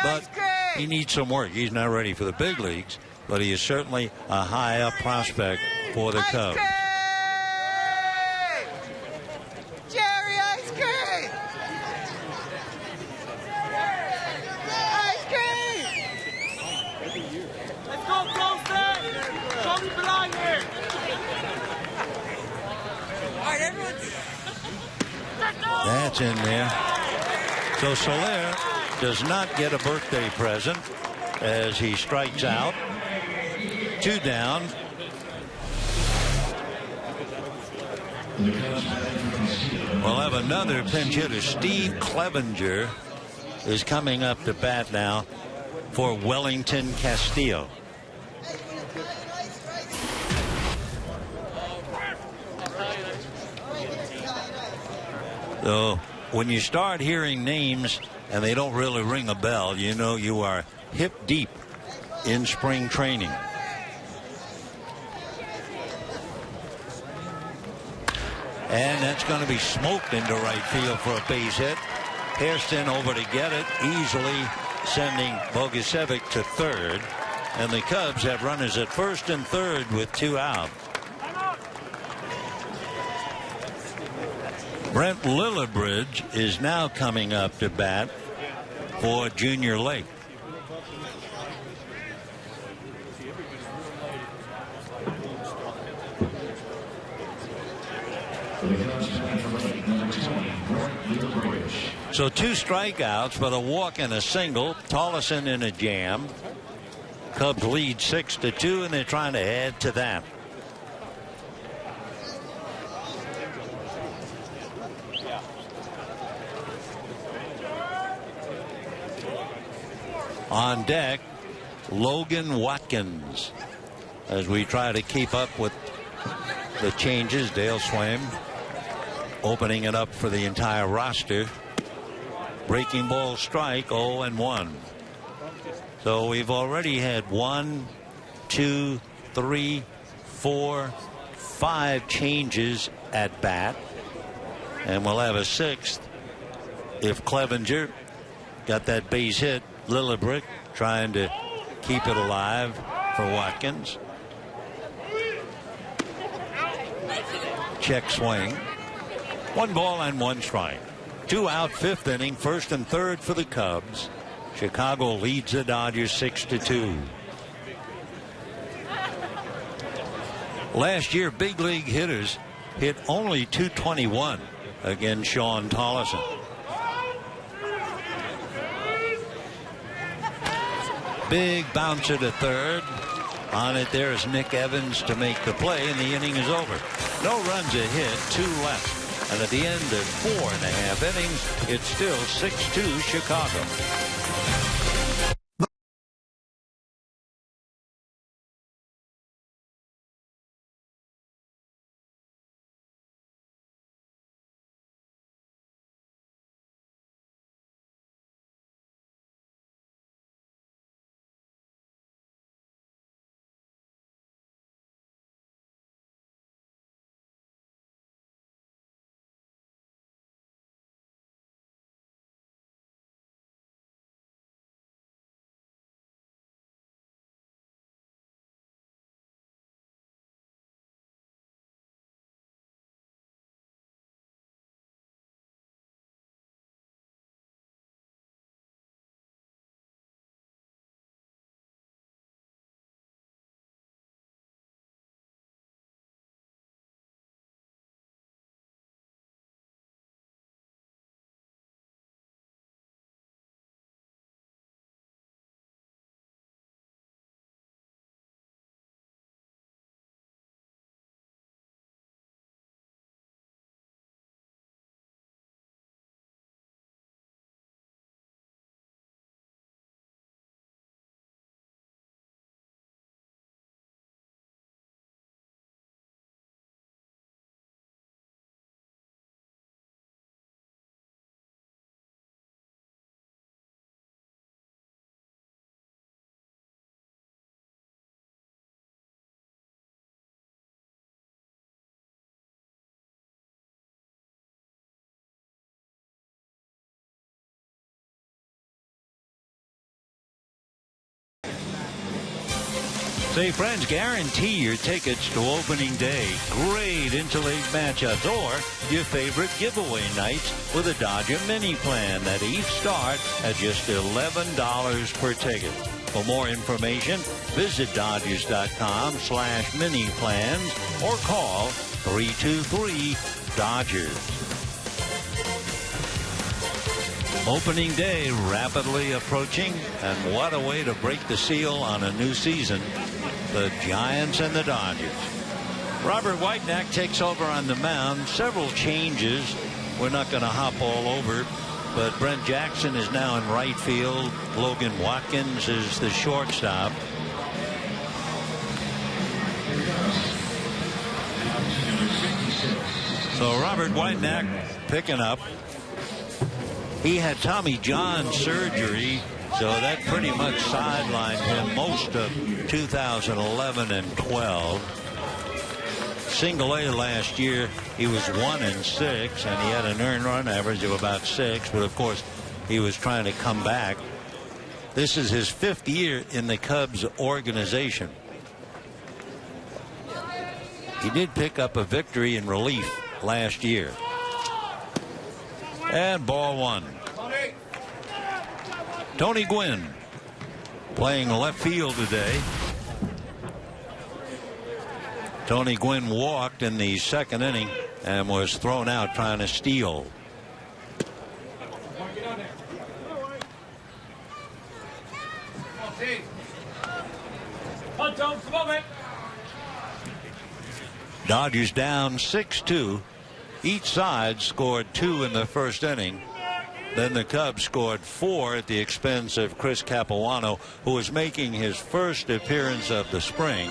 But he needs some work. He's not ready for the big leagues, but he is certainly a high up prospect for the Cubs. Jerry ice cream! Ice cream! Let's go, Colston! Show me belong here! All right, everyone. That's in there. So Soler does not get a birthday present as he strikes out. 2 down. We'll have another pinch hitter. Steve Clevenger is coming up to bat now for Wellington Castillo. So when you start hearing names and they don't really ring a bell, you know you are hip deep in spring training. And that's going to be smoked into right field for a base hit. Hairston over to get it, easily sending Bogusevic to third. And the Cubs have runners at first and third with 2 out. Brent Lillibridge is now coming up to bat for Junior Lake. So 2 strikeouts, but a walk and a single. Tolleson in a jam. Cubs lead 6-2, and they're trying to add to that. On deck, Logan Watkins, as we try to keep up with the changes. Dale Swaim opening it up for the entire roster. Breaking ball strike, 0-1. So we've already had 1, 2, 3, 4, 5 changes at bat, and we'll have a 6th if Clevenger got that base hit. Lillebrick trying to keep it alive for Watkins. Check swing. 1 ball and 1 strike. 2 out, 5th inning, 1st and 3rd for the Cubs. Chicago leads the Dodgers 6-2. Last year, big league hitters hit only .221 against Sean Tolleson. Big bouncer to third. On it there is Nick Evans to make the play, and the inning is over. No runs a hit, 2 left. And at the end of 4.5 innings, it's still 6-2 Chicago. Say, friends, guarantee your tickets to opening day. Great interleague matchups or your favorite giveaway nights with a Dodger mini plan that each start at just $11 per ticket. For more information, visit Dodgers.com/mini plans or call 323-DODGERS. Opening day rapidly approaching, and what a way to break the seal on a new season. The Giants and the Dodgers. Robert Whitenack takes over on the mound. Several changes. We're not going to hop all over, but Brent Jackson is now in right field. Logan Watkins is the shortstop. So Robert Whitenack picking up. He had Tommy John surgery, so that pretty much sidelined him most of 2011 and 12. Single A last year, he was 1-6, and he had an earned run average of about 6. But of course, he was trying to come back. This is his 5th year in the Cubs organization. He did pick up a victory in relief last year. And ball 1. Tony Gwynn playing left field today. Tony Gwynn walked in the 2nd inning and was thrown out trying to steal. Dodgers down 6-2. Each side scored 2 in the first inning. Then the Cubs scored 4 at the expense of Chris Capuano, who is making his first appearance of the spring.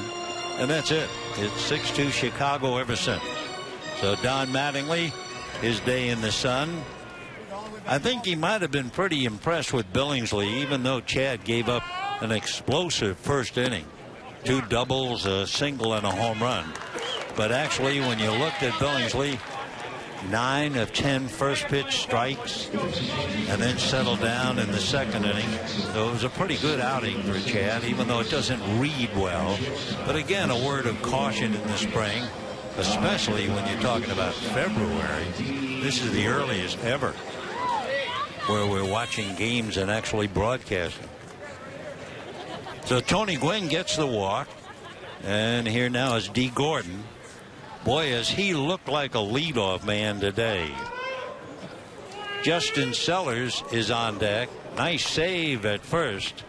And that's it. It's 6-2 Chicago ever since. So Don Mattingly, his day in the sun. I think he might have been pretty impressed with Billingsley, even though Chad gave up an explosive first inning. 2 doubles, a single, and a home run. But actually, when you looked at Billingsley, 9 of 10 first pitch strikes, and then settled down in the second inning. So it was a pretty good outing for Chad, even though it doesn't read well. But again, a word of caution in the spring, especially when you're talking about February. This is the earliest ever where we're watching games and actually broadcasting. So Tony Gwynn gets the walk, and here now is D. Gordon. Boy, has he looked like a leadoff man today. Justin Sellers is on deck. Nice save at first.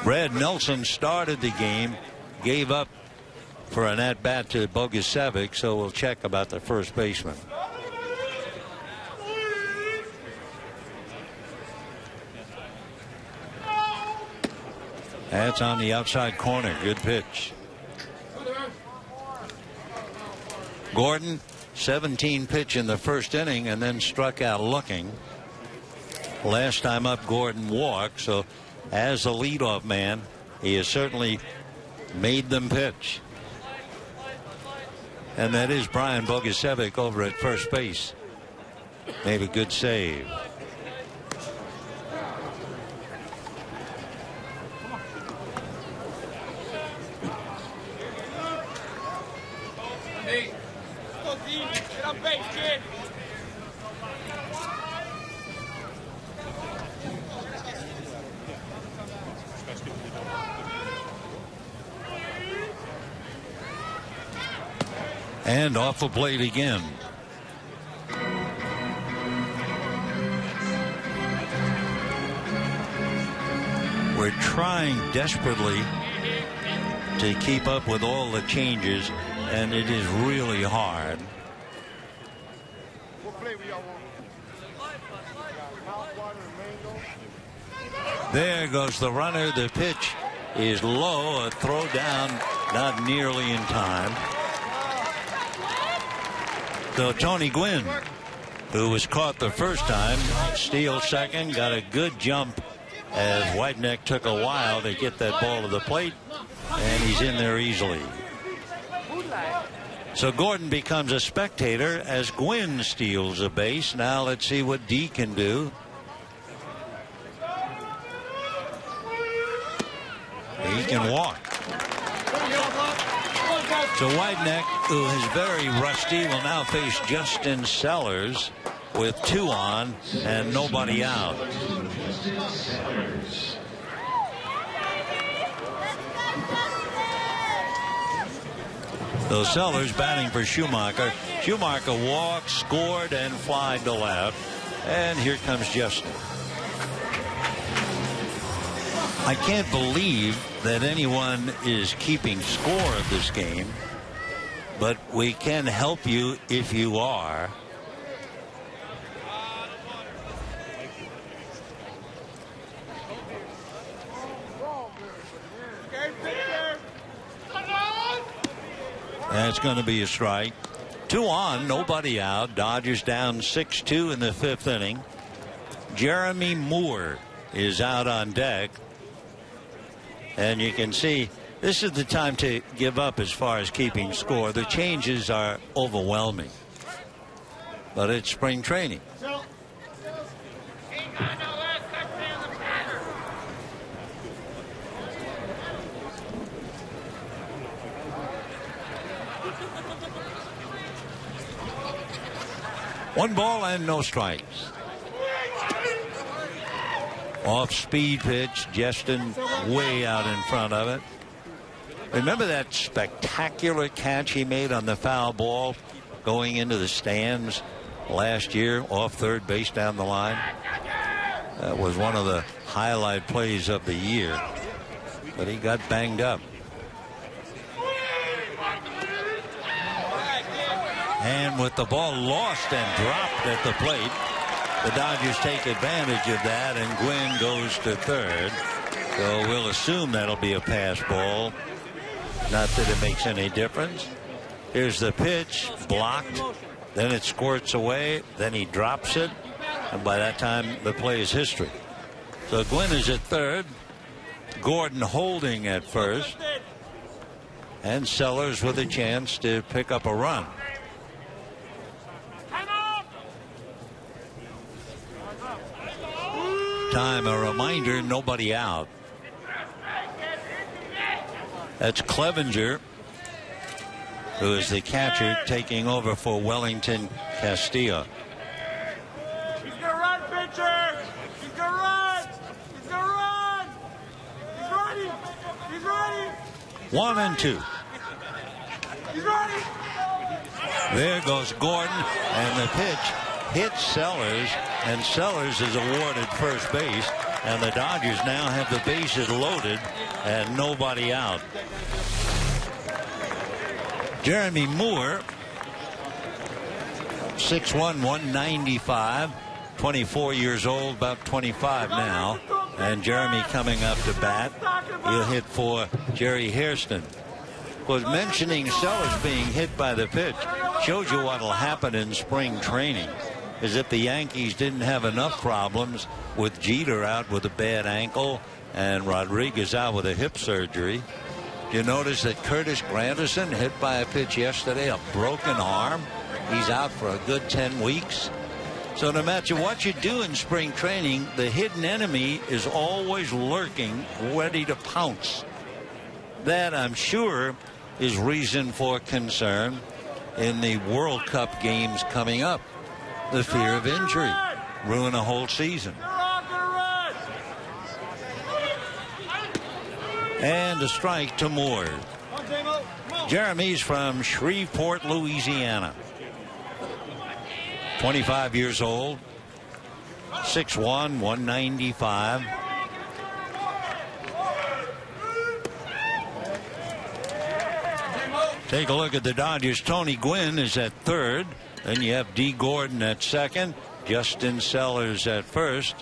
Brad Nelson started the game, gave up for an at-bat to Bogusevic, so we'll check about the first baseman. That's on the outside corner. Good pitch. Gordon, 17 pitch in the first inning and then struck out looking. Last time up, Gordon walked. So as a leadoff man, he has certainly made them pitch. And that is Brian Bogusevic over at first base. Made a good save. And off the plate again. We're trying desperately to keep up with all the changes, and it is really hard. There goes the runner. The pitch is low. A throw down, not nearly in time. So Tony Gwynn, who was caught the first time, steals second, got a good jump as Whiteneck took a while to get that ball to the plate, and he's in there easily. So Gordon becomes a spectator as Gwynn steals a base. Now let's see what D can do. He can walk. So Whiteneck, who is very rusty, will now face Justin Sellers with 2 on and nobody out. So Sellers batting for Schumacher. Schumacher walked, scored, and flied to left. And here comes Justin. I can't believe that anyone is keeping score of this game, but we can help you if you are. That's going to be a strike. 2 on, nobody out. Dodgers down 6-2 in the 5th inning. Jeremy Moore is out on deck. And you can see this is the time to give up as far as keeping score. The changes are overwhelming. But it's spring training. One ball and no strikes. Off speed pitch. Justin way out in front of it. Remember that spectacular catch he made on the foul ball going into the stands? last year off third base down the line. That was one of the highlight plays of the year, but he got banged up. And with the ball lost and dropped at the plate, the Dodgers take advantage of that, and Gwynn goes to third. So we'll assume that'll be a pass ball. Not that it makes any difference. Here's the pitch, blocked. Then it squirts away. Then he drops it. And by that time, the play is history. So Gwynn is at third. Gordon holding at first. And Sellers with a chance to pick up a run. Time, a reminder, nobody out. That's Clevenger, who is the catcher, taking over for Wellington Castillo. He's gonna run, pitcher. He's gonna run. He's gonna run. He's running. He's running. 1-2. He's running. There goes Gordon, and the pitch hits Sellers, and Sellers is awarded first base, and the Dodgers now have the bases loaded and nobody out. Jeremy Moore, 6'1", 195, 24 years old, about 25 now, and Jeremy coming up to bat. He'll hit for Jerry Hairston. Was mentioning Sellers being hit by the pitch shows you what will happen in spring training. Is if the Yankees didn't have enough problems with Jeter out with a bad ankle and Rodriguez out with a hip surgery. You notice that Curtis Granderson hit by a pitch yesterday, a broken arm. He's out for a good 10 weeks. So no matter what you do in spring training, the hidden enemy is always lurking, ready to pounce. That, I'm sure, is reason for concern in the World Cup games coming up. The fear of injury, ruin a whole season. And a strike to Moore. Jeremy's from Shreveport, Louisiana. 25 years old, 6'1", 195. Take a look at the Dodgers. Tony Gwynn is at third. Then you have D. Gordon at second. Justin Sellers at first.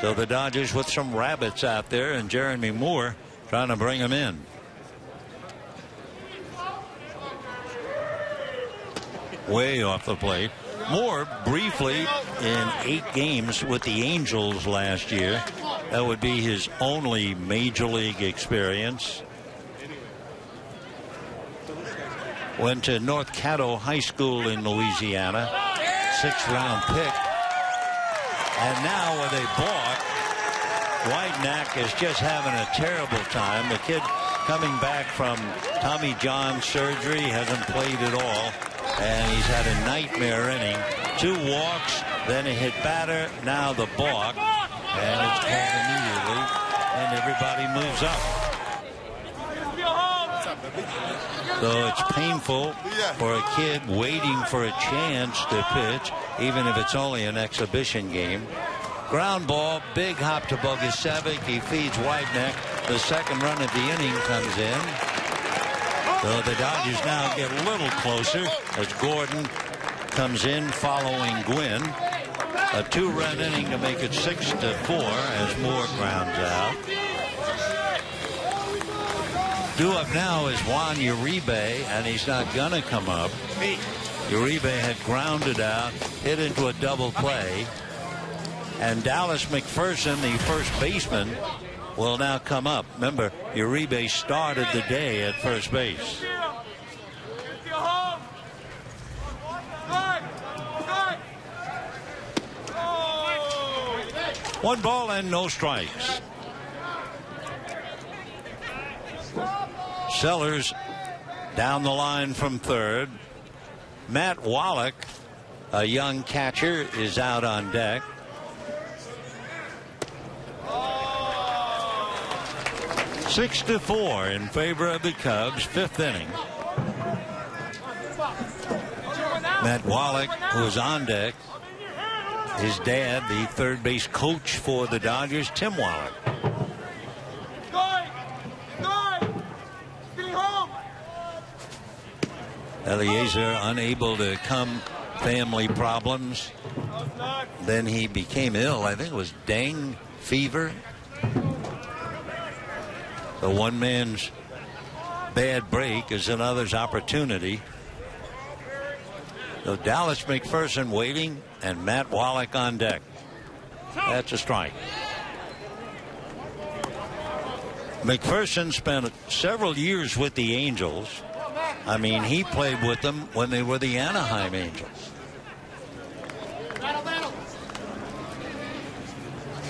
So the Dodgers with some rabbits out there, and Jeremy Moore trying to bring him in. Way off the plate. Moore briefly in 8 games with the Angels last year. That would be his only major league experience. Went to North Caddo High School in Louisiana. 6th-round pick. And now with a balk, Widenack is just having a terrible time. The kid coming back from Tommy John surgery, hasn't played at all. And he's had a nightmare inning. 2 walks, then a hit batter, now the balk. And it's called immediately, and everybody moves up. So it's painful for a kid waiting for a chance to pitch, even if it's only an exhibition game. Ground ball, big hop to Bogusevic. He feeds Widenack. The second run of the inning comes in. So the Dodgers now get a little closer as Gordon comes in following Gwynn. A 2-run inning to make it 6-4 as Moore grounds out. Due up now is Juan Uribe, and he's not going to come up. Uribe had grounded out, hit into a double play. And Dallas McPherson, the first baseman, will now come up. Remember, Uribe started the day at first base. 1 ball and no strikes. Sellers down the line from third. Matt Wallach, a young catcher, is out on deck. Six to 4 in favor of the Cubs, 5th inning. Matt Wallach, who was on deck. His dad, the third base coach for the Dodgers, Tim Wallach. Eliezer unable to come, family problems. Then he became ill. I think it was dengue fever. The one man's bad break is another's opportunity. So Dallas McPherson waiting and Matt Wallach on deck. That's a strike. McPherson spent several years with the Angels. I mean, he played with them when they were the Anaheim Angels.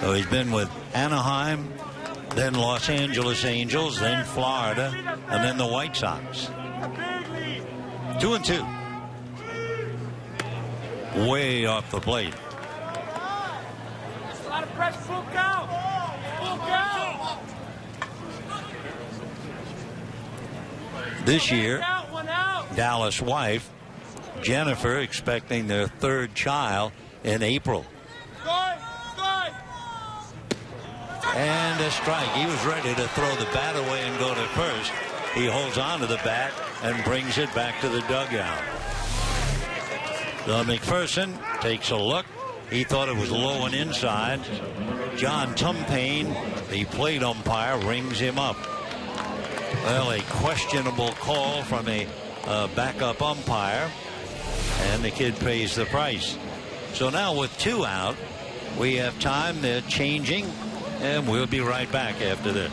So he's been with Anaheim, then Los Angeles Angels, then Florida, and then the White Sox. 2-2. Way off the plate. A lot of pressure. Full count. Full count. This year, Dallas' wife, Jennifer, expecting their third child in April. And a strike. He was ready to throw the bat away and go to first. He holds on to the bat and brings it back to the dugout. So McPherson takes a look. He thought it was low and inside. John Tumpane, the plate umpire, rings him up. Well, a questionable call from a backup umpire, and the kid pays the price. So now with 2 out, we have time. They're changing, and we'll be right back after this.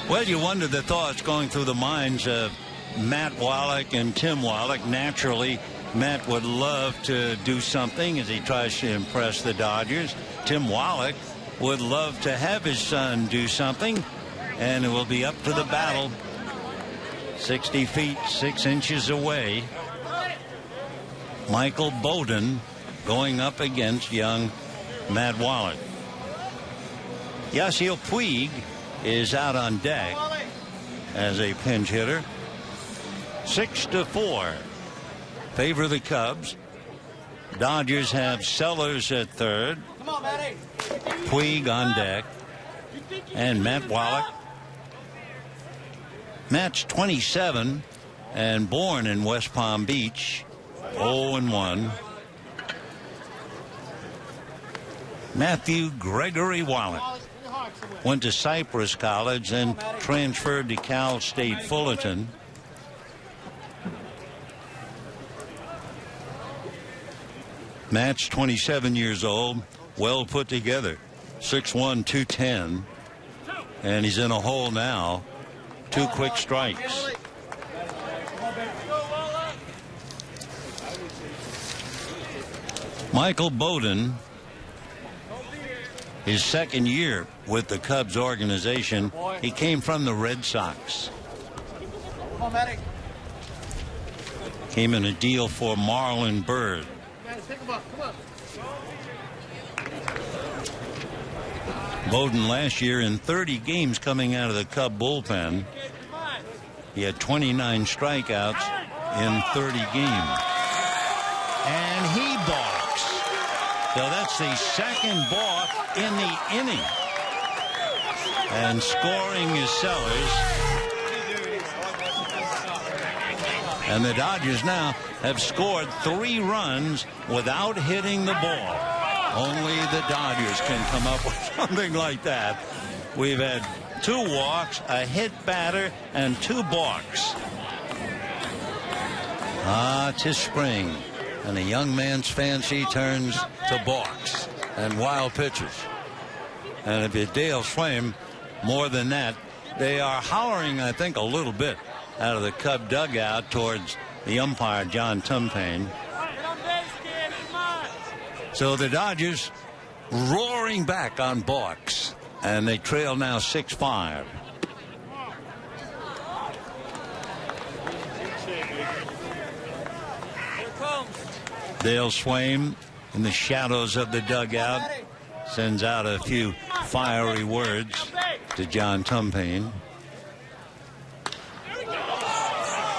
Well, you wonder the thoughts going through the minds of Matt Wallach and Tim Wallach. Naturally, Matt would love to do something as he tries to impress the Dodgers. Tim Wallach would love to have his son do something, and it will be up to the battle. 60 feet, 6 inches away. Michael Bowden going up against young Matt Wallach. Yasiel Puig is out on deck as a pinch hitter. 6-4. Favor the Cubs. Dodgers have Sellers at third. Puig on deck. And Matt Wallach. Matt's 27 and born in West Palm Beach. 0-1. Matthew Gregory Wallach went to Cypress College, then transferred to Cal State Fullerton. Matt's 27 years old, well put together. 6'1", 210. And he's in a hole now. 2 quick strikes. Michael Bowden his second year with the Cubs organization. He came from the Red Sox. Came in a deal for Marlon Byrd. Bowden last year in 30 games coming out of the Cub bullpen, he had 29 strikeouts in 30 games. And he balks. So that's the second balk in the inning. And scoring is Sellers. And the Dodgers now have scored 3 runs without hitting the ball. Only the Dodgers can come up with something like that. We've had 2 walks, a hit batter, and 2 balks. Tis spring, and the young man's fancy turns to balks and wild pitches. And if you're Dale Swaim, more than that, they are hollering, I think, a little bit out of the Cub dugout towards the umpire, John Tumpane. So the Dodgers roaring back on balks, and they trail now 6-5. Dale Swaim in the shadows of the dugout sends out a few fiery words to John Tumpane.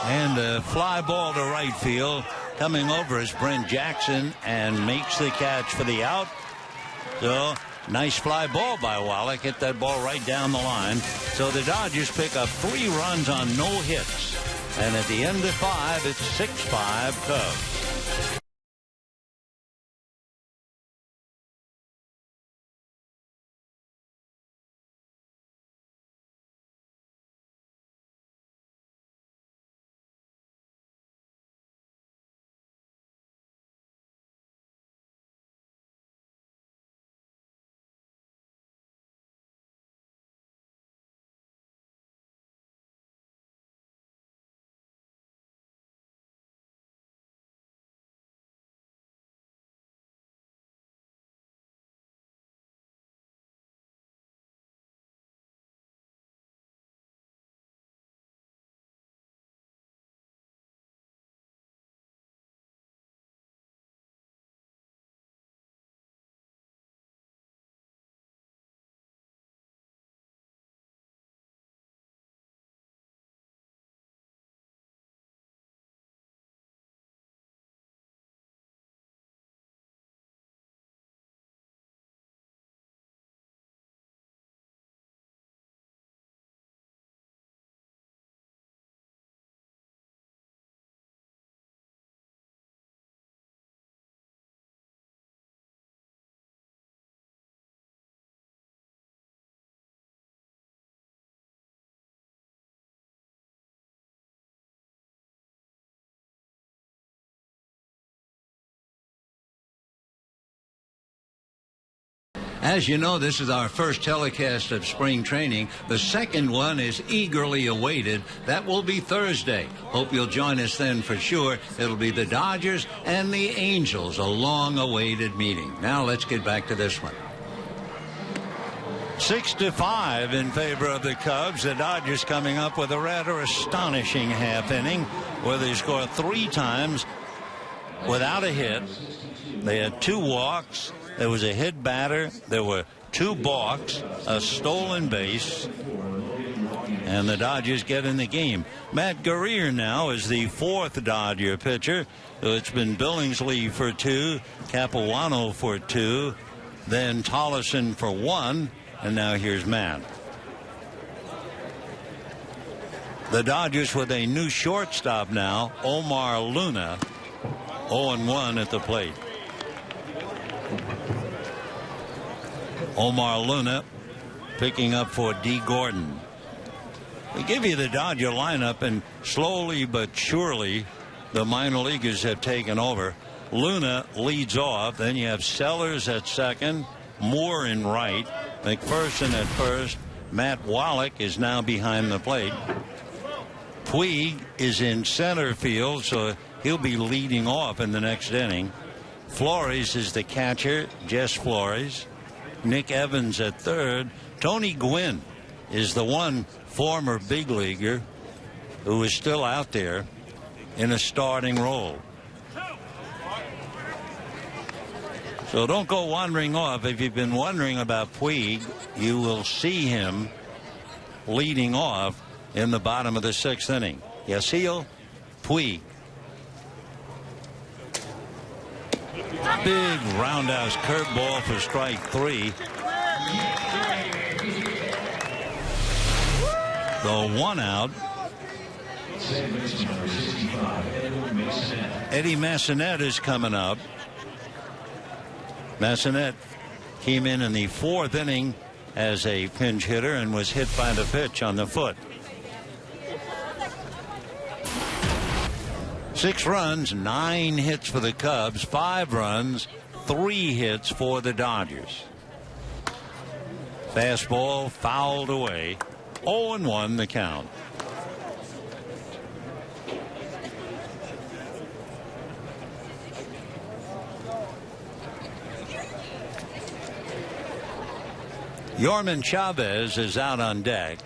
And a fly ball to right field. Coming over is Brent Jackson and makes the catch for the out. So nice fly ball by Wallach. Hit that ball right down the line. So the Dodgers pick up 3 runs on no hits. And at the end of 5, it's 6-5 Cubs. As you know, this is our first telecast of spring training. The second one is eagerly awaited. That will be Thursday. Hope you'll join us then for sure. It'll be the Dodgers and the Angels, a long-awaited meeting. Now let's get back to this one. 6-5 in favor of the Cubs. The Dodgers coming up with a rather astonishing half inning where they scored 3 times without a hit. They had 2 walks. There was a hit batter. There were 2 balks, a stolen base, and the Dodgers get in the game. Matt Guerrier now is the 4th Dodger pitcher. So it's been Billingsley for 2, Capuano for 2, then Tollison for 1, and now here's Matt. The Dodgers with a new shortstop now, Omar Luna, 0-1 at the plate. Omar Luna picking up for D. Gordon. We give you the Dodger lineup, and slowly but surely the minor leaguers have taken over. Luna leads off. Then you have Sellers at second, Moore in right, McPherson at first. Matt Wallach is now behind the plate. Puig is in center field, so he'll be leading off in the next inning. Flores is the catcher, Jess Flores. Nick Evans at third. Tony Gwynn is the one former big leaguer who is still out there in a starting role. So don't go wandering off. If you've been wondering about Puig, you will see him leading off in the bottom of the 6th inning. Yasiel Puig. Big roundhouse curveball for strike 3. The 1 out. Eddie Massenet is coming up. Massenet came in the 4th inning as a pinch hitter and was hit by the pitch on the foot. 6 runs, 9 hits for the Cubs, 5 runs, 3 hits for the Dodgers. Fastball fouled away. 0-1 the count. Yorman Chavez is out on deck.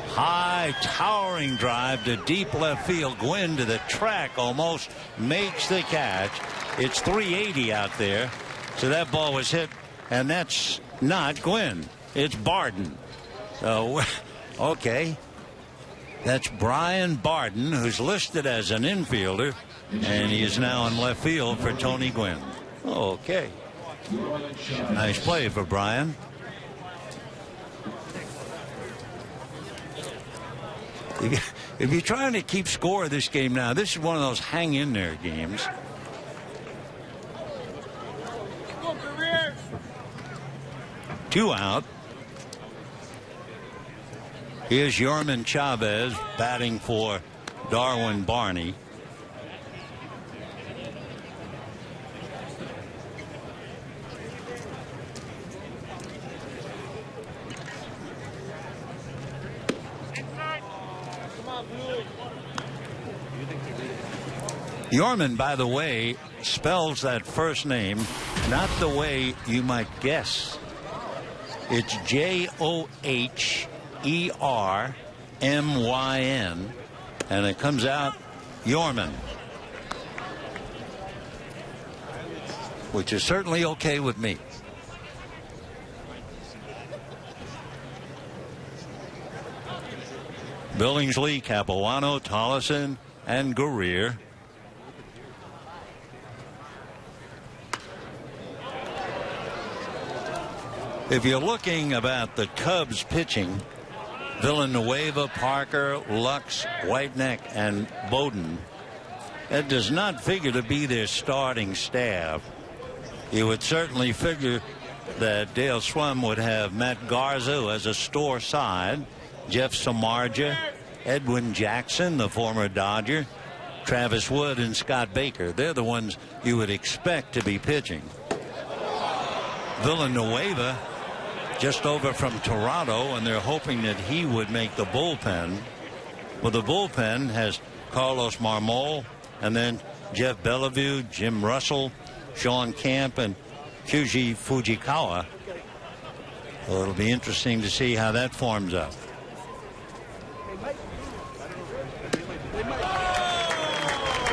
High towering drive to deep left field. Gwynn to the track, almost makes the catch. It's 380 out there. So that ball was hit, and that's not Gwynn. It's Barden. So, okay. That's Brian Barden, who's listed as an infielder, and he is now in left field for Tony Gwynn. Okay. Nice play for Brian. If you're trying to keep score of this game now, this is one of those hang in there games. Two out. Here's Yorman Chavez batting for Darwin Barney. Yorman, by the way, spells that first name not the way you might guess. It's Johmermyn, and it comes out Yorman, which is certainly okay with me. Billingsley, Capuano, Tollison, and Guerrier. If you're looking about the Cubs pitching, Villanueva, Parker, Lux, Whiteneck, and Bowden, that does not figure to be their starting staff. You would certainly figure that Dale Swim would have Matt Garza as a store side, Jeff Samardzija, Edwin Jackson, the former Dodger, Travis Wood, and Scott Baker. They're the ones you would expect to be pitching. Villanueva just over from Toronto, and they're hoping that he would make the bullpen. Well, the bullpen has Carlos Marmol, and then Jeff Bellevue, Jim Russell, Sean Camp, and Kyuji Fujikawa. Well, it'll be interesting to see how that forms up.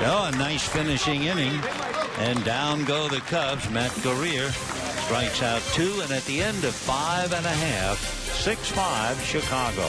Oh, a nice finishing inning, and down go the Cubs. Matt Guerrier strikes out 2, and at the end of 5 1/2, 6-5 Chicago.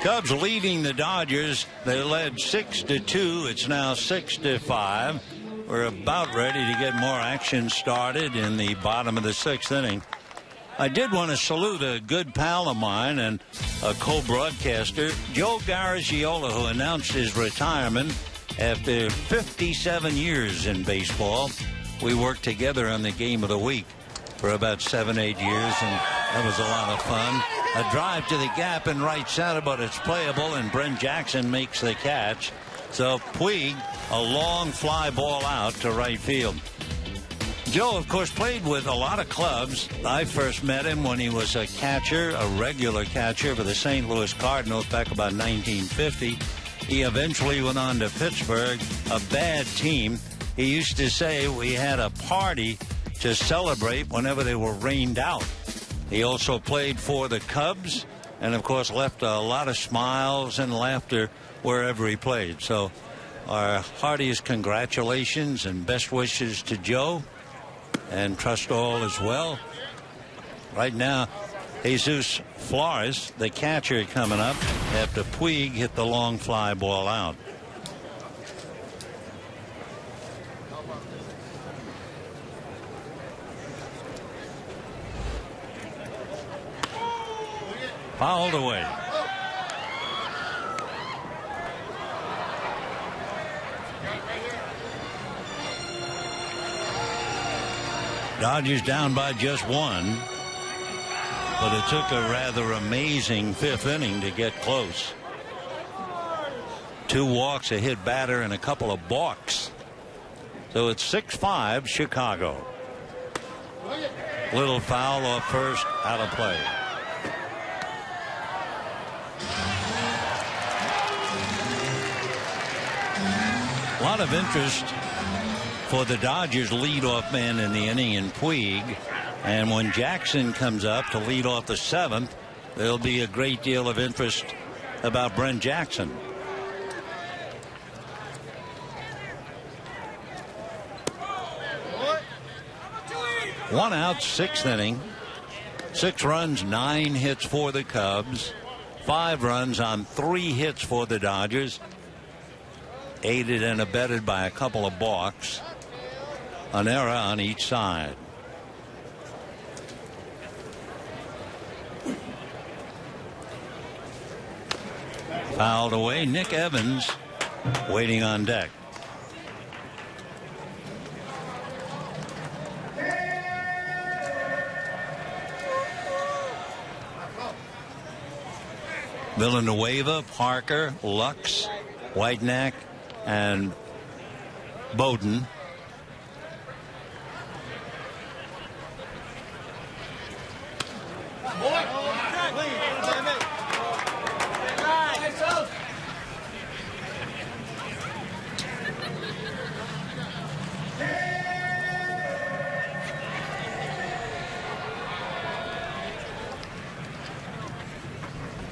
Cubs leading the Dodgers. They led 6-2. It's now 6-5. We're about ready to get more action started in the bottom of the 6th inning. I did want to salute a good pal of mine and a co-broadcaster, Joe Garagiola, who announced his retirement after 57 years in baseball. We worked together on the Game of the Week for about 7-8 years, and that was a lot of fun. A drive to the gap in right center, but it's playable, and Brent Jackson makes the catch. So Puig, a long fly ball out to right field. Joe, of course, played with a lot of clubs. I first met him when he was a catcher, a regular catcher for the St. Louis Cardinals back about 1950. He eventually went on to Pittsburgh, a bad team. He used to say we had a party to celebrate whenever they were rained out. He also played for the Cubs and, of course, left a lot of smiles and laughter wherever he played. So our heartiest congratulations and best wishes to Joe, and trust all is well. Right now, Jesus Flores, the catcher, coming up after Puig hit the long fly ball out. Fouled away. Dodgers down by just one, but it took a rather amazing 5th inning to get close. 2 walks, a hit batter, and a couple of balks. So it's 6-5 Chicago. Little foul off first, out of play. A lot of interest for the Dodgers leadoff man in the inning in Puig, and when Jackson comes up to lead off the 7th, there'll be a great deal of interest about Brent Jackson. One out, 6th inning. 6 runs, 9 hits for the Cubs. 5 runs on 3 hits for the Dodgers. Aided and abetted by a couple of balks. An error on each side. Fouled away. Nick Evans waiting on deck. Villanueva, Parker, Lux, Whitenack, and Bowden.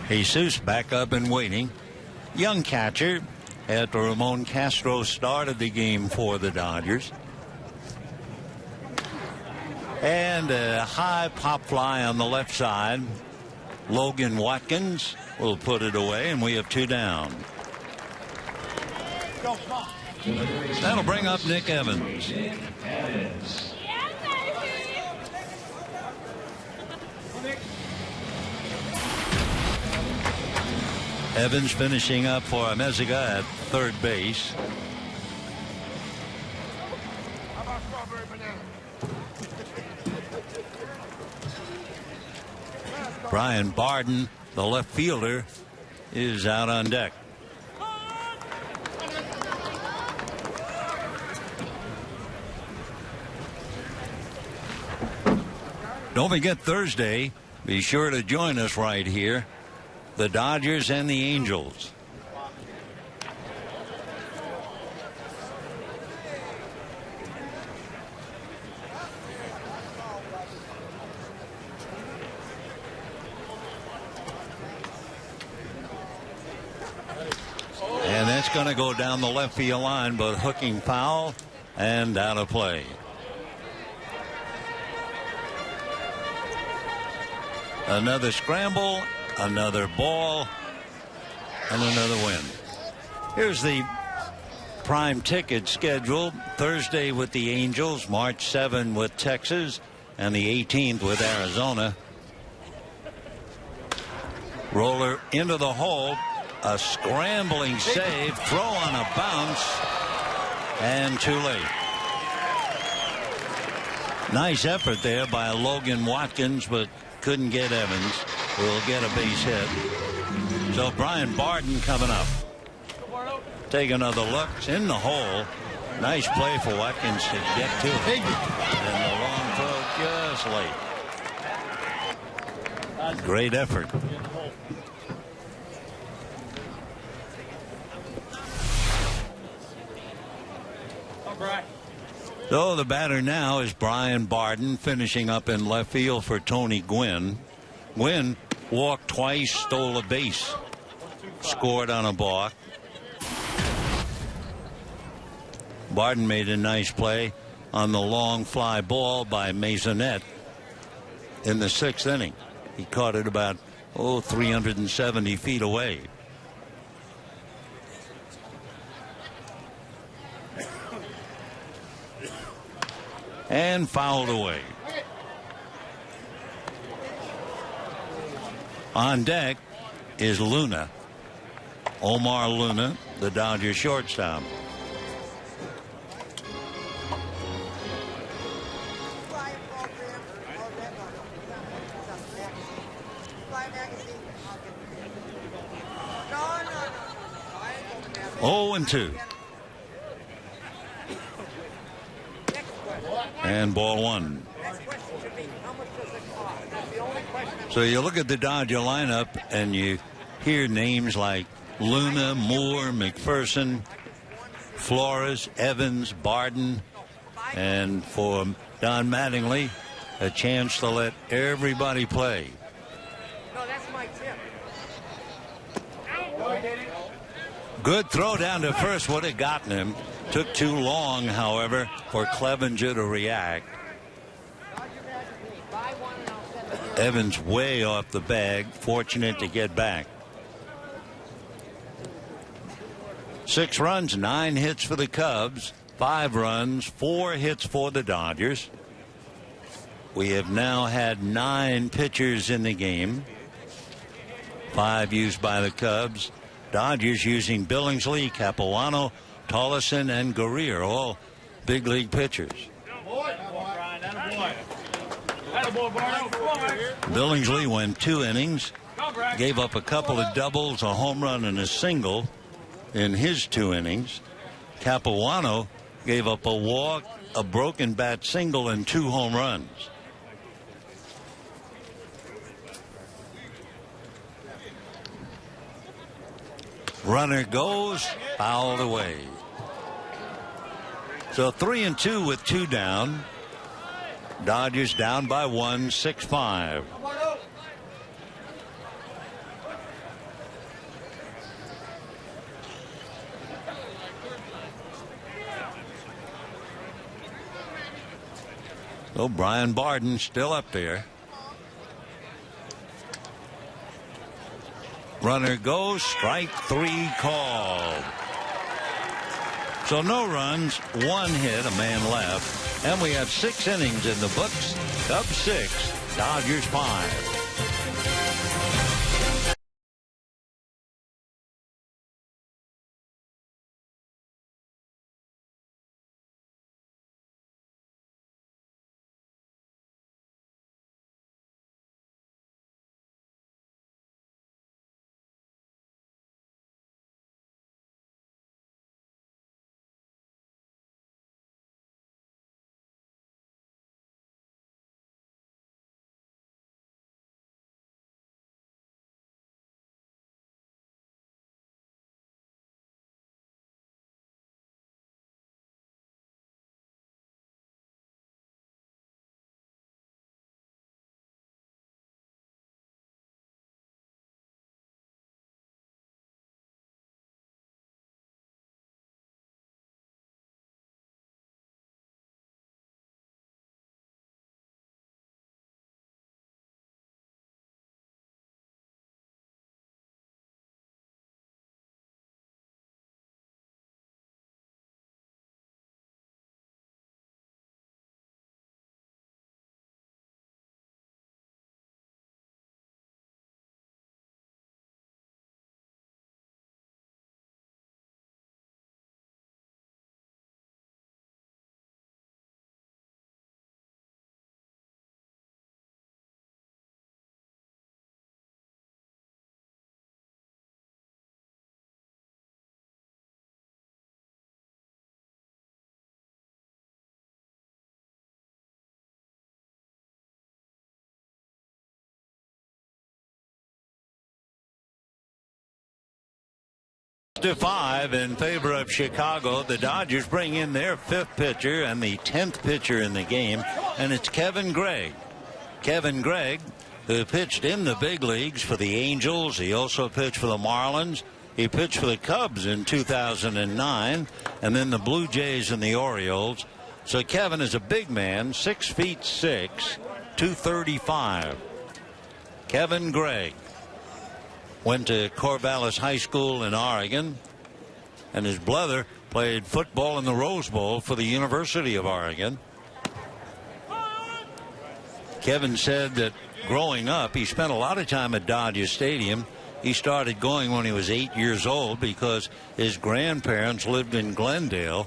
Jesus back up and waiting. Young catcher after Ramon Castro started the game for the Dodgers. And a high pop fly on the left side. Logan Watkins will put it away, and we have 2 down. That'll bring up Nick Evans. Evans finishing up for Amezaga at third base. Brian Barden, the left fielder, is out on deck. Don't forget Thursday, be sure to join us right here. The Dodgers and the Angels. And that's going to go down the left field line, but hooking foul and out of play. Another scramble, another ball, and another win. Here's the prime ticket schedule. Thursday with the Angels, March 7 with Texas, and the 18th with Arizona. Roller into the hole. A scrambling save. Throw on a bounce. And too late. Nice effort there by Logan Watkins, but couldn't get Evans, who will get a base hit. So Brian Barden coming up. Take another look. It's in the hole. Nice play for Watkins to get to it. And the long throw just late. Great effort. So the batter now is Brian Barden, finishing up in left field for Tony Gwynn. Gwynn walked twice, stole a base, scored on a balk. Barden made a nice play on the long fly ball by Maisonette in the 6th inning. He caught it about 370 feet away. And fouled away. On deck is Luna. Omar Luna, the Dodgers shortstop. Oh, and 2. And ball 1. So you look at the Dodger lineup and you hear names like Luna, Moore, McPherson, Flores, Evans, Barden, and for Don Mattingly, a chance to let everybody play. Good throw down to first would have gotten him. Took too long, however, for Clevenger to react. Evans way off the bag, fortunate to get back. 6 runs, 9 hits for the Cubs, 5 runs, 4 hits for the Dodgers. We have now had 9 pitchers in the game. 5 used by the Cubs. Dodgers using Billingsley, Capuano, Tollison, and Guerrier, all big league pitchers. Billingsley went 2 innings, gave up a couple of doubles, a home run, and a single in his 2 innings. Capuano gave up a walk, a broken bat single, and 2 home runs. Runner goes, fouled away. So 3-2 with 2 down. Dodgers down by 1, 6-5. So Brian Barden still up there. Runner goes, strike 3 called. So no runs, 1 hit, a man left, and we have 6 innings in the books. Cubs 6, Dodgers 5. 6-5 in favor of Chicago. The Dodgers bring in their 5th pitcher and the 10th pitcher in the game, and it's Kevin Gregg. Kevin Gregg, who pitched in the big leagues for the Angels. He also pitched for the Marlins. He pitched for the Cubs in 2009, and then the Blue Jays and the Orioles. So Kevin is a big man, 6'6", 235. Kevin Gregg went to Corvallis High School in Oregon, and his brother played football in the Rose Bowl for the University of Oregon. Kevin said that growing up, he spent a lot of time at Dodger Stadium. He started going when he was 8 years old because his grandparents lived in Glendale,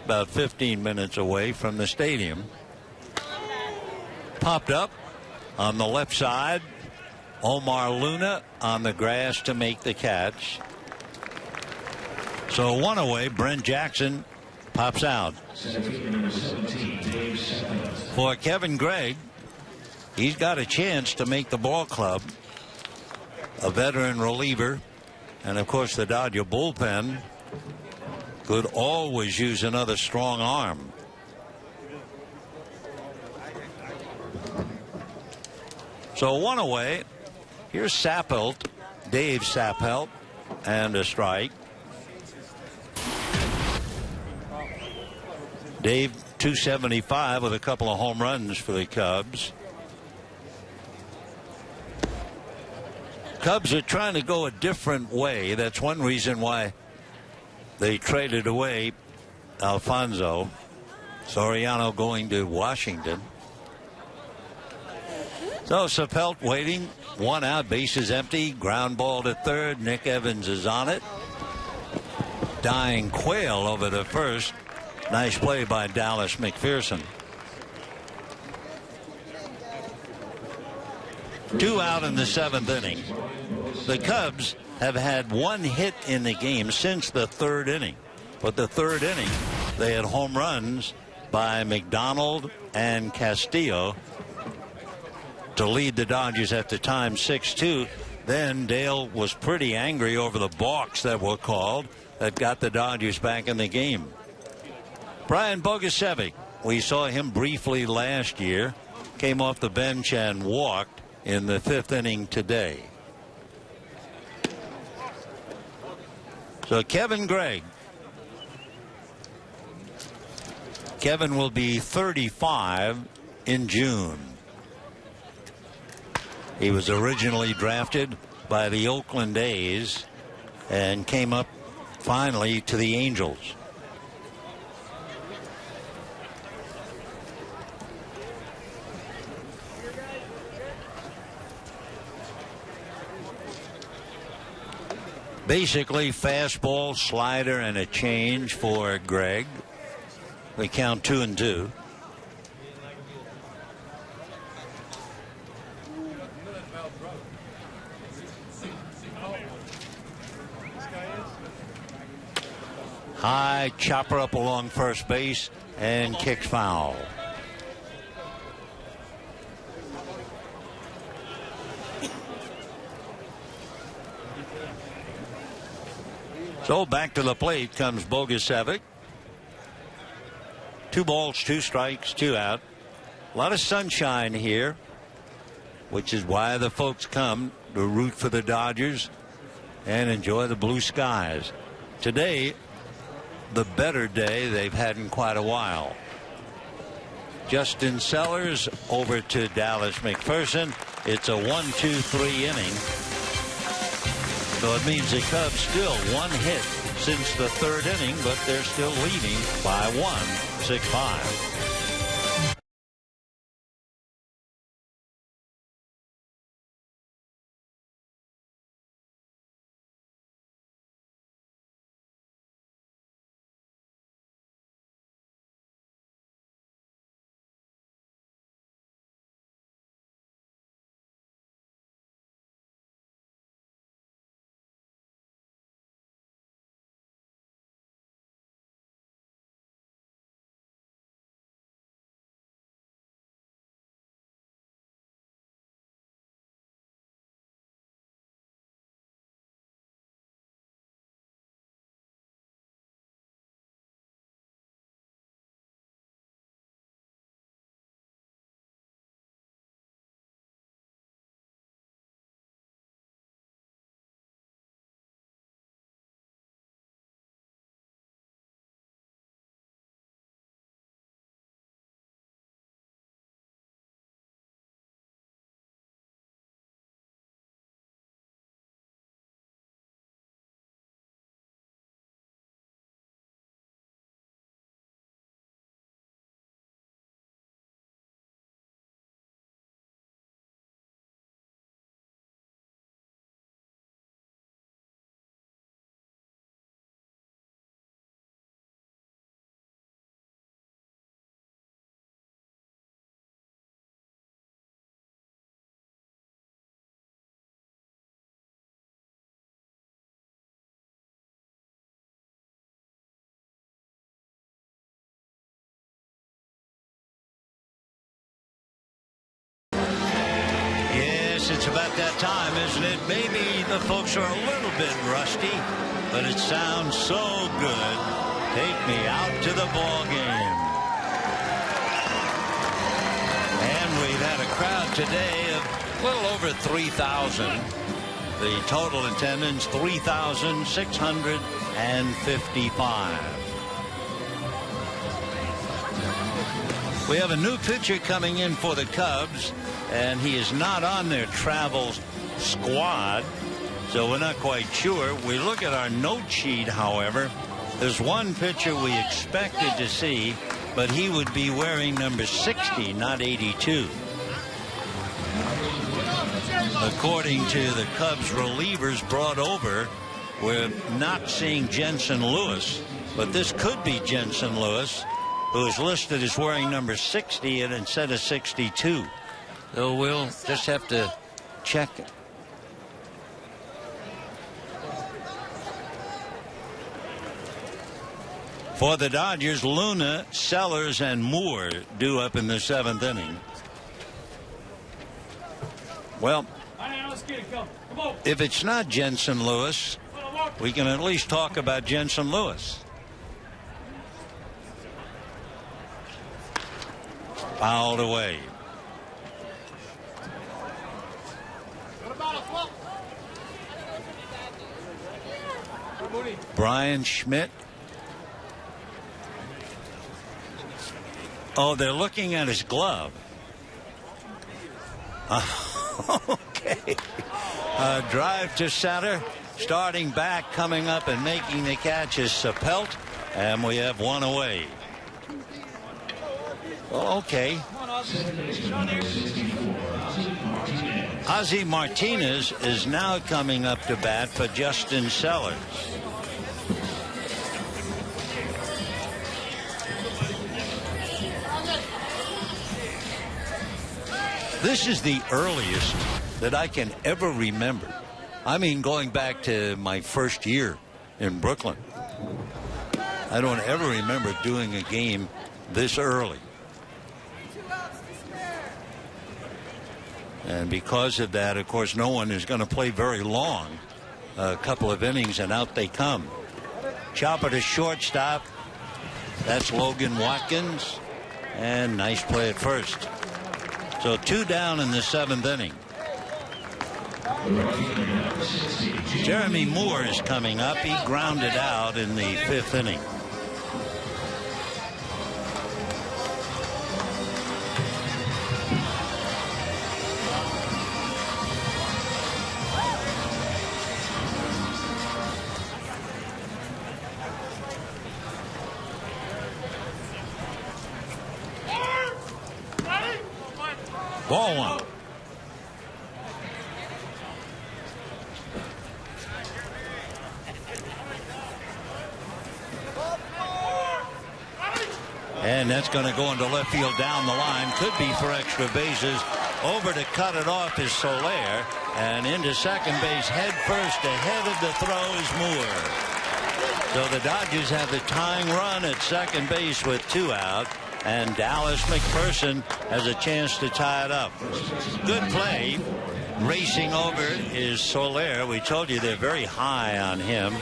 about 15 minutes away from the stadium. Popped up on the left side. Omar Luna on the grass to make the catch. So one away, Brent Jackson pops out. For Kevin Gregg, he's got a chance to make the ball club. A veteran reliever, and of course the Dodger bullpen could always use another strong arm. So one away. Here's Sappelt, Dave Sappelt, and a strike. Dave, 275 with a couple of home runs for the Cubs. Cubs are trying to go a different way. That's one reason why they traded away Alfonso. Soriano going to Washington. So Sappelt waiting. 1 out, bases empty, ground ball to third. Nick Evans is on it. Dying Quail over to first. Nice play by Dallas McPherson. 2 out in the 7th inning. The Cubs have had 1 hit in the game since the 3rd inning. But the 3rd inning, they had home runs by McDonald and Castillo to lead the Dodgers at the time 6-2. Then Dale was pretty angry over the balks that were called that got the Dodgers back in the game. Brian Bogusevic, we saw him briefly last year, came off the bench and walked in the 5th inning today. So Kevin Gregg. Kevin will be 35 in June. He was originally drafted by the Oakland A's and came up finally to the Angels. Basically fastball, slider, and a change for Gregg. They count 2-2. High chopper up along first base and kicks foul. So back to the plate comes Bogusevic. 2 balls, 2 strikes, 2 out. A lot of sunshine here, which is why the folks come to root for the Dodgers and enjoy the blue skies. Today, the better day they've had in quite a while. Justin Sellers over to Dallas McPherson. It's a 1-2-3 inning. So it means the Cubs still 1 hit since the 3rd inning, but they're still leading by 1, 6-5. It's about that time, isn't it? Maybe the folks are a little bit rusty, but it sounds so good. Take me out to the ball game. And we've had a crowd today of a little over 3,000. The total attendance, 3,655. We have a new pitcher coming in for the Cubs, and he is not on their travel squad, so we're not quite sure. We look at our note sheet, however. There's one pitcher we expected to see, but he would be wearing number 60, not 82. According to the Cubs relievers brought over, we're not seeing Jensen Lewis, but this could be Jensen Lewis, who is listed as wearing number 60 instead of 62. So we'll just have to check it. For the Dodgers, Luna, Sellers, and Moore due up in the 7th inning. Well, if it's not Jensen Lewis, we can at least talk about Jensen Lewis. Fouled away. Brian Schmidt. Oh, they're looking at his glove. Okay. Drive to center. Starting back, coming up and making the catch is Sapelt. And we have one away. Well, okay. Ozzie Martinez is now coming up to bat for Justin Sellers. This is the earliest that I can ever remember. I mean, going back to my first year in Brooklyn. I don't ever remember doing a game this early. And because of that, of course, no one is going to play very long. A couple of innings and out they come. Chopper to shortstop. That's Logan Watkins. And nice play at first. So 2 down in the 7th inning. Jeremy Moore is coming up. He grounded out in the 5th inning. Ball one. And that's going to go into left field down the line. Could be for extra bases. Over to cut it off is Soler. And into second base head first. Ahead of the throw is Moore. So the Dodgers have the tying run at second base with 2 out. And Dallas McPherson has a chance to tie it up. Good play. Racing over is Soler. We told you they're very high on him.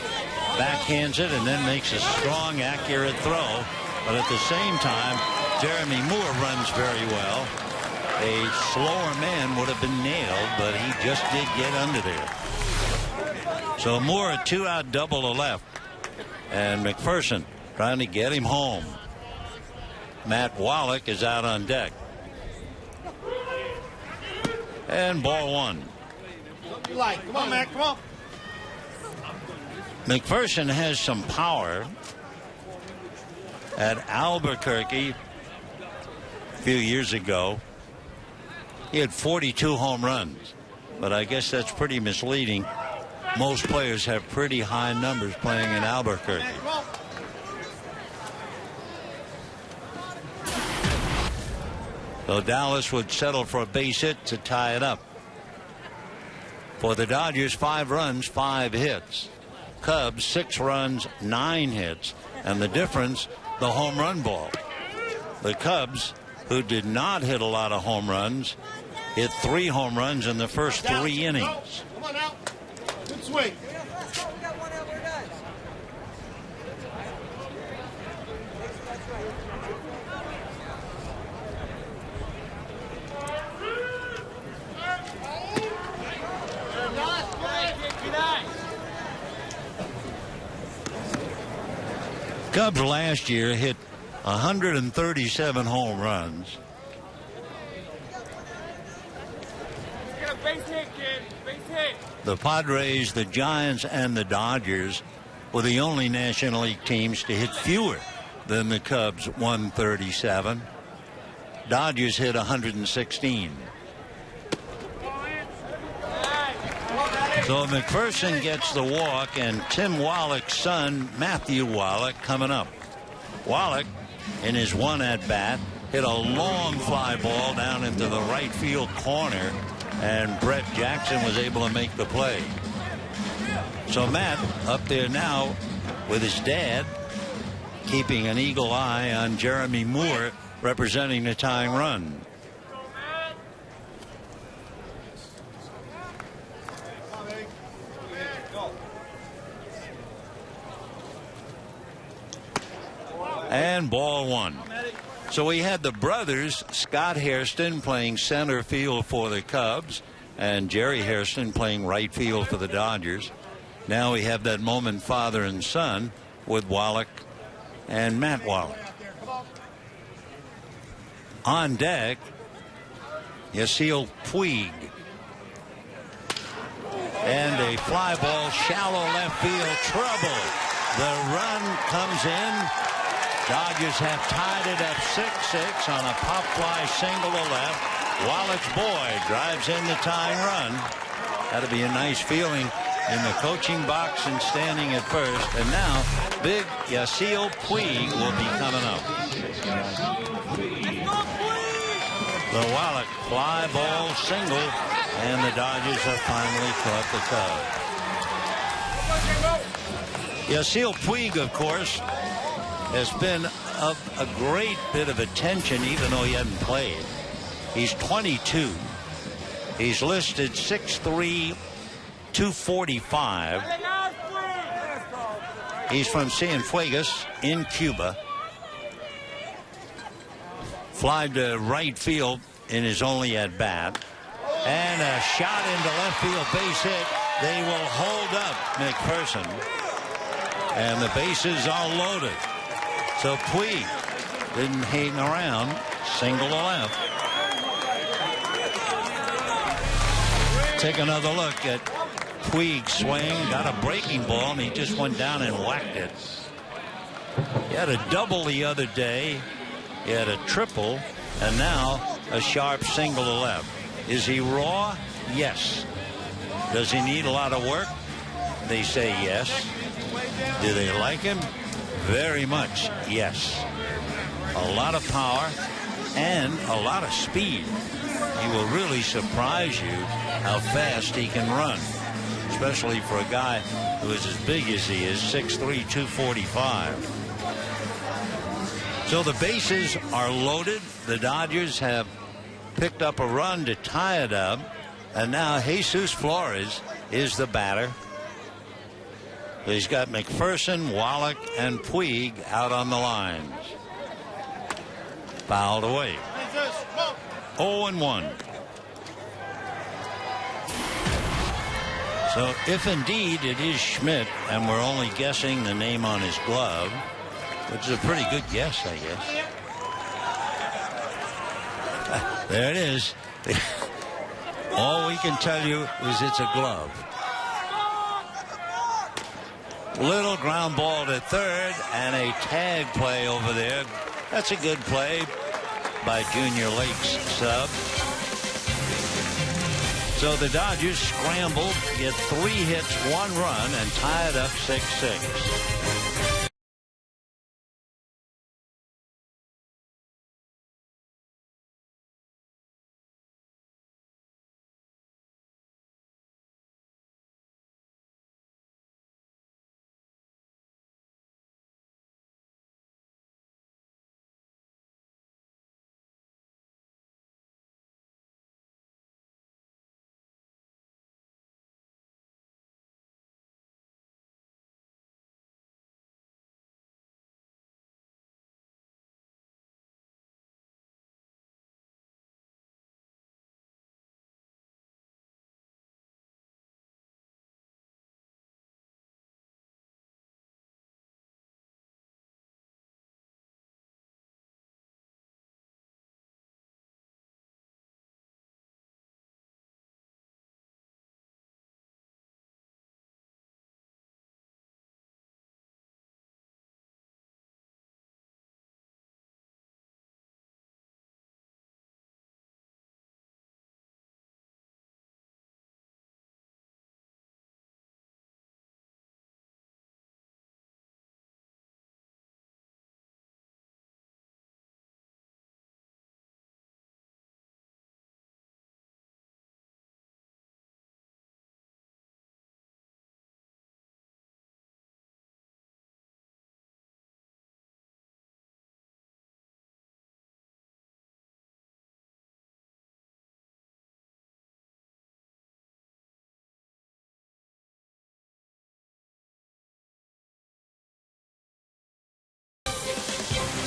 Backhands it and then makes a strong, accurate throw. But at the same time, Jeremy Moore runs very well. A slower man would have been nailed, but he just did get under there. So Moore, a 2-out double to left. And McPherson trying to get him home. Matt Wallach is out on deck. And ball one. Come on, Matt, come on. McPherson has some power. At Albuquerque a few years ago, he had 42 home runs. But I guess that's pretty misleading. Most players have pretty high numbers playing in Albuquerque. So Dallas would settle for a base hit to tie it up. For the Dodgers, 5 runs, 5 hits. Cubs, 6 runs, 9 hits. And the difference, the home run ball. The Cubs, who did not hit a lot of home runs, hit 3 home runs in the first 3 innings. Come on out. Good swing. Cubs last year hit 137 home runs. Get a base hit, kid. Base hit. The Padres, the Giants, and the Dodgers were the only National League teams to hit fewer than the Cubs, 137. Dodgers hit 116. So McPherson gets the walk, and Tim Wallach's son, Matthew Wallach, coming up. Wallach, in his one at-bat, hit a long fly ball down into the right field corner, and Brett Jackson was able to make the play. So Matt up there now with his dad, keeping an eagle eye on Jeremy Moore, representing the tying run. And ball 1. So we had the brothers, Scott Hairston, playing center field for the Cubs, and Jerry Hairston playing right field for the Dodgers. Now we have that moment, father and son, with Wallach and Matt Wallach. On deck, Yasiel Puig. And a fly ball, shallow left field, trouble. The run comes in. Dodgers have tied it at 6-6 on a pop fly single to left. Wallach's boy drives in the tying run. That'll be a nice feeling in the coaching box and standing at first. And now, big Yasiel Puig will be coming up. The Wallach fly ball single, and the Dodgers have finally caught the Cubs. Yasiel Puig, of course, has been of a great bit of attention, even though he hasn't played. He's 22. He's listed 6'3", 245. He's from Cienfuegos in Cuba. Flied to right field in his only at bat. And a shot into left field, base hit. They will hold up McPherson. And the bases are loaded. So Puig didn't hang around. Single to left. Take another look at Puig's swing. Got a breaking ball, and he just went down and whacked it. He had a double the other day. He had a triple, and now a sharp single to left. Is he raw? Yes. Does he need a lot of work? They say yes. Do they like him? Very much, yes. A lot of power and a lot of speed. He will really surprise you how fast he can run, especially for a guy who is as big as he is, 6'3", 245. So the bases are loaded. The Dodgers have picked up a run to tie it up, and now Jesus Flores is the batter. He's got McPherson, Wallach, and Puig out on the lines. Fouled away. 0-1. So if indeed it is Schmidt, and we're only guessing the name on his glove, which is a pretty good guess, I guess. There it is. All we can tell you is it's a glove. Little ground ball to third, and a tag play over there. That's a good play by Junior Lake's sub. So the Dodgers scrambled, get 3 hits, 1 run, and tie it up 6-6.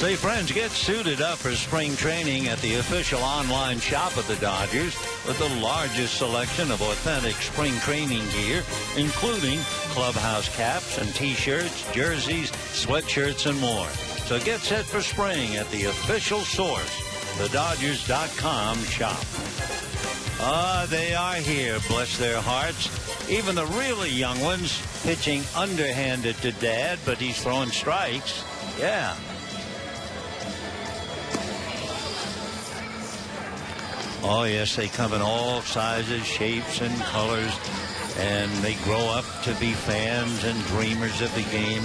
Say, friends, get suited up for spring training at the official online shop of the Dodgers with the largest selection of authentic spring training gear, including clubhouse caps and T-shirts, jerseys, sweatshirts, and more. So get set for spring at the official source, thedodgers.com shop. They are here, bless their hearts. Even the really young ones pitching underhanded to Dad, but he's throwing strikes. Yeah. Oh, yes, they come in all sizes, shapes, and colors, and they grow up to be fans and dreamers of the game.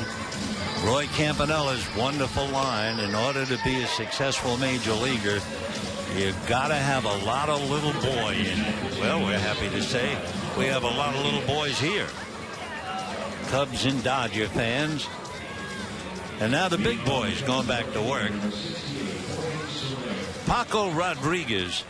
Roy Campanella's wonderful line, in order to be a successful major leaguer, you've got to have a lot of little boy in you. Well, we're happy to say we have a lot of little boys here. Cubs and Dodger fans. And now the big boys going back to work. Paco Rodriguez,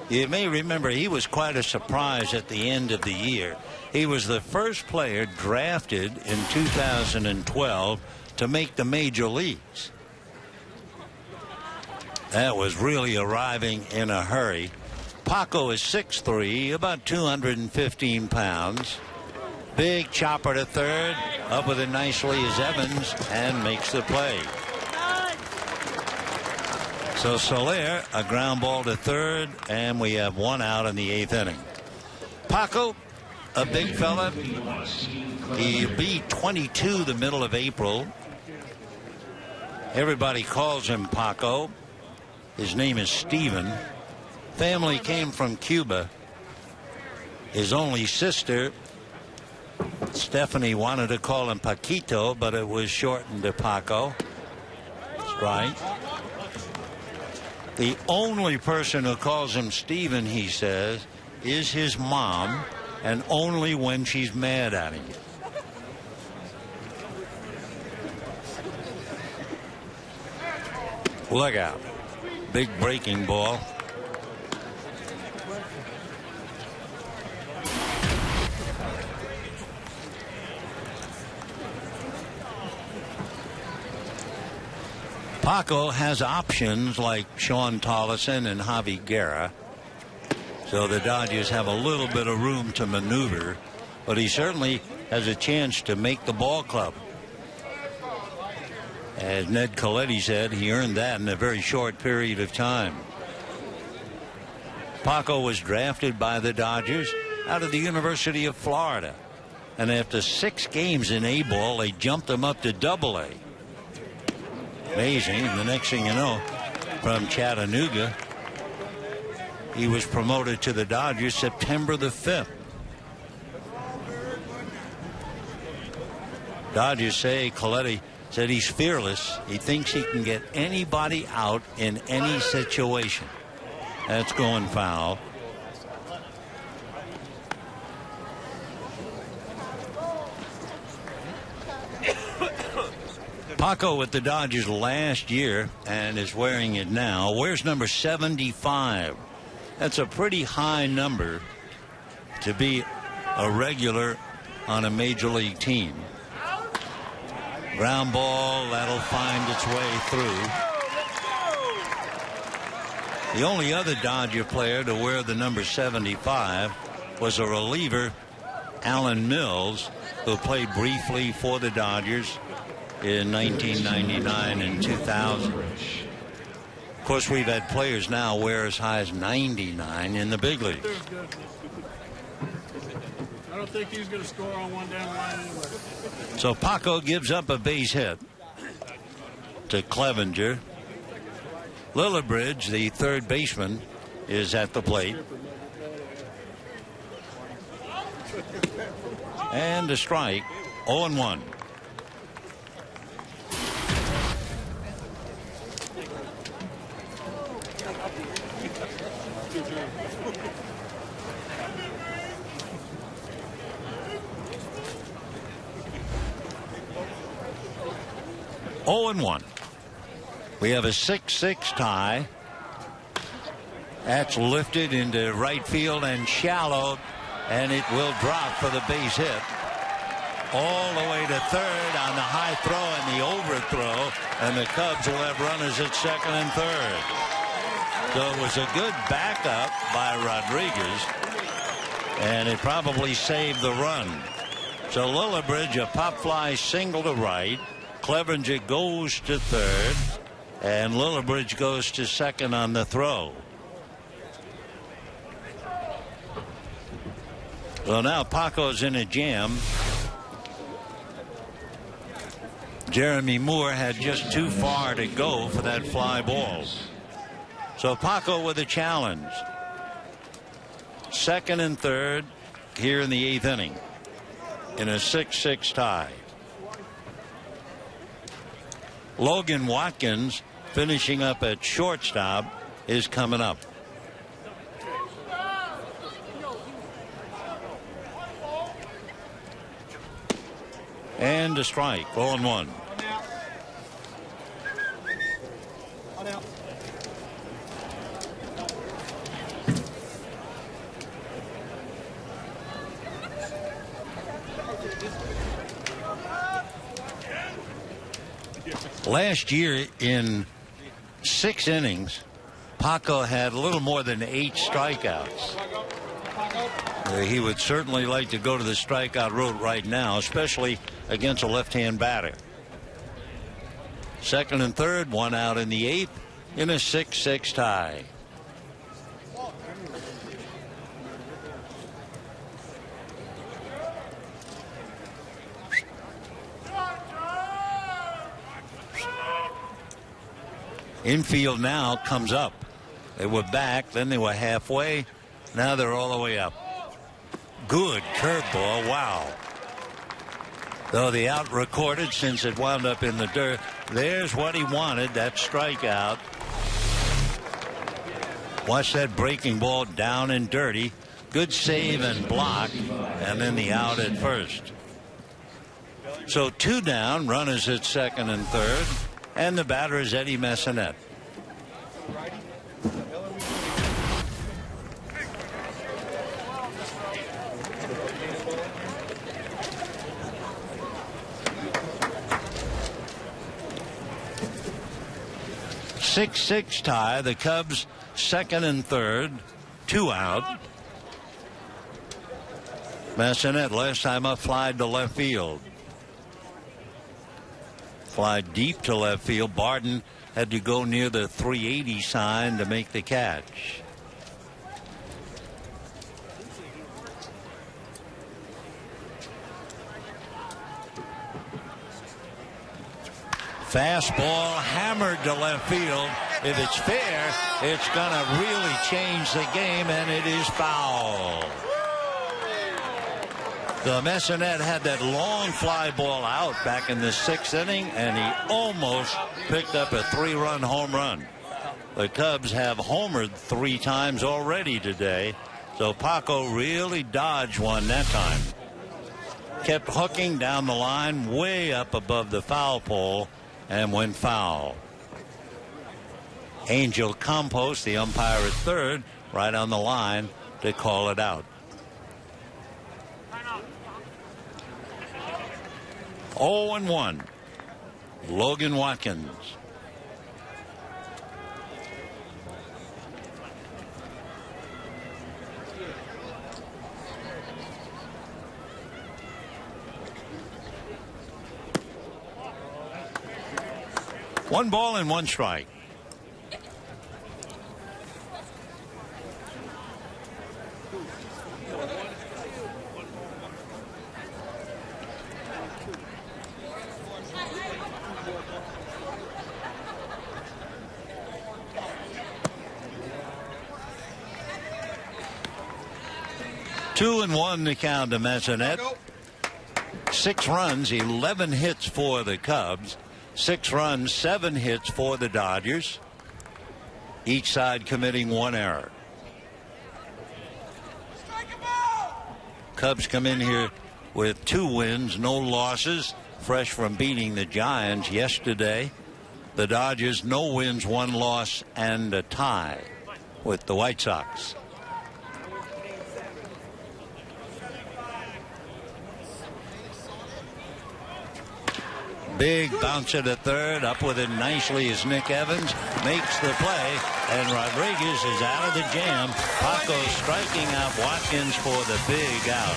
you may remember he was quite a surprise at the end of the year. He was the first player drafted in 2012 to make the major leagues. That was really arriving in a hurry. Paco is 6'3", about 215 pounds. Big chopper to third, up with it nicely is Evans, and makes the play. So Soler, a ground ball to third, and we have one out in the 8th inning. Paco, a big fella. He'll be 22 the middle of April. Everybody calls him Paco. His name is Steven. Family came from Cuba. His only sister, Stephanie, wanted to call him Paquito, but it was shortened to Paco. That's right. The only person who calls him Steven, he says, is his mom, and only when she's mad at him. Look out. Big breaking ball. Paco has options like Sean Tollison and Javi Guerra, so the Dodgers have a little bit of room to maneuver, but he certainly has a chance to make the ball club. As Ned Coletti said, he earned that in a very short period of time. Paco was drafted by the Dodgers out of the University of Florida, and after 6 games in A-ball, they jumped him up to Double-A. Amazing. And the next thing you know, from Chattanooga, he was promoted to the Dodgers September the 5th. Dodgers say, Coletti said he's fearless. He thinks he can get anybody out in any situation. That's going foul. Paco with the Dodgers last year and is wearing it now. Wears number 75. That's a pretty high number to be a regular on a major league team. Ground ball, that'll find its way through. The only other Dodger player to wear the number 75 was a reliever, Alan Mills, who played briefly for the Dodgers in 1999 and 2000. Of course, we've had players now wear as high as 99 in the big leagues. I don't think he's going to score on one down line anyway. So Paco gives up a base hit to Clevenger. Lillibridge, the third baseman, is at the plate. And a strike, 0-1. We have a 6-6 tie. That's lifted into right field and shallow, and it will drop for the base hit. all the way to third on the high throw and the overthrow, and the Cubs will have runners at second and third. So it was a good backup by Rodriguez, and it probably saved the run. So Lillibridge, a pop fly single to right. Clevenger goes to third, and Lillibridge goes to second on the throw. So now Paco's in a jam. Jeremy Moore had just too far to go for that fly ball. So Paco with a challenge. Second and third here in the 8th inning in a 6-6 tie. Logan Watkins, finishing up at shortstop, is coming up. And a strike, 0-1. Last year in 6 innings, Paco had a little more than 8 strikeouts. He would certainly like to go to the strikeout route right now, especially against a left-hand batter. Second and third, 1 out in the 8th in a 6-6 tie. Infield now comes up. They were back, then they were halfway. Now they're all the way up. Good curveball. Wow. Though the out recorded since it wound up in the dirt. There's what he wanted, that strikeout. Watch that breaking ball down and dirty. Good save and block, and then the out at first. So 2 down, runners at second and third, and the batter is Eddie Messinet. Six tie. The Cubs second and third, 2 out. Messinet last time up flied to left field. Fly deep to left field. Barden had to go near the 380 sign to make the catch. Fastball hammered to left field. If it's fair, it's going to really change the game, and it is foul. The Messinet had that long fly ball out back in the 6th inning, and he almost picked up a 3-run home run. The Cubs have homered 3 times already today, so Paco really dodged one that time. Kept hooking down the line way up above the foul pole and went foul. Angel Campos, the umpire at third, right on the line to call it out. 0-1. Logan Watkins. One ball and 1 strike. Two and 1 to count to Messinet. 6 runs, 11 hits for the Cubs. 6 runs, 7 hits for the Dodgers. Each side committing 1 error. Cubs come in here with 2 wins, no losses, fresh from beating the Giants yesterday. The Dodgers, no wins, 1 loss, and a tie with the White Sox. Big bouncer to third. Up with it nicely is Nick Evans. Makes the play. And Rodriguez is out of the jam. Paco striking out Watkins for the big out.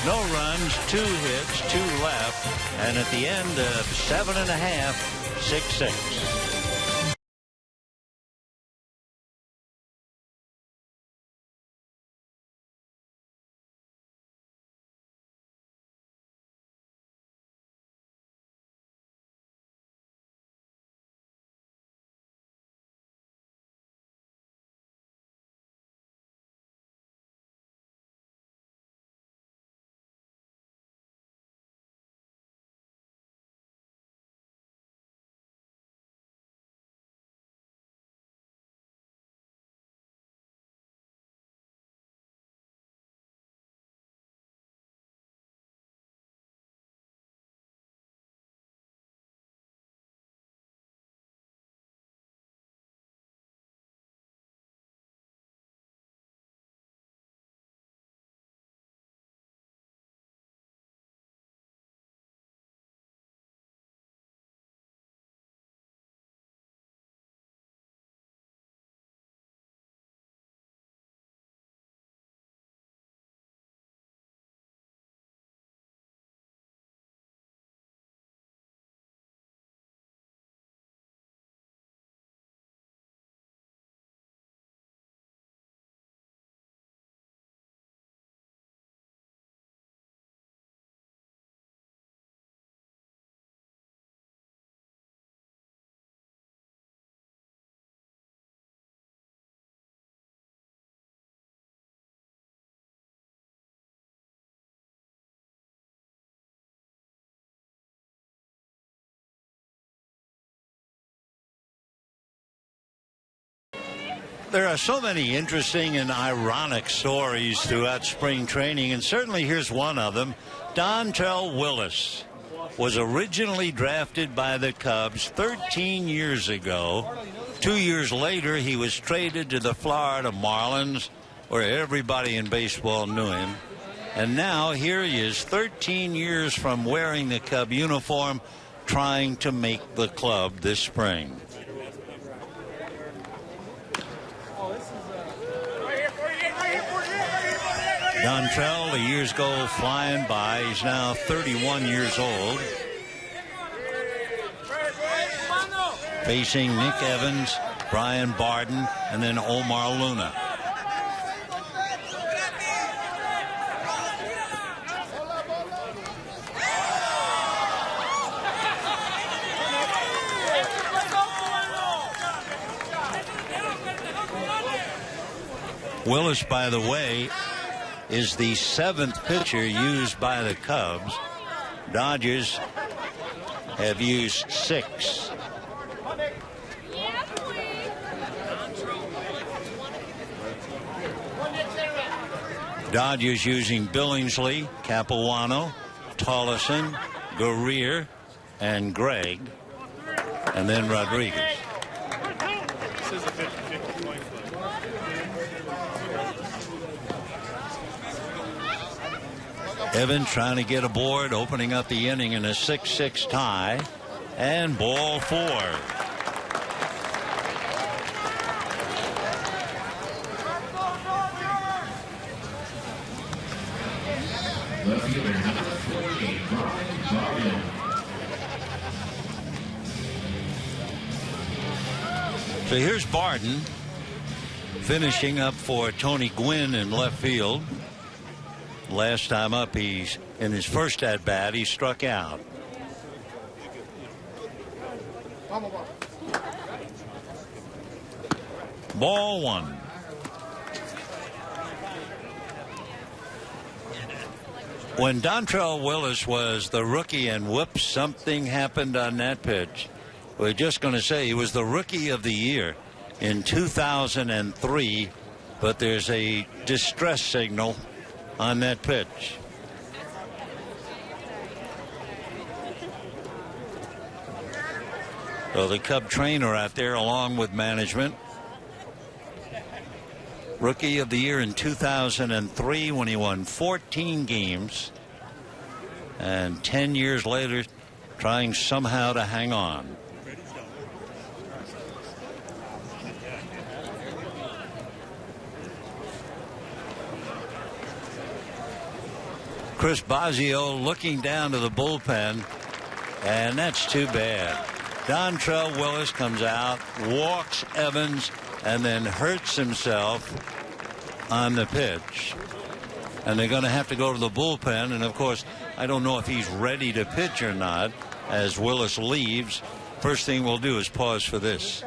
No runs, 2 hits, 2 left. And at the end of 7.5, 6-6. There are so many interesting and ironic stories throughout spring training, and certainly here's one of them. Dontrelle Willis was originally drafted by the Cubs 13 years ago. 2 years later, he was traded to the Florida Marlins, where everybody in baseball knew him. And now here he is, 13 years from wearing the Cub uniform, trying to make the club this spring. Dontrelle, the years go flying by. He's now 31 years old. Facing Nick Evans, Brian Barden, and then Omar Luna. Willis, by the way, is the 7th pitcher used by the Cubs. Dodgers have used 6. Dodgers using Billingsley, Capuano, Tollison, Guerrier, and Gregg, and then Rodriguez. Evans trying to get aboard, opening up the inning in a 6-6 tie, and ball 4. Left fielder number 48, Brian Barden. So here's Barden finishing up for Tony Gwynn in left field. Last time up, he's in his first at bat, he struck out. Ball 1. When Dontrelle Willis was the rookie and whoops, something happened on that pitch. We're just going to say he was the rookie of the year in 2003, but there's a distress signal on that pitch. So the Cub trainer out there along with management. Rookie of the year in 2003 when he won 14 games. And 10 years later, trying somehow to hang on. Chris Bosio looking down to the bullpen, and that's too bad. Dontrell Willis comes out, walks Evans, and then hurts himself on the pitch. And they're going to have to go to the bullpen. And, of course, I don't know if he's ready to pitch or not as Willis leaves. First thing we'll do is pause for this.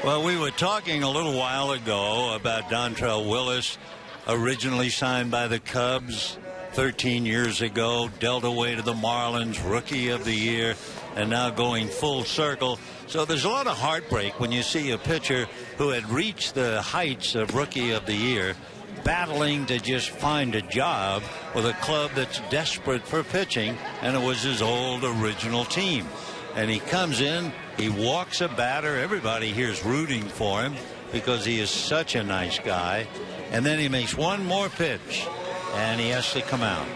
Well, we were talking a little while ago about Dontrell Willis, originally signed by the Cubs 13 years ago, dealt away to the Marlins, Rookie of the Year, and now going full circle. So there's a lot of heartbreak when you see a pitcher who had reached the heights of Rookie of the Year battling to just find a job with a club that's desperate for pitching, and it was his old original team. And he comes in, he walks a batter, everybody here's rooting for him because he is such a nice guy, and then he makes one more pitch and he has to come out.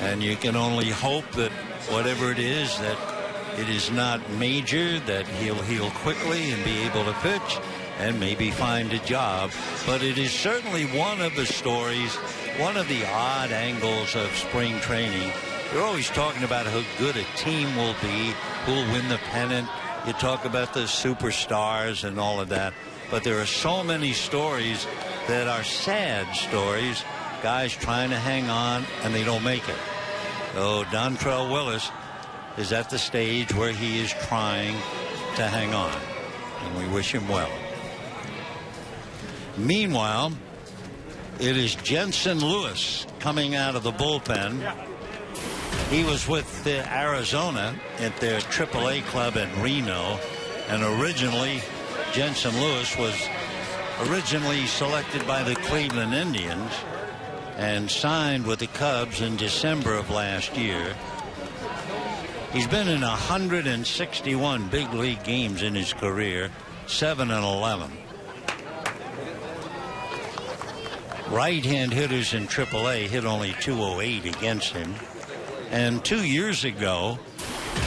And you can only hope that whatever it is, that it is not major, that he'll heal quickly and be able to pitch and maybe find a job. But it is certainly one of the stories, one of the odd angles of spring training. You're always talking about how good a team will be, who'll win the pennant. You talk about the superstars and all of that. But there are so many stories that are sad stories, guys trying to hang on and they don't make it. So Dontrell Willis is at the stage where he is trying to hang on, and we wish him well. Meanwhile, it is Jensen Lewis coming out of the bullpen. He was with Arizona at their AAA club in Reno, and originally Jensen Lewis was originally selected by the Cleveland Indians and signed with the Cubs in December of last year. He's been in 161 big league games in his career, 7-11. Right-hand hitters in AAA hit only .208 against him. And 2 years ago,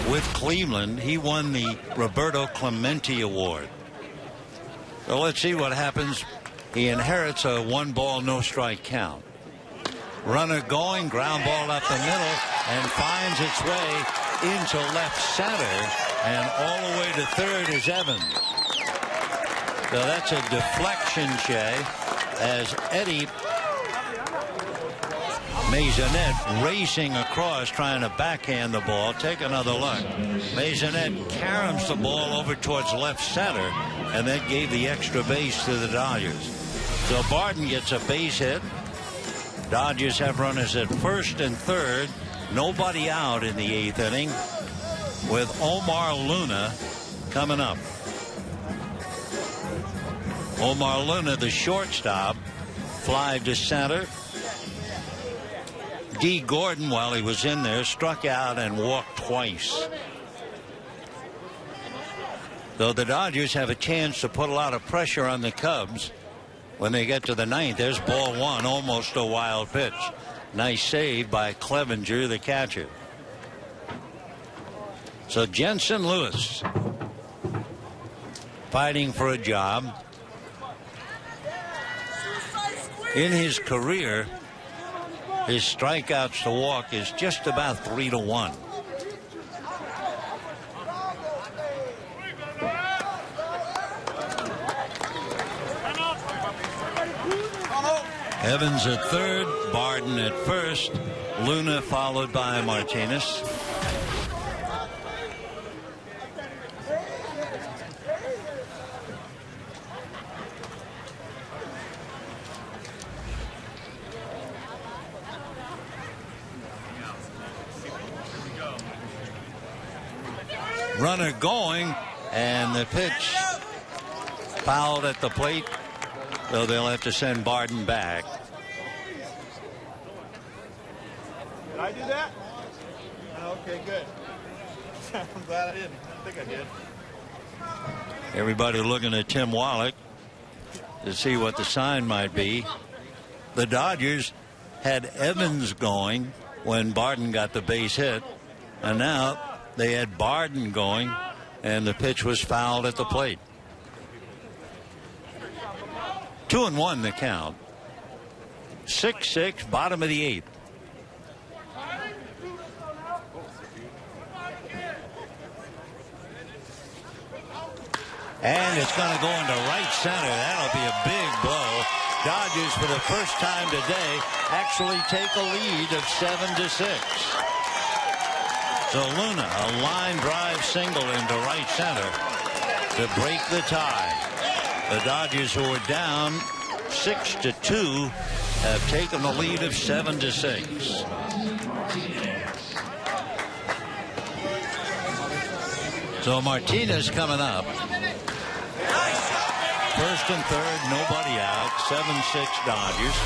with Cleveland, he won the Roberto Clemente Award. So let's see what happens. He inherits a 1-ball, no-strike count. Runner going, ground ball up the middle, and finds its way into left center, and all the way to third is Evans. So that's a deflection, Shea, as Eddie Maisonette racing across, trying to backhand the ball. Take another look. Maisonette caroms the ball over towards left center, and that gave the extra base to the Dodgers. So Barton gets a base hit. Dodgers have runners at first and third. Nobody out in the 8th inning, with Omar Luna coming up. Omar Luna, the shortstop, fly to center. D. Gordon, while he was in there, struck out and walked twice. Though the Dodgers have a chance to put a lot of pressure on the Cubs when they get to the ninth. There's ball one, almost a wild pitch. Nice save by Clevenger, the catcher. So Jensen Lewis fighting for a job. In his career, his strikeouts to walk is just about 3-1. Evans at third, Barden at first, Luna followed by Martinez. Runner going, and the pitch fouled at the plate, so they'll have to send Barden back. Did I do that? Okay, good. I'm glad I didn't. I think I did. Everybody looking at Tim Wallach to see what the sign might be. The Dodgers had Evans going when Barden got the base hit, and now they had Barden going, and the pitch was fouled at the plate. 2-1 the count. 6-6, bottom of the eighth. And it's going to go into right center. That'll be a big blow. Dodgers, for the first time today, actually take a lead of 7-6. So Luna, a line drive single into right center to break the tie. The Dodgers, who are down 6-2, have taken the lead of 7-6. So Martinez coming up. First and third, nobody out. 7-6 Dodgers.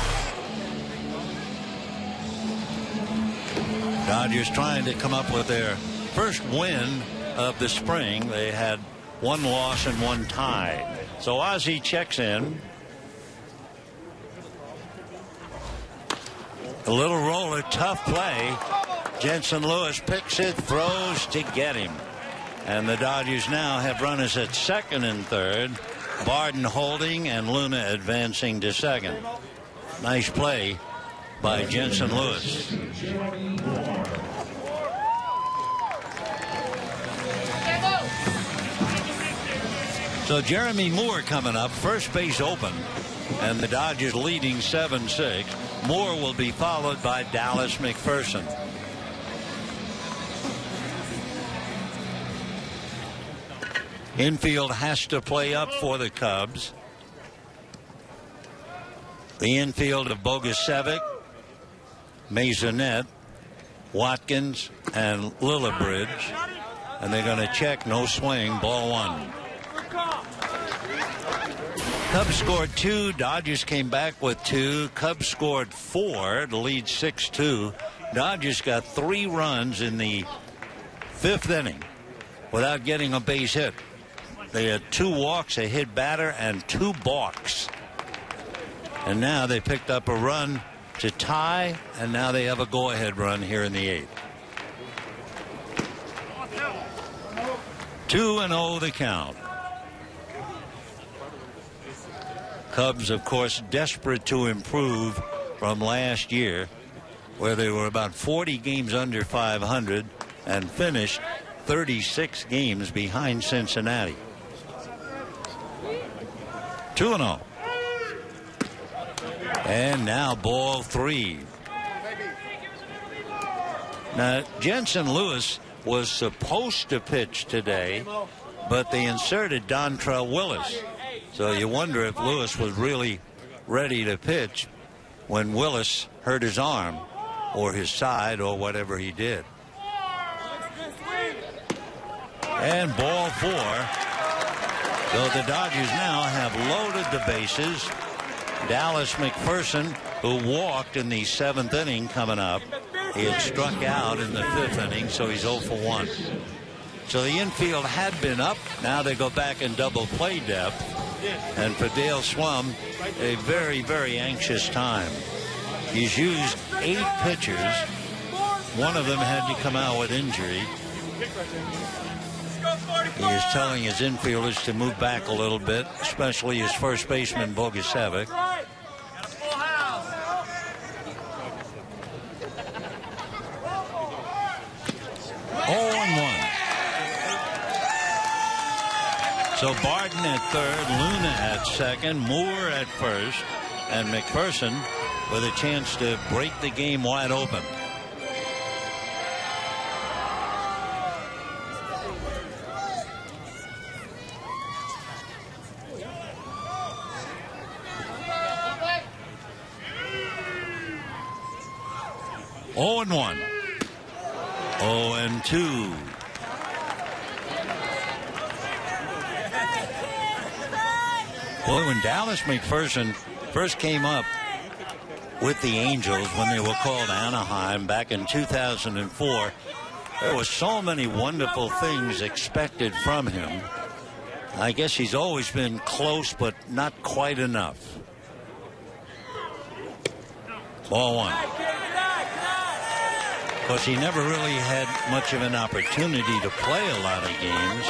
Dodgers trying to come up with their first win of the spring. They had one loss and one tie. So Ozzie checks in. A little roller, tough play. Jensen Lewis picks it, throws to get him. And the Dodgers now have runners at second and third. Barden holding and Luna advancing to second. Nice play by Jensen Lewis. So Jeremy Moore coming up, first base open, and the Dodgers leading 7-6. Moore will be followed by Dallas McPherson. Infield has to play up for the Cubs. The infield of Bogusevic, Maisonette, Watkins, and Lillibridge. And they're going to check, no swing, ball one. Cubs scored 2. Dodgers came back with 2. Cubs scored 4 to lead 6-2. Dodgers got 3 runs in the 5th inning without getting a base hit. They had 2 walks, a hit batter, and 2 balks. And now they picked up a run to tie, and now they have a go-ahead run here in the 8th. 2-0 the count. Cubs, of course, desperate to improve from last year, where they were about 40 games under 500 and finished 36 games behind Cincinnati. 2-0. And now ball 3. Now, Jensen Lewis was supposed to pitch today, but they inserted Dontrell Willis. So you wonder if Lewis was really ready to pitch when Willis hurt his arm or his side or whatever he did. And ball 4. So the Dodgers now have loaded the bases Dallas McPherson, who walked in the 7th inning coming up. He had struck out in the 5th inning, so he's 0 for 1. So the infield had been up. Now they go back in double play depth. And for Dale Swum, a very, very anxious time. He's used 8 pitchers. One of them had to come out with injury. He is telling his infielders to move back a little bit, especially his first baseman, Bogusevic. 0-1. So Barton at third, Luna at second, Moore at first, and McPherson with a chance to break the game wide open. Oh and 1. 0-2. Boy, when Dallas McPherson first came up with the Angels when they were called Anaheim back in 2004, there were so many wonderful things expected from him. I guess he's always been close, but not quite enough. Ball 1. Of course, he never really had much of an opportunity to play a lot of games.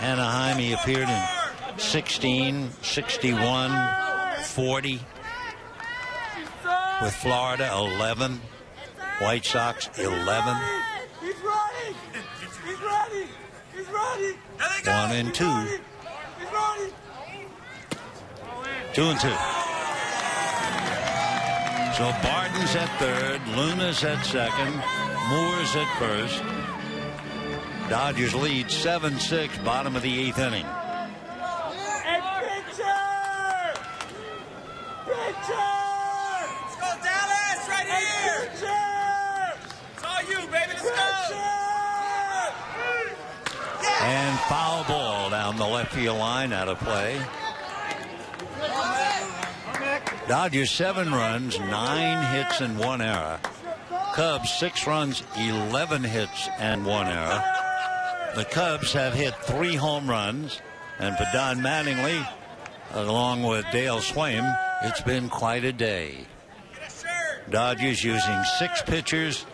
Anaheim, he appeared in 16, 61, 40. With Florida, 11. White Sox, 11. He's ready! He's ready! He's ready! 1-2. He's ready! 2-2. So Barton's at third, Luna's at second, Moore's at first. Dodgers lead 7-6, bottom of the 8th inning. And pitcher! Pitcher! Let's go, Dallas, right here. Pitcher! It's all you, baby. Let's go. And foul ball down the left field line, out of play. Dodgers 7 runs, 9 hits and 1 error. Cubs 6 runs, 11 hits and 1 error. The Cubs have hit 3 home runs, and for Don Mattingly, along with Dale Swaim, it's been quite a day. Dodgers using 6 pitchers,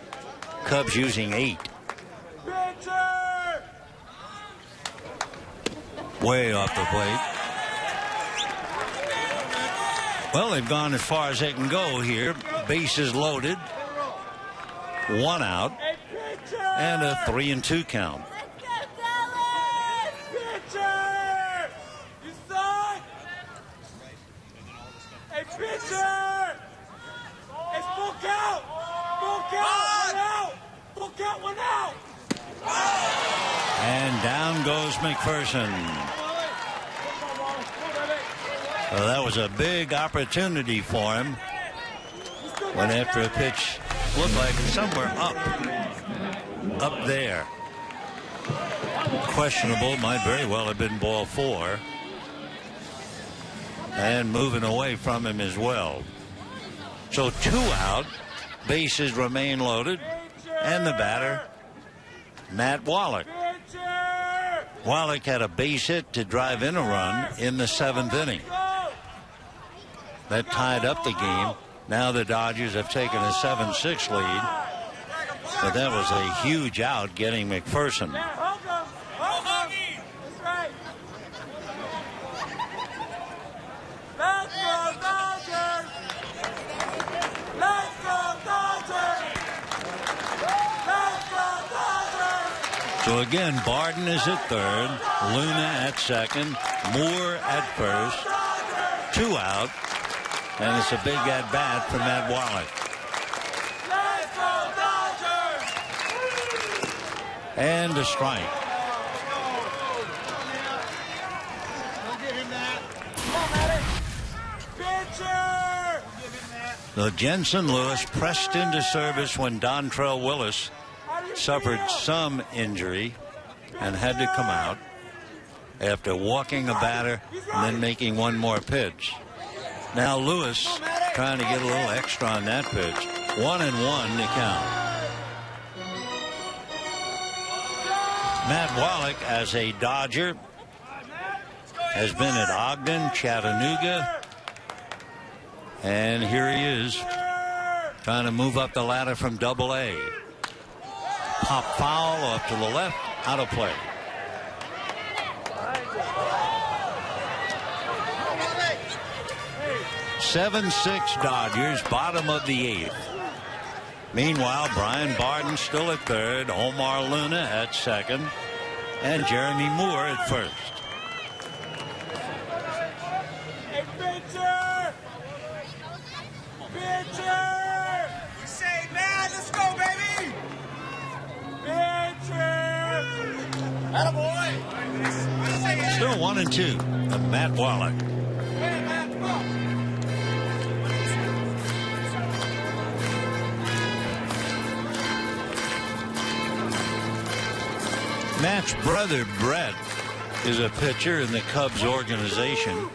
Cubs using 8. Way off the plate. Well, they've gone as far as they can go here. Bases loaded. 1 out. And a 3-2 count. Hey, pitcher! It's full count! Full count! 1 out! Full count, 1 out! And down goes McPherson. Well, that was a big opportunity for him when after a pitch looked like somewhere up there. Questionable, might very well have been ball 4. And moving away from him as well. So 2 out, bases remain loaded, and the batter, Matt Wallach. Wallach had a base hit to drive in a run in the 7th inning. That tied up the game. Now the Dodgers have taken a 7-6 lead. But that was a huge out getting McPherson. Let's go, Dodgers! Let's go, Dodgers! Let's go, Dodgers! So again, Barton is at third, Luna at second, Moore at first. 2 out. And it's a big at-bat for Matt Wallach. Let's go, Dodgers! And a strike. Pitcher! So Jensen Lewis pressed into service when Dontrell Willis suffered some injury and had to come out after walking a batter and then making one more pitch. Now Lewis trying to get a little extra on that pitch. 1-1 to count. Matt Wallach, as a Dodger, has been at Ogden, Chattanooga, and here he is trying to move up the ladder from Double-A. Pop foul up to the left, out of play. 7-6 Dodgers, bottom of the 8th. Meanwhile, Brian Barden still at third, Omar Luna at second, and Jeremy Moore at first. Hey, pitcher! Pitcher! We say, man, let's go, baby! Pitcher! Attaboy! Still 1-2 of Matt Wallach. Hey, man, come on! Matt's brother, Brett, is a pitcher in the Cubs organization.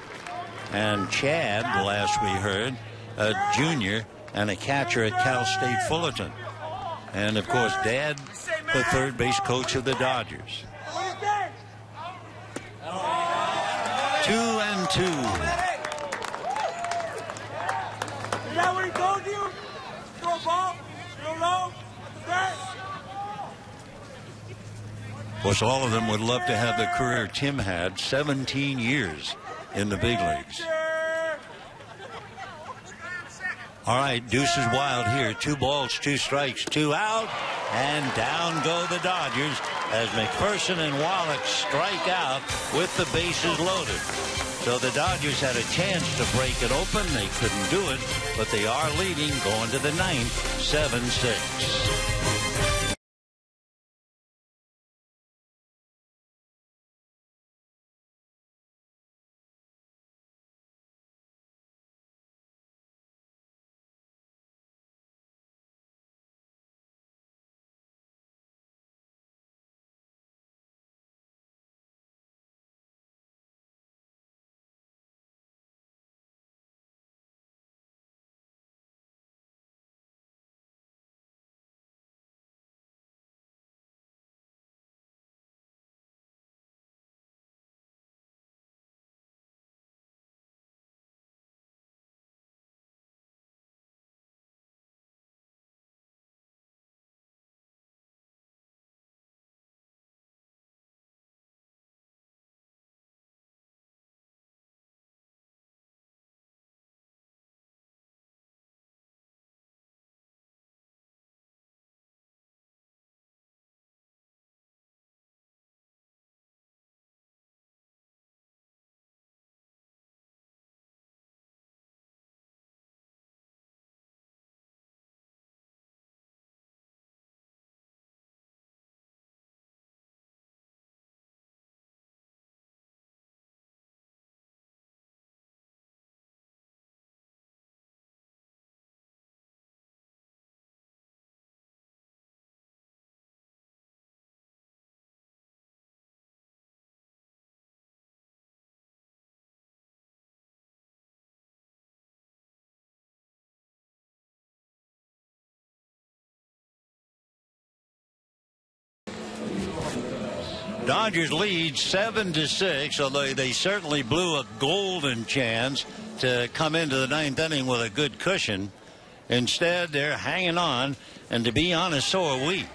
And Chad, last we heard, a junior and a catcher at Cal State Fullerton. And, of course, Dad, the third base coach of the Dodgers. 2-2. Is that what he told you? Throw a ball, real low, at the back. Of course, all of them would love to have the career Tim had, 17 years in the big leagues. All right, deuce is wild here. 2 balls, 2 strikes, 2 out, and down go the Dodgers as McPherson and Wallach strike out with the bases loaded. So the Dodgers had a chance to break it open. They couldn't do it, but they are leading going to the 9th, 7-6. Dodgers lead 7-6, although they certainly blew a golden chance to come into the 9th inning with a good cushion. Instead, they're hanging on, and to be honest, so are we.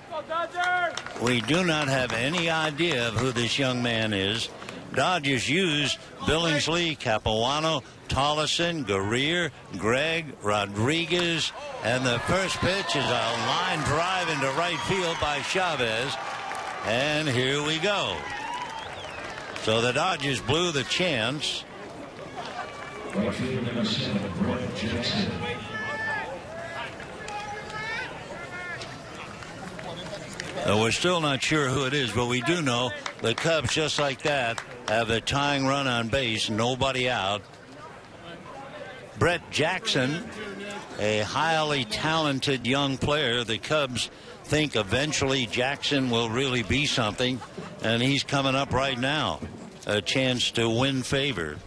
We do not have any idea of who this young man is. Dodgers used Billingsley, Capuano, Tollison, Guerrier, Gregg, Rodriguez, and the first pitch is a line drive into right field by Chavez. And here we go. So the Dodgers blew the chance. Right field number 7, Brett Jackson. We're still not sure who it is, but we do know the Cubs, just like that, have the tying run on base, nobody out. Brett Jackson, a highly talented young player. The Cubs think eventually Jackson will really be something, and he's coming up right now. A chance to win favor.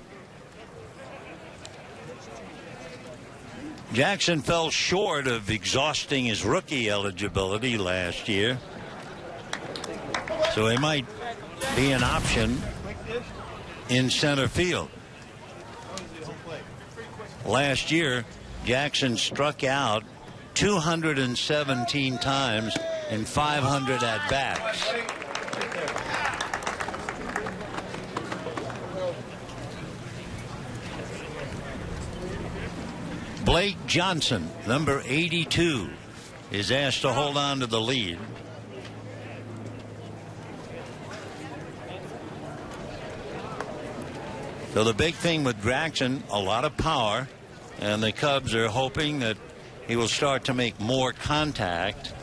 Jackson fell short of exhausting his rookie eligibility last year, so he might be an option in center field. Last year, Jackson struck out 217 times in 500 at-bats. Blake Johnson, number 82, is asked to hold on to the lead. So the big thing with Jackson, a lot of power, and the Cubs are hoping that he will start to make more contact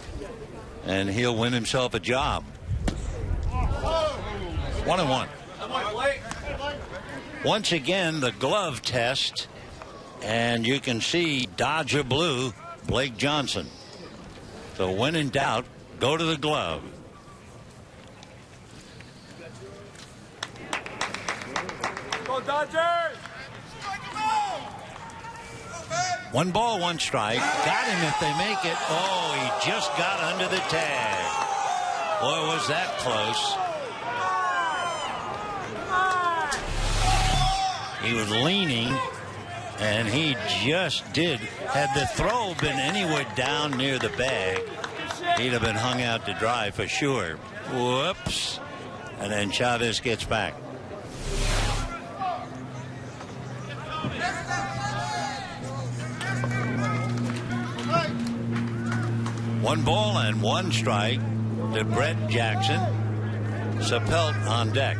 and he'll win himself a job. 1-1. Once again, the glove test, and you can see Dodger blue, Blake Johnson. So when in doubt, go to the glove. Go Dodgers! 1 ball, 1 strike. Got him if they make it. Oh, he just got under the tag. Boy, was that close. He was leaning, and he just did. Had the throw been anywhere down near the bag, he'd have been hung out to dry for sure. Whoops. And then Chavez gets back. 1 ball and 1 strike to Brett Jackson. Sapelt on deck.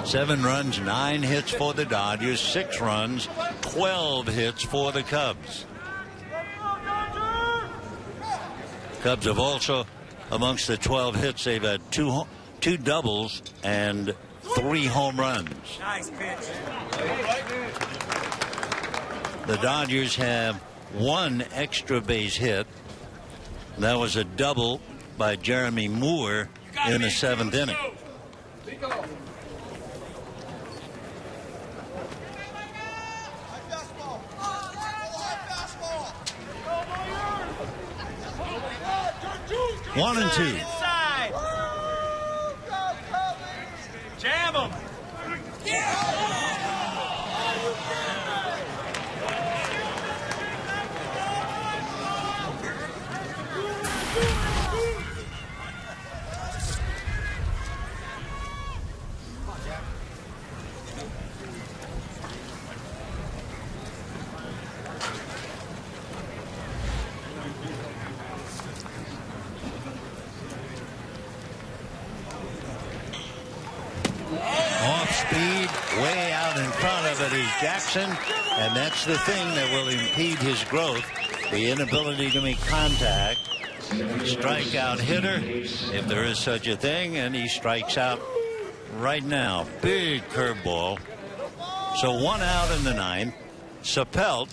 Seven runs, 9 hits for the Dodgers, 6 runs, 12 hits for the Cubs. Cubs have also, amongst the 12 hits, they've had two doubles and 3 home runs. Nice pitch. The Dodgers have 1 extra base hit. That was a double by Jeremy Moore in the 7th inning. One and 2. Inside. Jam him. Way out in front of it is Jackson, and that's the thing that will impede his growth, the inability to make contact. Strikeout hitter, if there is such a thing, and he strikes out right now. Big curveball. So 1 out in the 9th. Sapelt.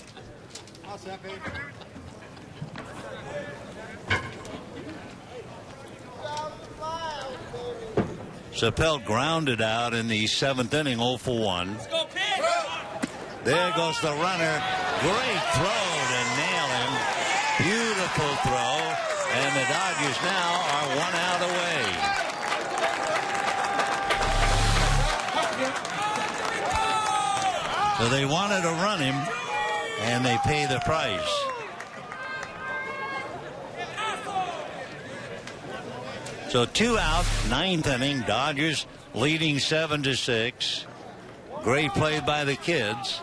Sapelt grounded out in the 7th inning, 0 for 1. There goes the runner. Great throw to nail him. Beautiful throw. And the Dodgers now are 1 out away. So they wanted to run him, and they pay the price. So 2 out, 9th inning. Dodgers leading 7-6. Great play by the kids.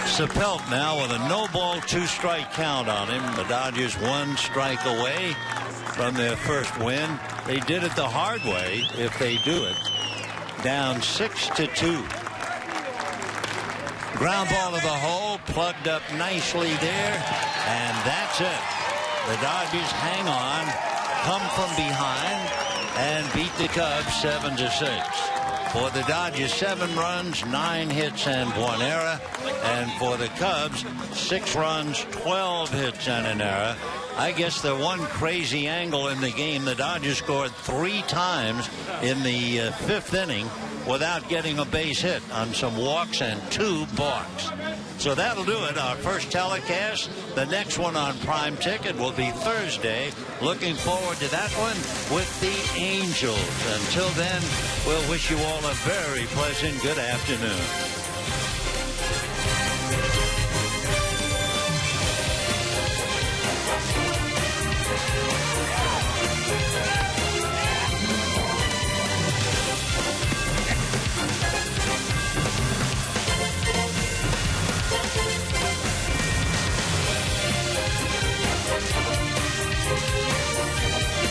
Sapelt now with a no-ball, 2-strike count on him. The Dodgers 1 strike away from their first win. They did it the hard way, if they do it. Down 6-2. Ground ball to the hole, plugged up nicely there, and that's it. The Dodgers hang on, come from behind, and beat the Cubs 7-6. For the Dodgers, 7 runs, 9 hits, and 1 error. And for the Cubs, 6 runs, 12 hits, and an error. I guess the one crazy angle in the game, the Dodgers scored 3 times in the 5th inning without getting a base hit on some walks and 2 balks. So that'll do it. Our first telecast. The next one on Prime Ticket will be Thursday. Looking forward to that one with the Angels. Until then, we'll wish you all a very pleasant good afternoon.